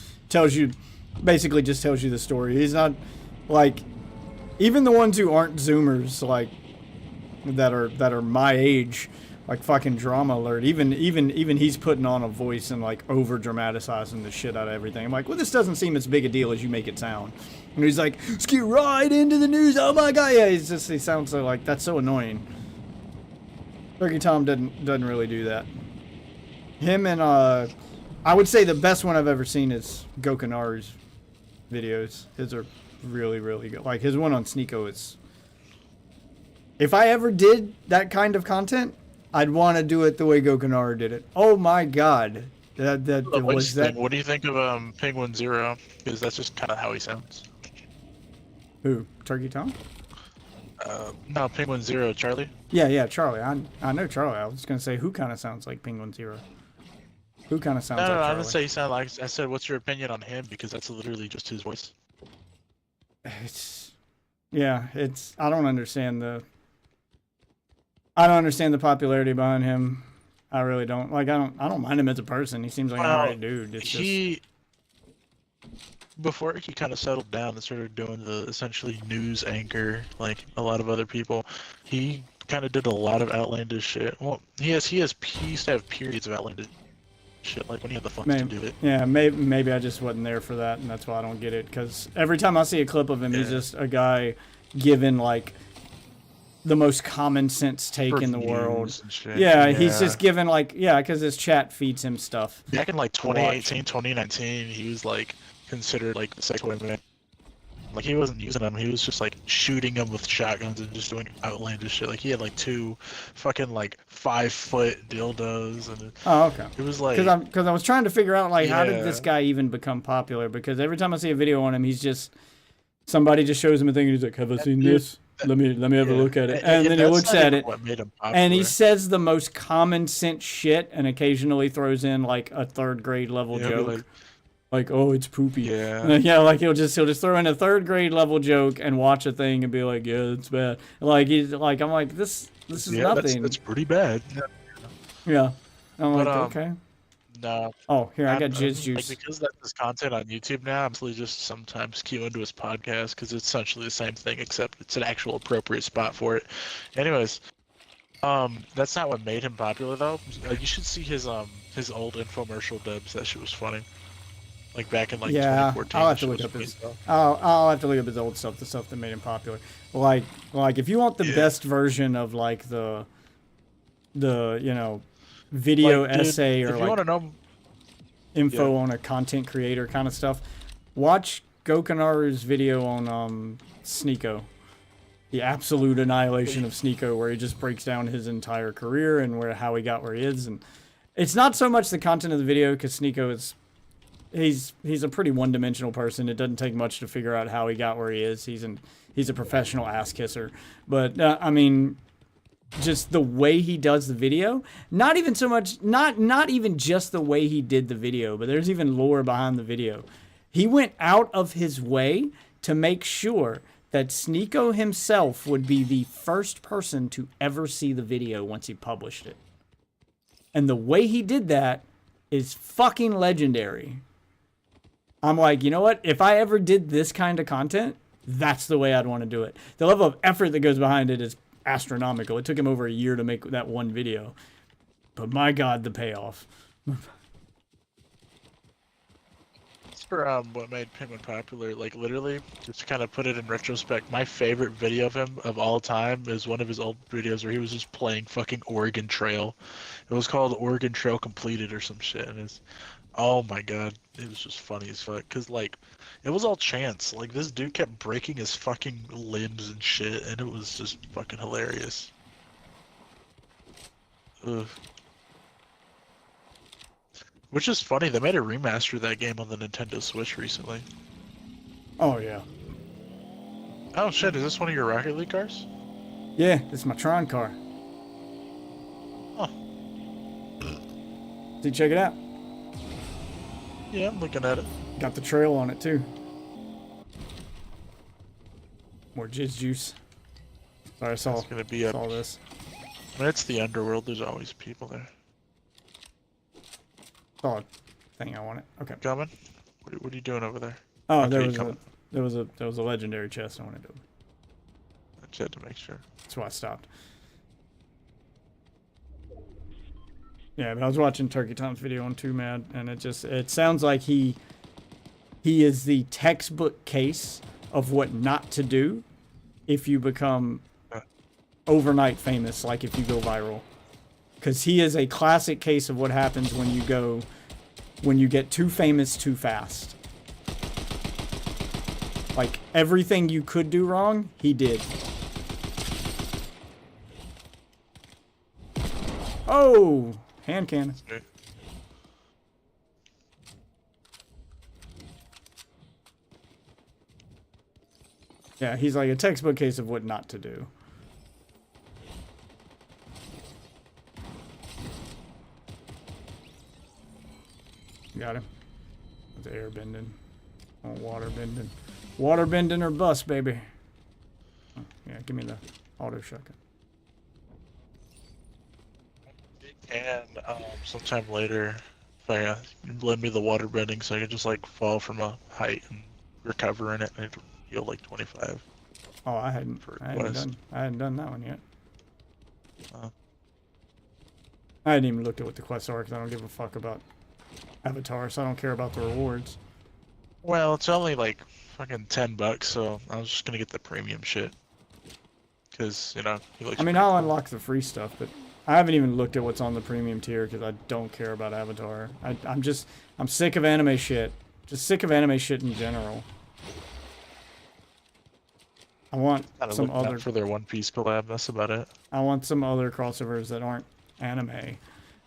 basically just tells you the story. He's not like, even the ones who aren't Zoomers, like that are my age, like fucking Drama Alert. Even he's putting on a voice and like over dramatizing the shit out of everything. I'm like, well, this doesn't seem as big a deal as you make it sound. And he's like, "Ski right into the news. Oh my God, yeah." He sounds so like, that's so annoying. Turkey Tom doesn't really do that. Him and I would say the best one I've ever seen is Gokanaru's videos. His are really, really good. Like his one on Sneeko is. If I ever did that kind of content, I'd want to do it the way Gokanaru did it. Oh my God, What do you think of Penguin Zero? Because that's just kind of how he sounds. Who? Turkey Tom? No, Penguin Zero, Charlie. Yeah, Charlie. I know Charlie. I was gonna say who kind of sounds like Penguin Zero. Who kind of sounds like Charlie? I didn't say he sounded like. I said, what's your opinion on him? Because that's literally just his voice. I don't understand the popularity behind him. I really don't. Like, I don't mind him as a person. He seems like an alright dude. It's before he kind of settled down and started doing the essentially news anchor, like a lot of other people, he kind of did a lot of outlandish shit. Well, he used to have periods of outlandish shit, like when he had the funds to do it. Yeah, maybe I just wasn't there for that, and that's why I don't get it. Because every time I see a clip of him, he's just a guy giving like the most common sense take in the world. Yeah, he's just giving like because his chat feeds him stuff. Back in like 2018, 2019, he was like considered like the psycho man. Like he wasn't using them, he was just like shooting them with shotguns and just doing outlandish shit. Like he had like 2 fucking like 5-foot dildos and it was like because I was trying to figure out like how did this guy even become popular? Because every time I see a video on him, he's just somebody just shows him a thing and he's like, "Have I seen this? Let me have a look at it." And then he looks at it and he says the most common sense shit and occasionally throws in like a 3rd grade level joke. Like, oh, it's poopy. Yeah, like he'll just throw in a 3rd grade level joke and watch a thing and be like, yeah, it's bad. Like he's like, I'm like, this is nothing. That's pretty bad. Yeah. I'm like, okay. No. Oh, here I got Jizz Juice. Like because that's his content on YouTube now, I'm actually just sometimes cue into his podcast because it's essentially the same thing except it's an actual appropriate spot for it. Anyways, that's not what made him popular though. You should see his old infomercial dubs. That shit was funny. Like back in like 2014. I'll have to look up his. I'll have to look up his old stuff, the stuff that made him popular. Like if you want the best version of like the video like, dude, essay or if you like want to know info on a content creator kind of stuff, watch Gokanaru's video on Sneeko. The absolute annihilation of Sneeko, where he just breaks down his entire career and how he got where he is. And it's not so much the content of the video because Sneeko is. He's a pretty one-dimensional person. It doesn't take much to figure out how he got where he is. He's a professional ass kisser. But I mean, just the way he does the video, not even so much, not even just the way he did the video, but there's even lore behind the video. He went out of his way to make sure that Sneeko himself would be the first person to ever see the video once he published it. And the way he did that is fucking legendary. I'm like, you know what? If I ever did this kind of content, that's the way I'd want to do it. The level of effort that goes behind it is astronomical. It took him over a year to make that one video. But my God, the payoff. For what made Penguin popular, like literally, just to kind of put it in retrospect, my favorite video of him of all time is one of his old videos where he was just playing fucking Oregon Trail. It was called Oregon Trail Completed or some shit, and it's, oh my god, it was just funny as fuck, cause like, it was all chance, like this dude kept breaking his fucking limbs and shit, and it was just fucking hilarious. Ugh. Which is funny, they made a remaster of that game on the Nintendo Switch recently. Oh, yeah. Oh shit, is this one of your Rocket League cars? Yeah, it's my Tron car. Oh. See, check it out. Yeah, I'm looking at it. Got the trail on it, too. More Jizz Juice. Sorry, I saw this. I mean, it's the underworld, there's always people there. Solid thing I wanted. Okay. Coming? What are you doing over there? Oh, Okay, there was a legendary chest I wanted to. I just had to make sure. That's why I stopped. Yeah, but I was watching Turkey Tom's video on 2Mad, and it sounds like he is the textbook case of what not to do if you become overnight famous, like if you go viral. Because he is a classic case of what happens when you get too famous too fast. Like, everything you could do wrong, he did. Oh! Hand cannon. Yeah, he's like a textbook case of what not to do. Got him. With the air bending. Oh, water bending. Water bending or bust, baby. Oh, yeah, give me the auto shotgun. And sometime later, if I lend me the water bending so I can just like fall from a height and recover in it and heal like 25. Oh, I hadn't done that one yet. I hadn't even looked at what the quests are because I don't give a fuck about Avatar, so I don't care about the rewards. Well, it's only like fucking $10, so I was just gonna get the premium shit. Cause you know, he looks I mean, I'll unlock the free stuff, but I haven't even looked at what's on the premium tier because I don't care about Avatar. I'm sick of anime shit. Just sick of anime shit in general. I want some other for their One Piece collab. That's about it. I want some other crossovers that aren't anime.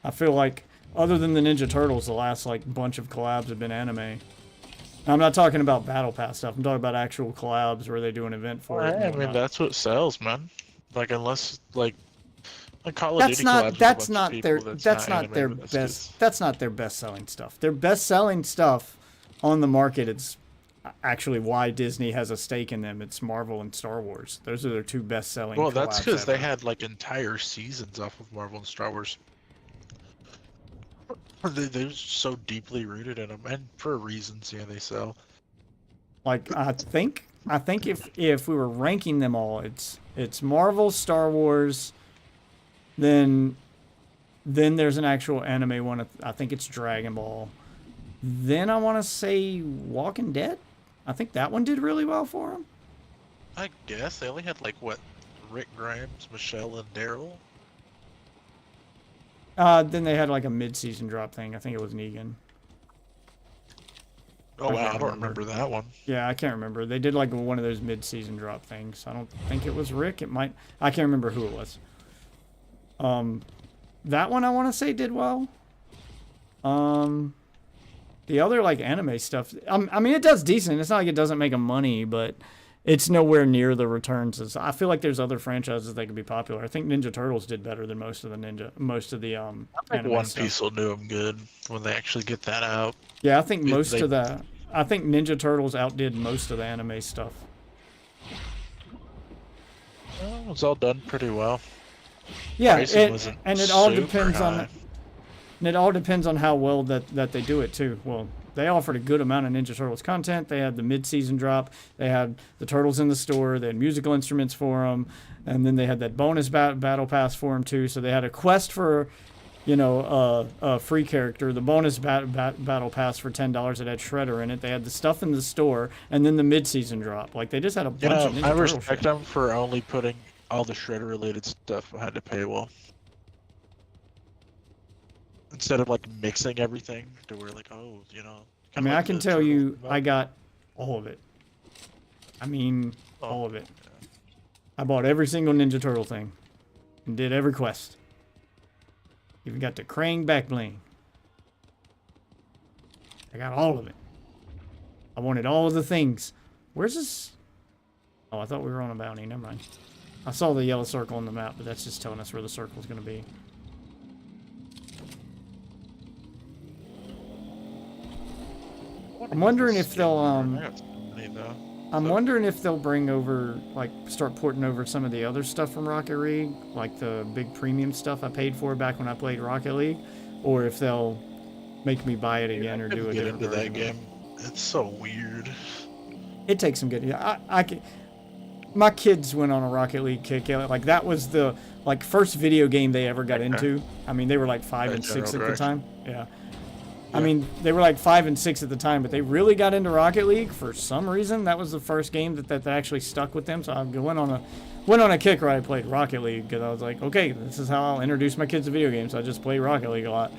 I feel like other than the Ninja Turtles, the last like bunch of collabs have been anime. I'm not talking about Battle Pass stuff. I'm talking about actual collabs where they do an event for it. I mean, that's what sells, man. Like unless like Call of Duty collabs that's with a bunch of people that's not anime, their but best. That's not their best selling stuff. Their best selling stuff on the market is actually why Disney has a stake in them. It's Marvel and Star Wars. Those are their two best selling. Well, that's because they ever. had like entire seasons off of Marvel and Star Wars. They're so deeply rooted in them, and for reasons, yeah, they sell. Like I think if we were ranking them all, it's Marvel, Star Wars, then there's an actual anime one. I think it's Dragon Ball. Then I want to say Walking Dead. I think that one did really well for them. I guess they only had like what, Rick Grimes, Michelle, and Daryl. Then they had like a mid-season drop thing. I think it was Negan. Oh wow, I don't remember that one. Yeah, I can't remember. They did like one of those mid-season drop things. I don't think it was Rick. It might. I can't remember who it was. That one I want to say did well. The other like anime stuff. I mean, it does decent. It's not like it doesn't make them money, but it's nowhere near the returns as I feel like there's other franchises that could be popular. I think Ninja Turtles did better than most of the I think anime One stuff. Piece will do them good when they actually get that out. Yeah, I think I think Ninja Turtles outdid most of the anime stuff. Well, it's all done pretty well. Yeah, Pricing wasn't and it all super depends high. on and it all depends on how well that they do it too. Well, they offered a good amount of Ninja Turtles content. They had the mid-season drop. They had the Turtles in the store. They had musical instruments for them, and then they had that bonus battle pass for them too. So they had a quest for, a free character, the bonus battle pass for $10 that had Shredder in it. They had the stuff in the store, and then the mid-season drop. Like they just had a bunch of Ninja I Turtle respect shit. them for only putting all the Shredder-related stuff behind a paywall. Instead of like mixing everything to where like, I mean, I can tell you, I got all of it. I mean, all of it. I bought every single Ninja Turtle thing and did every quest. Even got the Krang back bling. I got all of it. I wanted all of the things. Where's this? Oh, I thought we were on a bounty. Never mind. I saw the yellow circle on the map, but that's just telling us where the circle's going to be. I'm wondering if they'll I'm wondering if they'll bring over start porting over some of the other stuff from Rocket League, like the big premium stuff I paid for back when I played Rocket League, or if they'll make me buy it again or do a different into version. that game. It's so weird. It takes some good. Yeah, I can. My kids went on a Rocket League kick. Like that was the first video game they ever got into. I mean, they were like 5 and 6 at the time. Yeah. I mean, they were like 5 and 6 at the time, but they really got into Rocket League for some reason. That was the first game that actually stuck with them. So I went on a kick where I played Rocket League because I was like, okay, this is how I'll introduce my kids to video games. I just play Rocket League a lot.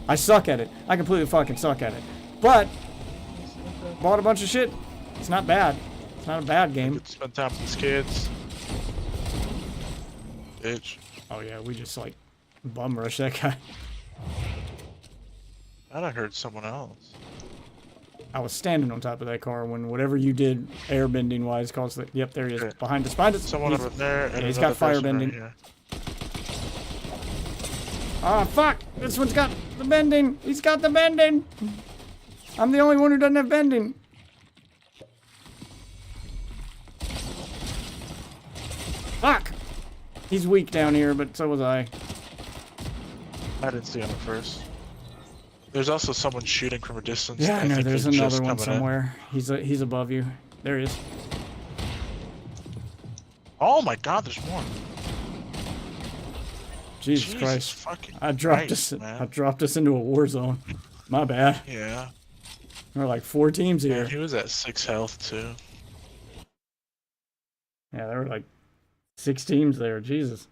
I suck at it. I completely fucking suck at it. But bought a bunch of shit. It's not bad. It's not a bad game. Spend time with his kids. Bitch. Oh yeah, we just bum rush that guy. I heard someone else. I was standing on top of that car when whatever you did airbending wise caused the. Yep, there he is. Behind us. Behind us. Someone over there. And Yeah, he's got another person firebending. right here. Ah, fuck! This one's got the bending. He's got the bending. I'm the only one who doesn't have bending. Fuck! He's weak down here, but so was I. I didn't see him at first. There's also someone shooting from a distance. Yeah, I know. think There's they're just another one coming in. somewhere. He's above you. There he is. Oh my god, there's more. Jesus Christ! Fucking I dropped Christ, us. man. I dropped us into a war zone. My bad. Yeah. There are like 4 teams here. Yeah, he was at 6 health too. Yeah, there were like 6 teams there. Jesus.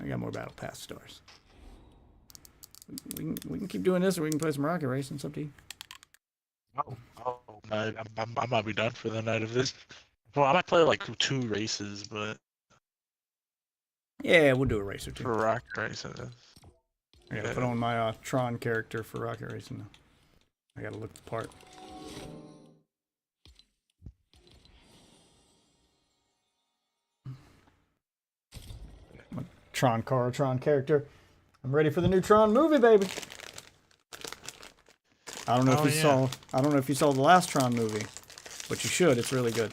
I got more battle pass stars. We can keep doing this, or we can play some rocket racing. It's up to you. Oh, I might be done for the night of this. Well, I might play like 2 races, but Yeah, we'll do a race or 2. for rocket racing, I gotta put on my Tron character for rocket racing now. I gotta look the part. My Tron car, Tron character. I'm ready for the new Tron movie, baby. I don't know if you saw. I don't know if you saw the last Tron movie, but you should. It's really good.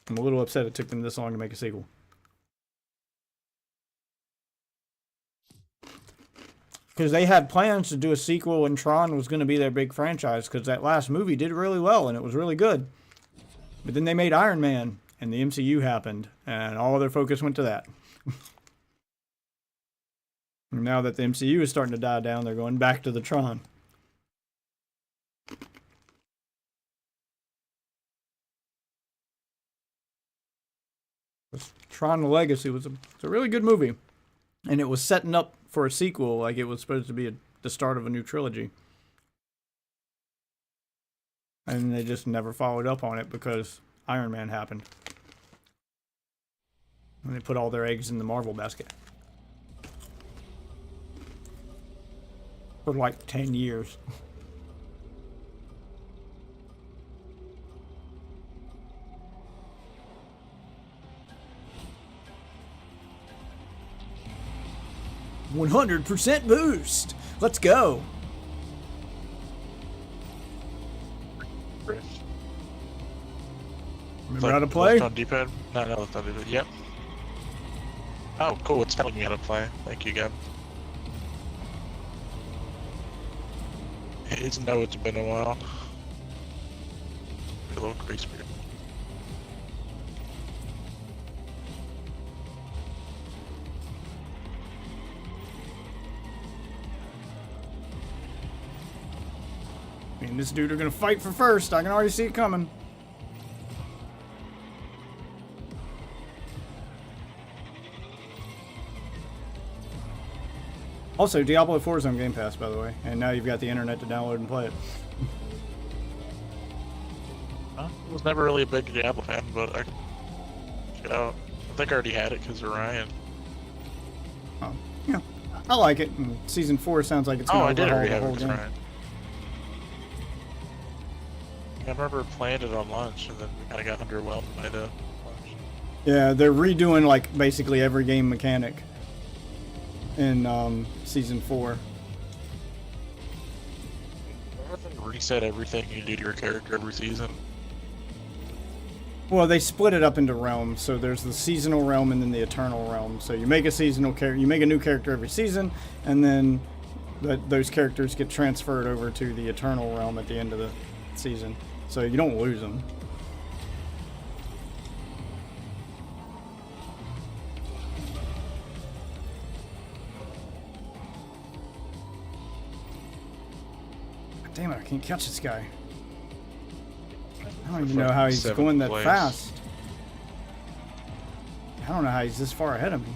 I'm a little upset it took them this long to make a sequel. Because they had plans to do a sequel and Tron was going to be their big franchise because that last movie did really well and it was really good. But then they made Iron Man and the MCU happened and all their focus went to that. And now that the MCU is starting to die down, they're going back to the Tron. Tron Legacy was a really good movie. And it was setting up for a sequel, like it was supposed to be the start of a new trilogy. And they just never followed up on it because Iron Man happened. And they put all their eggs in the Marvel basket. For like 10 years. %100% boost. Let's go. Remember how to play? Left on D-pad? No, left on D-pad. Yep. Oh, cool. It's telling me how to play. Thank you, Gab. It's been a while. A little crazy. Me and this dude are gonna fight for first. I can already see it coming. Also, Diablo 4 is on Game Pass, by the way, and now you've got the internet to download and play it. I was never really a big Diablo fan, but I check it out. I think I already had it because of Ryan. Oh, yeah, I like it. And Season 4 sounds like it's gonna overhaul the whole game. Ryan. I remember playing it on launch, and then we kind of got underwhelmed by the launch. Yeah, they're redoing like basically every game mechanic in Season 4. Reset everything you do to your character every season. Well, they split it up into realms. So there's the seasonal realm and then the eternal realm. So you make a seasonal character, you make a new character every season, and then those characters get transferred over to the eternal realm at the end of the season. So you don't lose them. Damn it, I can't catch this guy. I don't even know how he's going that fast. I don't know how he's this far ahead of me.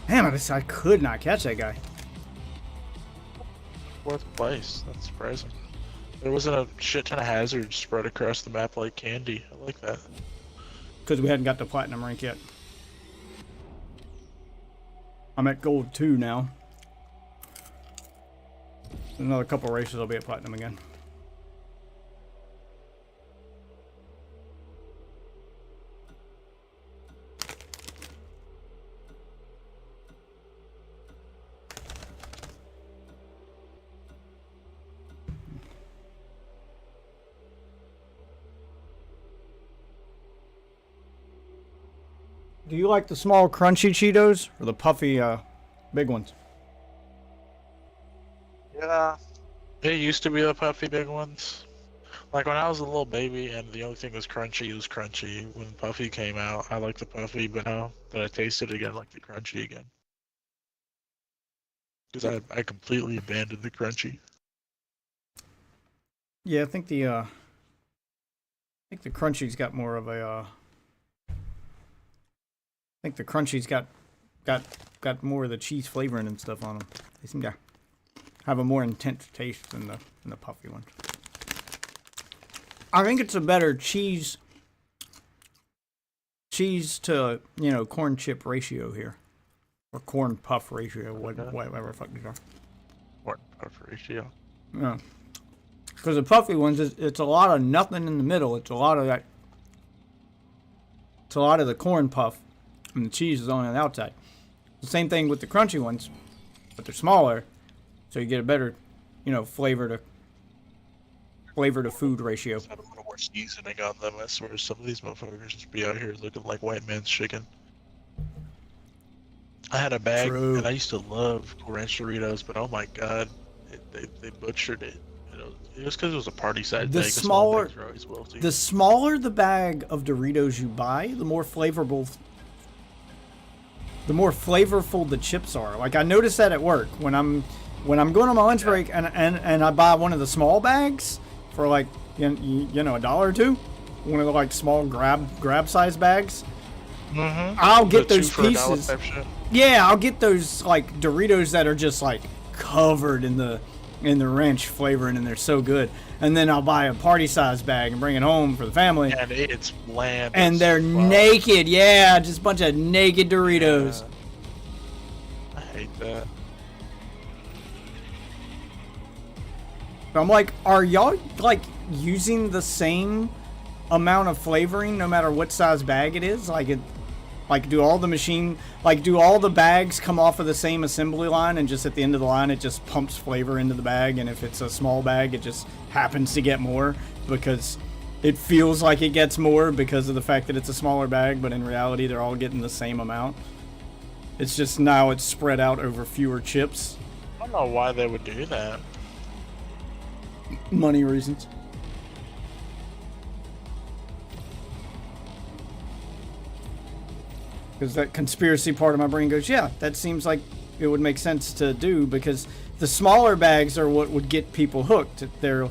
Damn it, I could not catch that guy. 4th place. That's surprising. There wasn't a shit ton of hazards spread across the map like candy. I like that. Because we hadn't got the platinum rank yet. I'm at gold 2 now. Another couple races I'll be at platinum again. Do you like the small crunchy Cheetos or the puffy big ones? Yeah. It used to be the puffy big ones. Like when I was a little baby and the only thing was crunchy, it was crunchy. When puffy came out, I liked the puffy, but now that I tasted it again, I like the crunchy again. Because I completely abandoned the crunchy. Yeah, I think the crunchy's got more of a I think the crunchy's got more of the cheese flavoring and stuff on them. They seem to have a more intense taste than the puffy ones. I think it's a better cheese to, you know, corn chip ratio here. Or corn puff ratio, whatever the fuck these are. Corn puff ratio. Yeah. Because the puffy ones, it's a lot of nothing in the middle. It's a lot of that. It's a lot of the corn puff, and the cheese is on the outside. The same thing with the crunchy ones, but they're smaller, so you get a better, you know, flavor to food ratio. Had a little more seasoning on them. I swear, some of these motherfuckers just be out here looking like white man's chicken. I had a bag, and I used to love Ranch Doritos, but oh my god, they butchered it. You know, it was because it was a party size bag. The smaller the bag of Doritos you buy, the more flavorful the chips are. Like I noticed that at work when I'm going on my lunch break and I buy one of the small bags for like you know $1 or $2, one of the like small grab size bags. I'll get those pieces. Yeah, I'll get those like Doritos that are just like covered in the ranch flavoring, and they're so good. And then I'll buy a party size bag and bring it home for the family. And it's bland. And they're naked, yeah, just a bunch of naked Doritos. Yeah. I hate that. I'm like, are y'all like using the same amount of flavoring no matter what size bag it is? Do all the bags come off of the same assembly line, and just at the end of the line it just pumps flavor into the bag, and if it's a small bag it just happens to get more because it feels like it gets more because of the fact that it's a smaller bag, but in reality they're all getting the same amount. It's just now it's spread out over fewer chips. I don't know why they would do that. Money reasons. Because that conspiracy part of my brain goes, yeah, that seems like it would make sense to do, because the smaller bags are what would get people hooked. They'll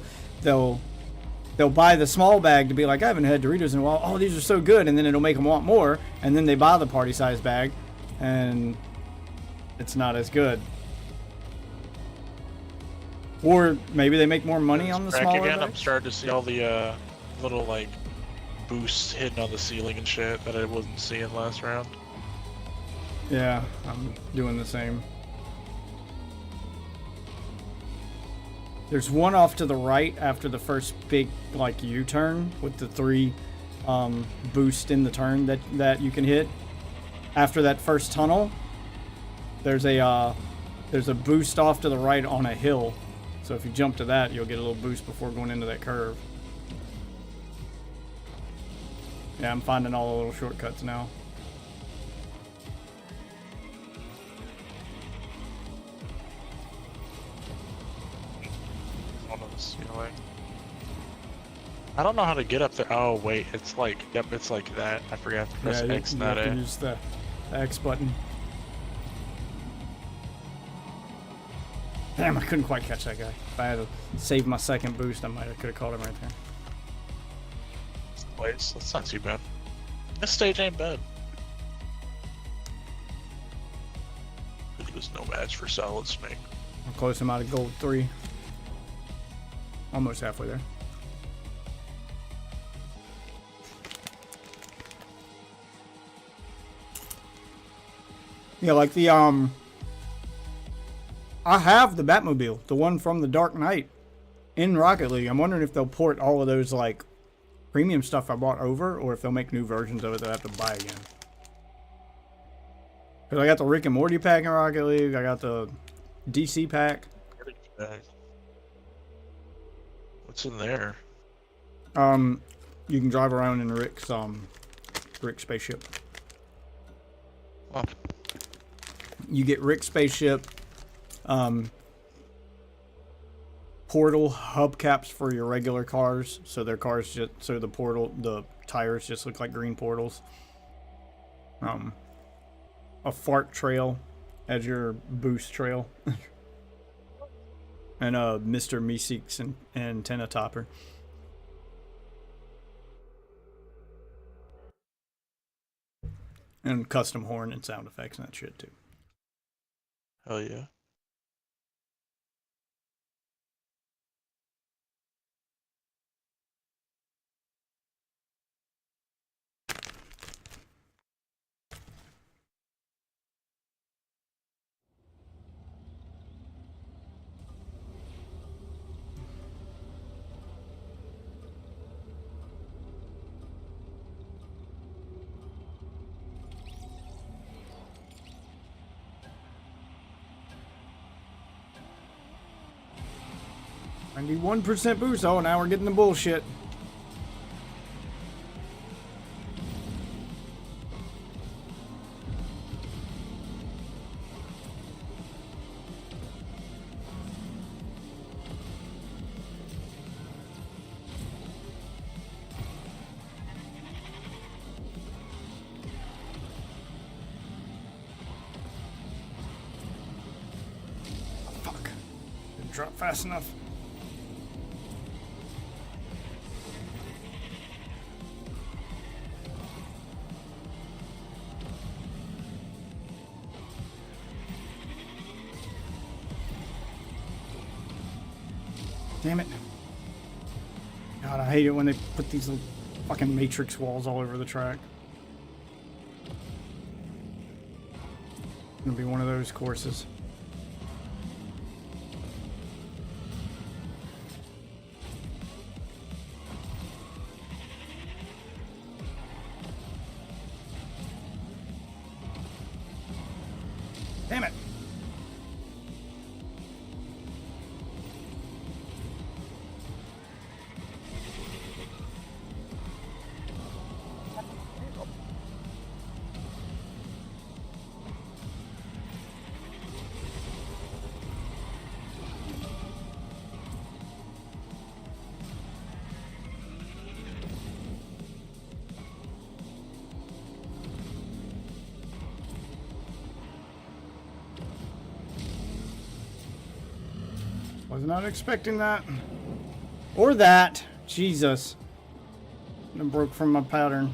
buy the small bag to be like, I haven't had Doritos in a while. Oh, these are so good, and then it'll make them want more, and then they buy the party size bag, and it's not as good. Or maybe they make more money on the smaller again, bags. I'm starting to see all the little like boosts hidden on the ceiling and shit that I wasn't seeing last round. Yeah, I'm doing the same. There's one off to the right after the first big like U-turn with the 3 boost in the turn that you can hit. After that first tunnel, there's a boost off to the right on a hill. So if you jump to that, you'll get a little boost before going into that curve. Yeah, I'm finding all the little shortcuts now. On the ceiling. I don't know how to get up there. Oh wait, it's like, yep, it's like that. I forgot to press X, you not have A. to use the X button. Damn, I couldn't quite catch that guy. If I had to save my second boost, I could have caught him right there. Wait, that's not too bad. This stage ain't bad. It was no match for Solid Snake. I'm close. I'm out of gold 3. Almost halfway there. Yeah, like the I have the Batmobile, the one from the Dark Knight, in Rocket League. I'm wondering if they'll port all of those like premium stuff I bought over, or if they'll make new versions of it that I have to buy again. Because I got the Rick and Morty pack in Rocket League. I got the DC pack. What's in there? You can drive around in Rick's spaceship. You get Rick Spaceship, portal hubcaps for your regular cars, so their cars just the tires just look like green portals. A fart trail as your boost trail, and a Mr. Meeseeks and antenna topper. And custom horn and sound effects and that shit too. Hell yeah. I need 1% boost. Oh, now we're getting the bullshit. Fuck. Didn't drop fast enough. Damn it. God, I hate it when they put these little fucking matrix walls all over the track. It's gonna be one of those courses. Damn it. Was not expecting that. Or that. Jesus. I broke from my pattern.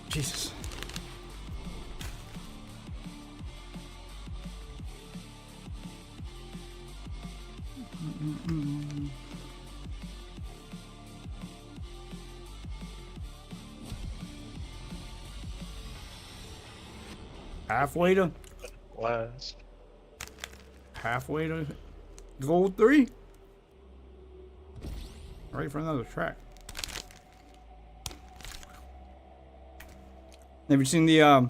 Jesus. Halfway to last. Halfway to gold 3. Ready for another track. Have you seen the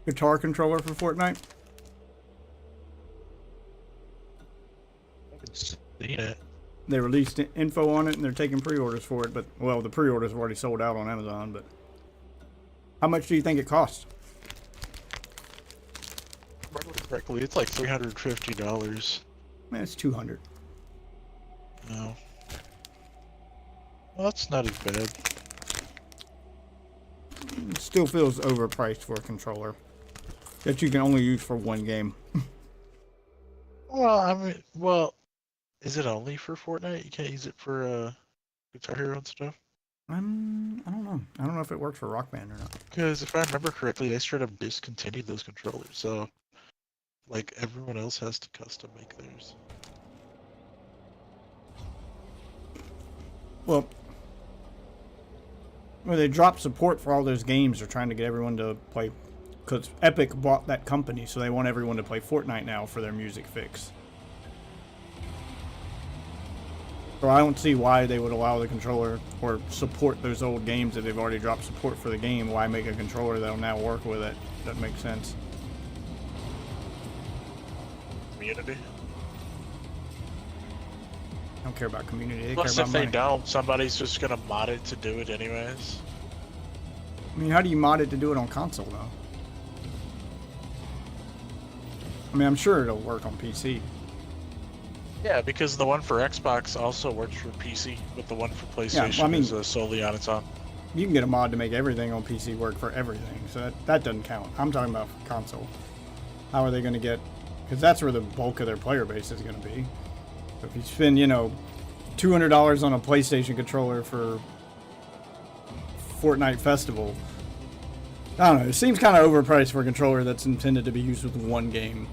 guitar controller for Fortnite? I've seen it. They released info on it and they're taking pre-orders for it, but well, the pre-orders have already sold out on Amazon. But how much do you think it costs? If I remember correctly, it's like $350. Man, it's $200. No. Well, that's not as bad. It still feels overpriced for a controller that you can only use for one game. Well, I mean, is it only for Fortnite? You can't use it for Guitar Hero and stuff? I don't know. I don't know if it works for Rock Band or not. Because if I remember correctly, they straight up discontinued those controllers. So, like, everyone else has to custom make theirs. Well, they dropped support for all those games. They're trying to get everyone to play, because Epic bought that company, so they want everyone to play Fortnite now for their music fix. So I don't see why they would allow the controller or support those old games if they've already dropped support for the game. Why make a controller that'll now work with it? That makes sense. Community. I don't care about community. They Plus, care if about they money. don't, somebody's just gonna mod it to do it anyways. I mean, how do you mod it to do it on console though? I mean, I'm sure it'll work on PC. Yeah, because the one for Xbox also works for PC, but the one for PlayStation well, I mean- is solely on its own. You can get a mod to make everything on PC work for everything, so that doesn't count. I'm talking about console. How are they going to get? Because that's where the bulk of their player base is going to be. So if you spend, $200 on a PlayStation controller for Fortnite Festival, I don't know. It seems kind of overpriced for a controller that's intended to be used with one game.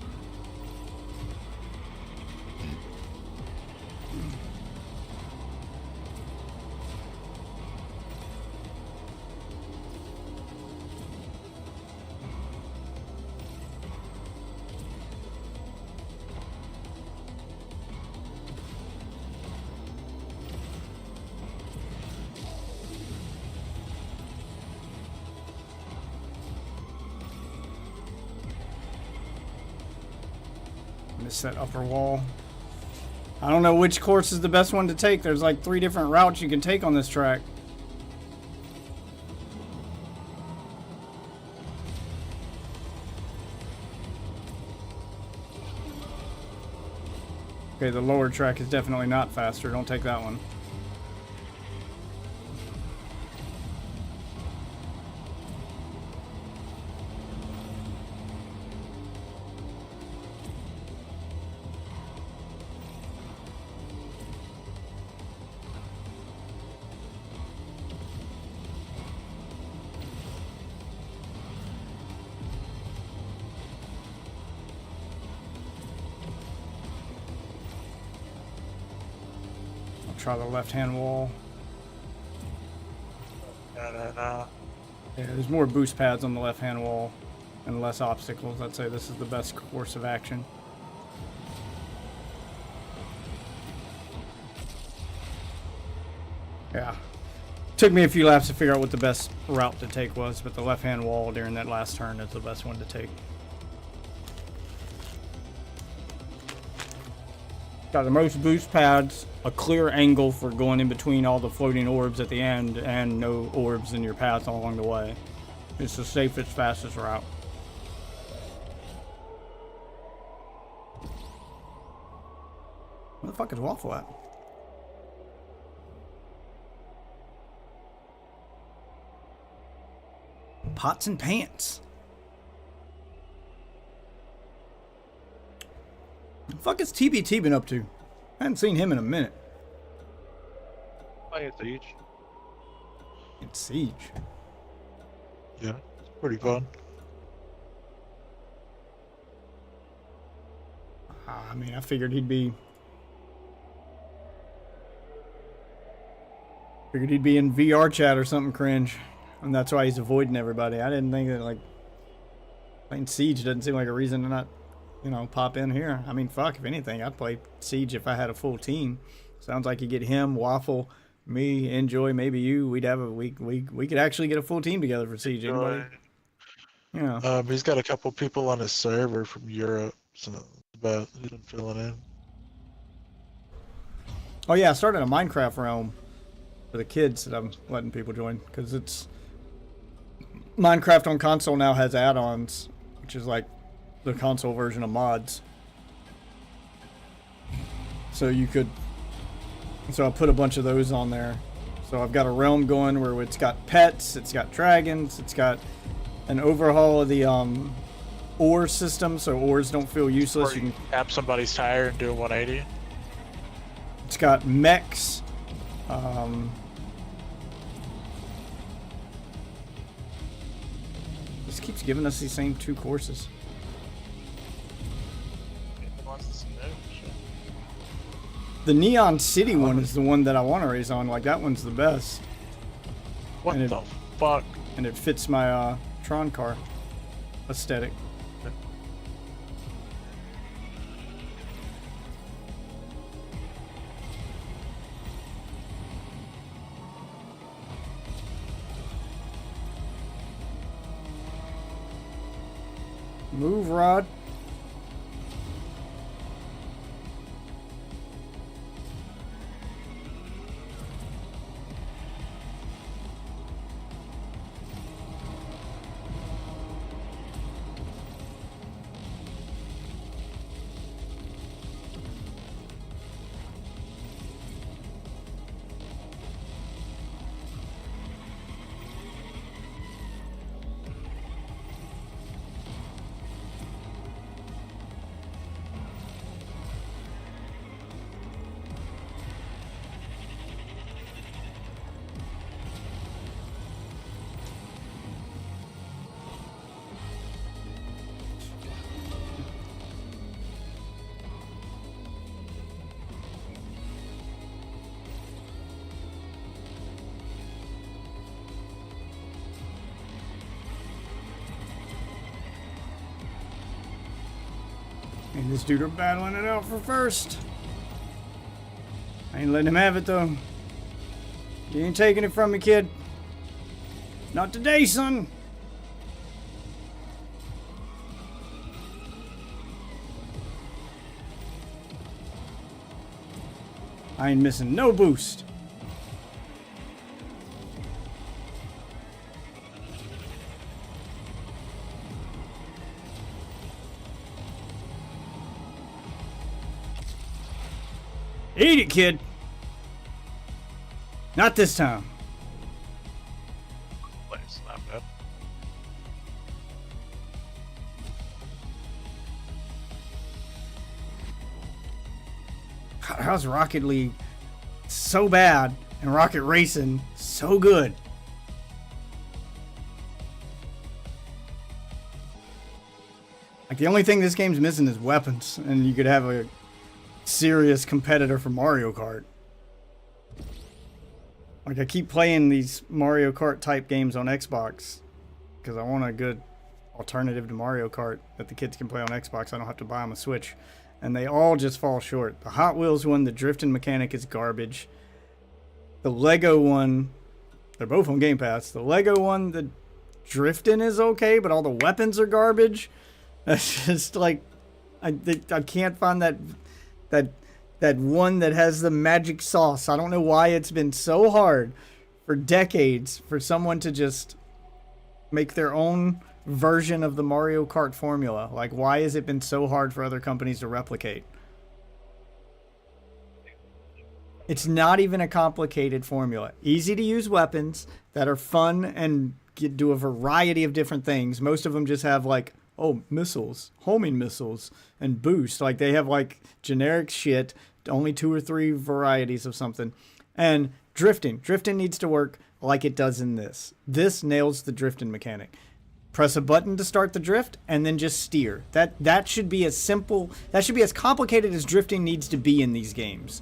Miss that upper wall. I don't know which course is the best one to take. There's like 3 different routes you can take on this track. Okay, the lower track is definitely not faster. Don't take that one. Try the left-hand wall. Yeah, there's more boost pads on the left-hand wall and less obstacles. I'd say this is the best course of action. Yeah. Took me a few laps to figure out what the best route to take was, but the left-hand wall during that last turn is the best one to take. Got the most boost pads, a clear angle for going in between all the floating orbs at the end, and no orbs in your path along the way. It's the safest, fastest route. Where the fuck is Waffle at? Pots and pants. What the fuck has TBT been up to? I haven't seen him in a minute. Playing Siege. It's Siege. Yeah, it's pretty fun. I mean, I figured he'd be in VR chat or something cringe, and that's why he's avoiding everybody. I didn't think that, like, playing Siege doesn't seem like a reason to not, pop in here. I mean, fuck, if anything, I'd play Siege if I had a full team. Sounds like you get him, Waffle, me, Enjoy, maybe you. We'd have we could actually get a full team together for Siege. Anybody? Yeah. He's got a couple people on his server from Europe, so about he's been filling in. Oh yeah, I started a Minecraft realm for the kids that I'm letting people join, because it's Minecraft on console now has add-ons, which is like the console version of mods. So I put a bunch of those on there. So I've got a realm going where it's got pets, it's got dragons, it's got an overhaul of the ore system, so ores don't feel useless. Or you can tap somebody's tire and do a 180. It's got mechs. This keeps giving us these same 2 courses. The Neon City one is the one that I want to race on. Like, that one's the best. What the fuck? And it fits my Tron car aesthetic. Move, Rod. And this dude are battling it out for first. I ain't letting him have it though. You ain't taking it from me, kid. Not today, son. I ain't missing no boost. Eat it, kid. Not this time. Place, not bad. How's Rocket League so bad and Rocket Racing so good? Like, the only thing this game's missing is weapons, and you could have a serious competitor for Mario Kart. Like, I keep playing these Mario Kart type games on Xbox because I want a good alternative to Mario Kart that the kids can play on Xbox. I don't have to buy them a Switch. And they all just fall short. The Hot Wheels one, the drifting mechanic is garbage. The Lego one, they're both on Game Pass. The Lego one, the drifting is okay, but all the weapons are garbage. That's just like, I can't find that one that has the magic sauce. I don't know why it's been so hard for decades for someone to just make their own version of the Mario Kart formula. Like, why has it been so hard for other companies to replicate? It's not even a complicated formula. Easy to use weapons that are fun and do a variety of different things. Most of them just have like, oh, missiles, homing missiles, and boost. Like, they have like generic shit, only 2 or 3 varieties of something. And drifting. Drifting needs to work like it does in this. This nails the drifting mechanic. Press a button to start the drift and then just steer. That should be as simple, that should be as complicated as drifting needs to be in these games.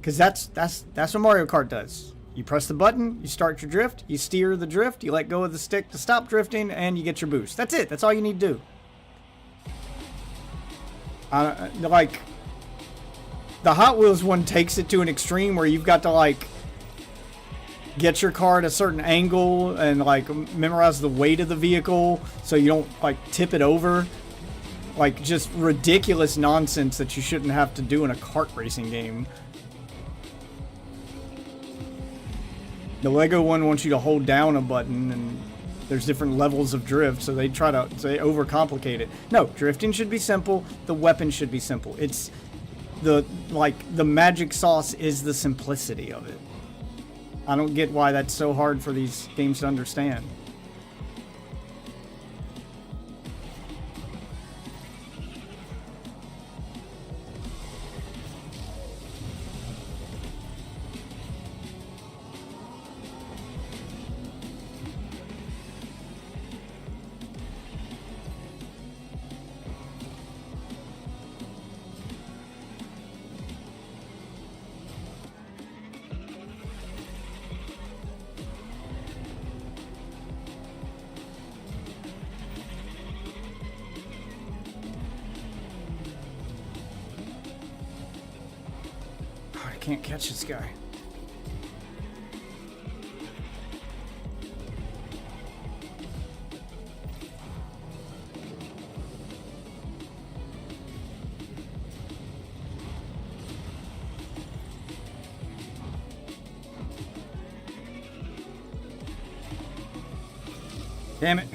Because that's what Mario Kart does. You press the button, you start your drift, you steer the drift, you let go of the stick to stop drifting, and you get your boost. That's it. That's all you need to do. Like, the Hot Wheels one takes it to an extreme where you've got to, like, get your car at a certain angle and, like, memorize the weight of the vehicle so you don't, like, tip it over. Like, just ridiculous nonsense that you shouldn't have to do in a kart racing game. The Lego one wants you to hold down a button, and there's different levels of drift, so they overcomplicate it. No, drifting should be simple. The weapon should be simple. It's the magic sauce is the simplicity of it. I don't get why that's so hard for these games to understand. Can't catch this guy. Damn it.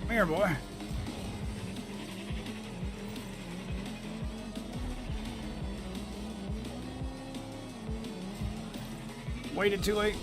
Come here, boy. Waited too late.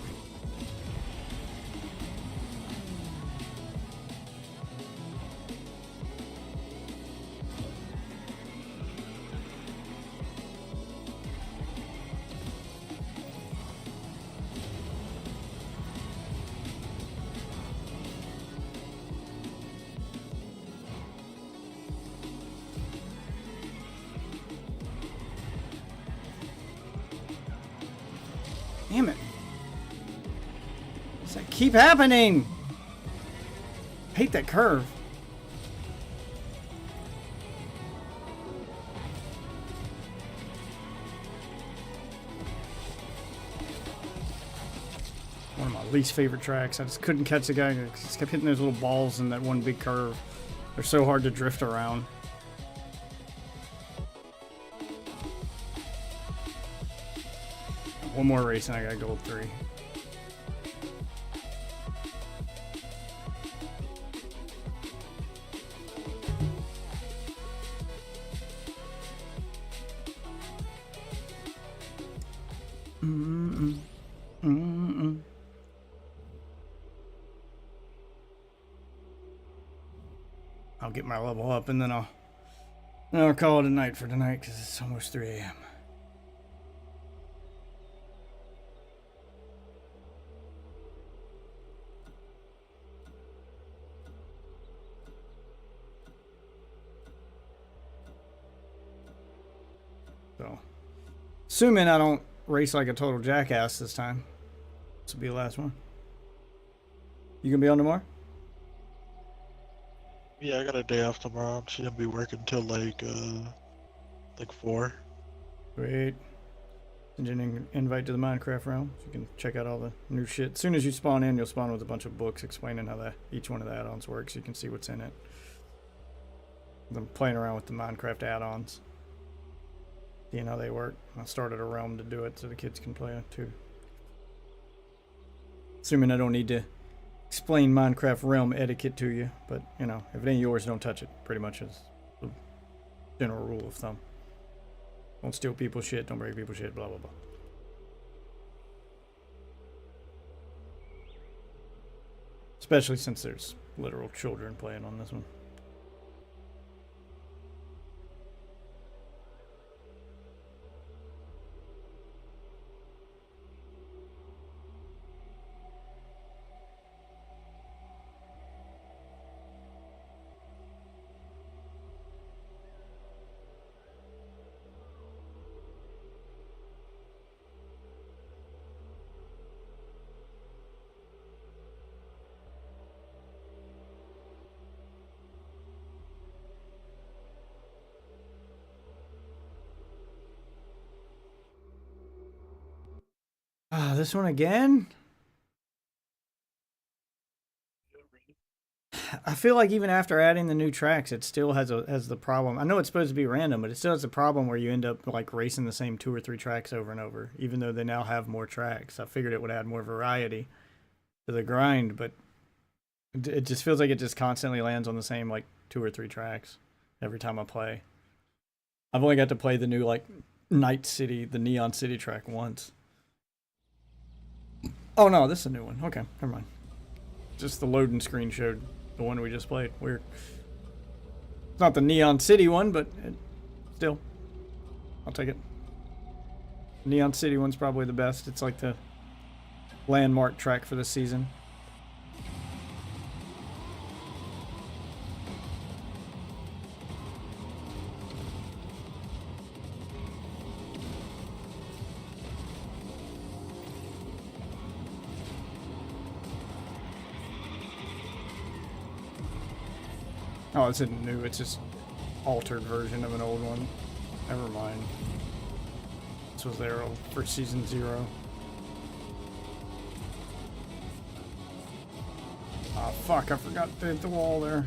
Damn it. Does that keep happening? Hate that curve. One of my least favorite tracks. I just couldn't catch the guy. I just kept hitting those little balls in that one big curve. They're so hard to drift around. One more race and I got gold 3. I'll get my level up and then I'll call it a night for tonight because it's almost 3 a.m. So, assuming I don't race like a total jackass this time, this will be the last one. You gonna be on tomorrow? Yeah, I got a day off tomorrow. I'm just gonna be working till like 4. Great. Send you an invite to the Minecraft realm so you can check out all the new shit. As soon as you spawn in, you'll spawn with a bunch of books explaining how each one of the add-ons works. You can see what's in it. I'm playing around with the Minecraft add-ons. Seeing how they work. I started a realm to do it so the kids can play it too. Assuming I don't need to explain Minecraft realm etiquette to you, but you know, if it ain't yours, don't touch it. Pretty much is the general rule of thumb. Don't steal people's shit, don't break people's shit, blah blah blah. Especially since there's literal children playing on this one. Ah, this one again? I feel like even after adding the new tracks, it still has the problem. I know it's supposed to be random, but it still has the problem where you end up like racing the same 2 or 3 tracks over and over, even though they now have more tracks. I figured it would add more variety to the grind, but it just feels like it just constantly lands on the same like 2 or 3 tracks every time I play. I've only got to play the new like Night City, the Neon City track once. Oh no, this is a new one. Okay, never mind. Just the loading screen showed the one we just played. Weird. It's not the Neon City one, but still, I'll take it. Neon City one's probably the best. It's like the landmark track for the season. Oh, it's new. It's just altered version of an old one. Never mind. This was there for season 0. fuck, I forgot to hit the wall there.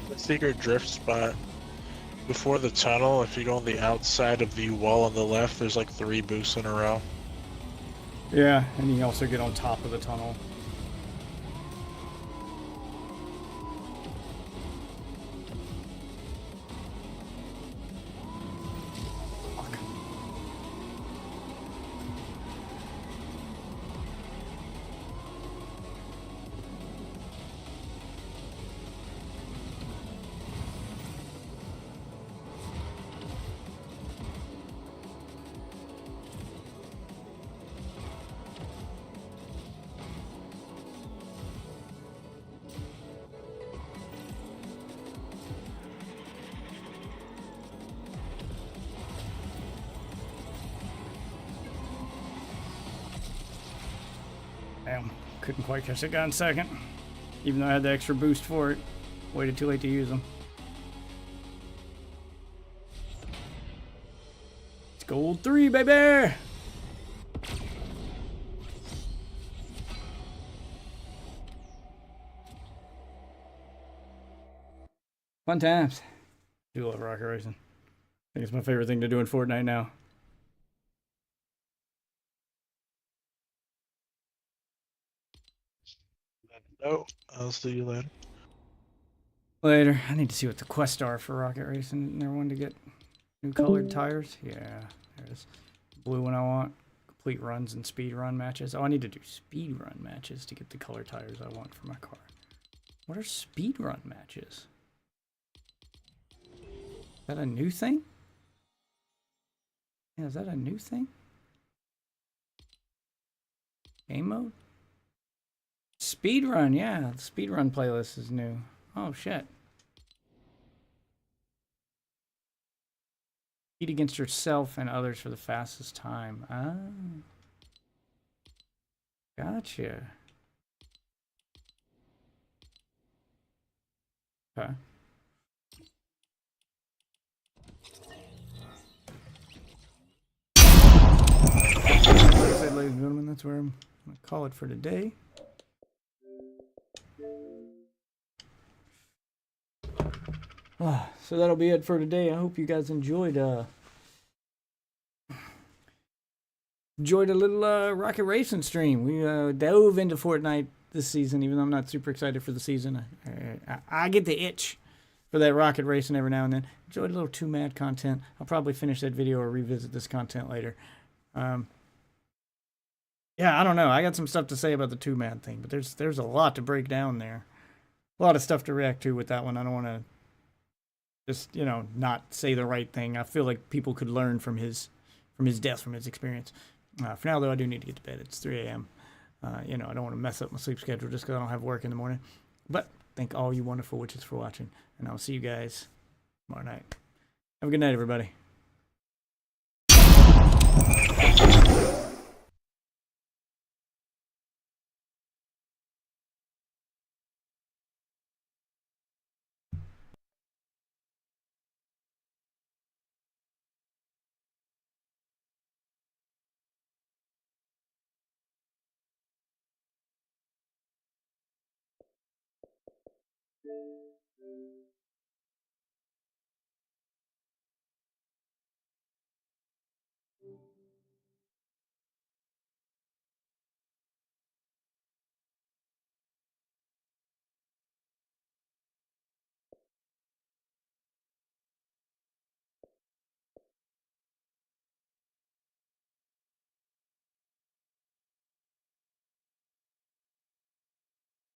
The secret drift spot before the tunnel, if you go on the outside of the wall on the left, there's like 3 boosts in a row. Yeah, and you also get on top of the tunnel. Damn, couldn't quite catch that guy in second. Even though I had the extra boost for it. Waited too late to use them. It's gold 3, baby! Fun times. Do love rocket racing. I think it's my favorite thing to do in Fortnite now. No, I'll see you later. Later. I need to see what the quests are for rocket racing. Isn't there one to get new colored tires? Yeah, there it is. Blue one I want. Complete runs and speed run matches. Oh, I need to do speed run matches to get the color tires I want for my car. What are speed run matches? Is that a new thing? Yeah, is that a new thing? Game mode? Speedrun, yeah. The speedrun playlist is new. Oh, shit. Compete against yourself and others for the fastest time. Ah. Gotcha. Okay. Like I said, ladies and gentlemen, that's where I'm going to call it for today. So that'll be it for today. I hope you guys enjoyed a little rocket racing stream. We dove into Fortnite this season, even though I'm not super excited for the season. I get the itch for that rocket racing every now and then. Enjoyed a little Too Mad content. I'll probably finish that video or revisit this content later. Yeah, I don't know. I got some stuff to say about the Too Mad thing, but there's a lot to break down there. A lot of stuff to react to with that one. I don't want to just, you know, not say the right thing. I feel like people could learn from his death, from his experience. For now, though, I do need to get to bed. It's 3 a.m. You know, I don't want to mess up my sleep schedule just because I don't have work in the morning. But thank all you wonderful witches for watching, and I'll see you guys tomorrow night. Have a good night, everybody.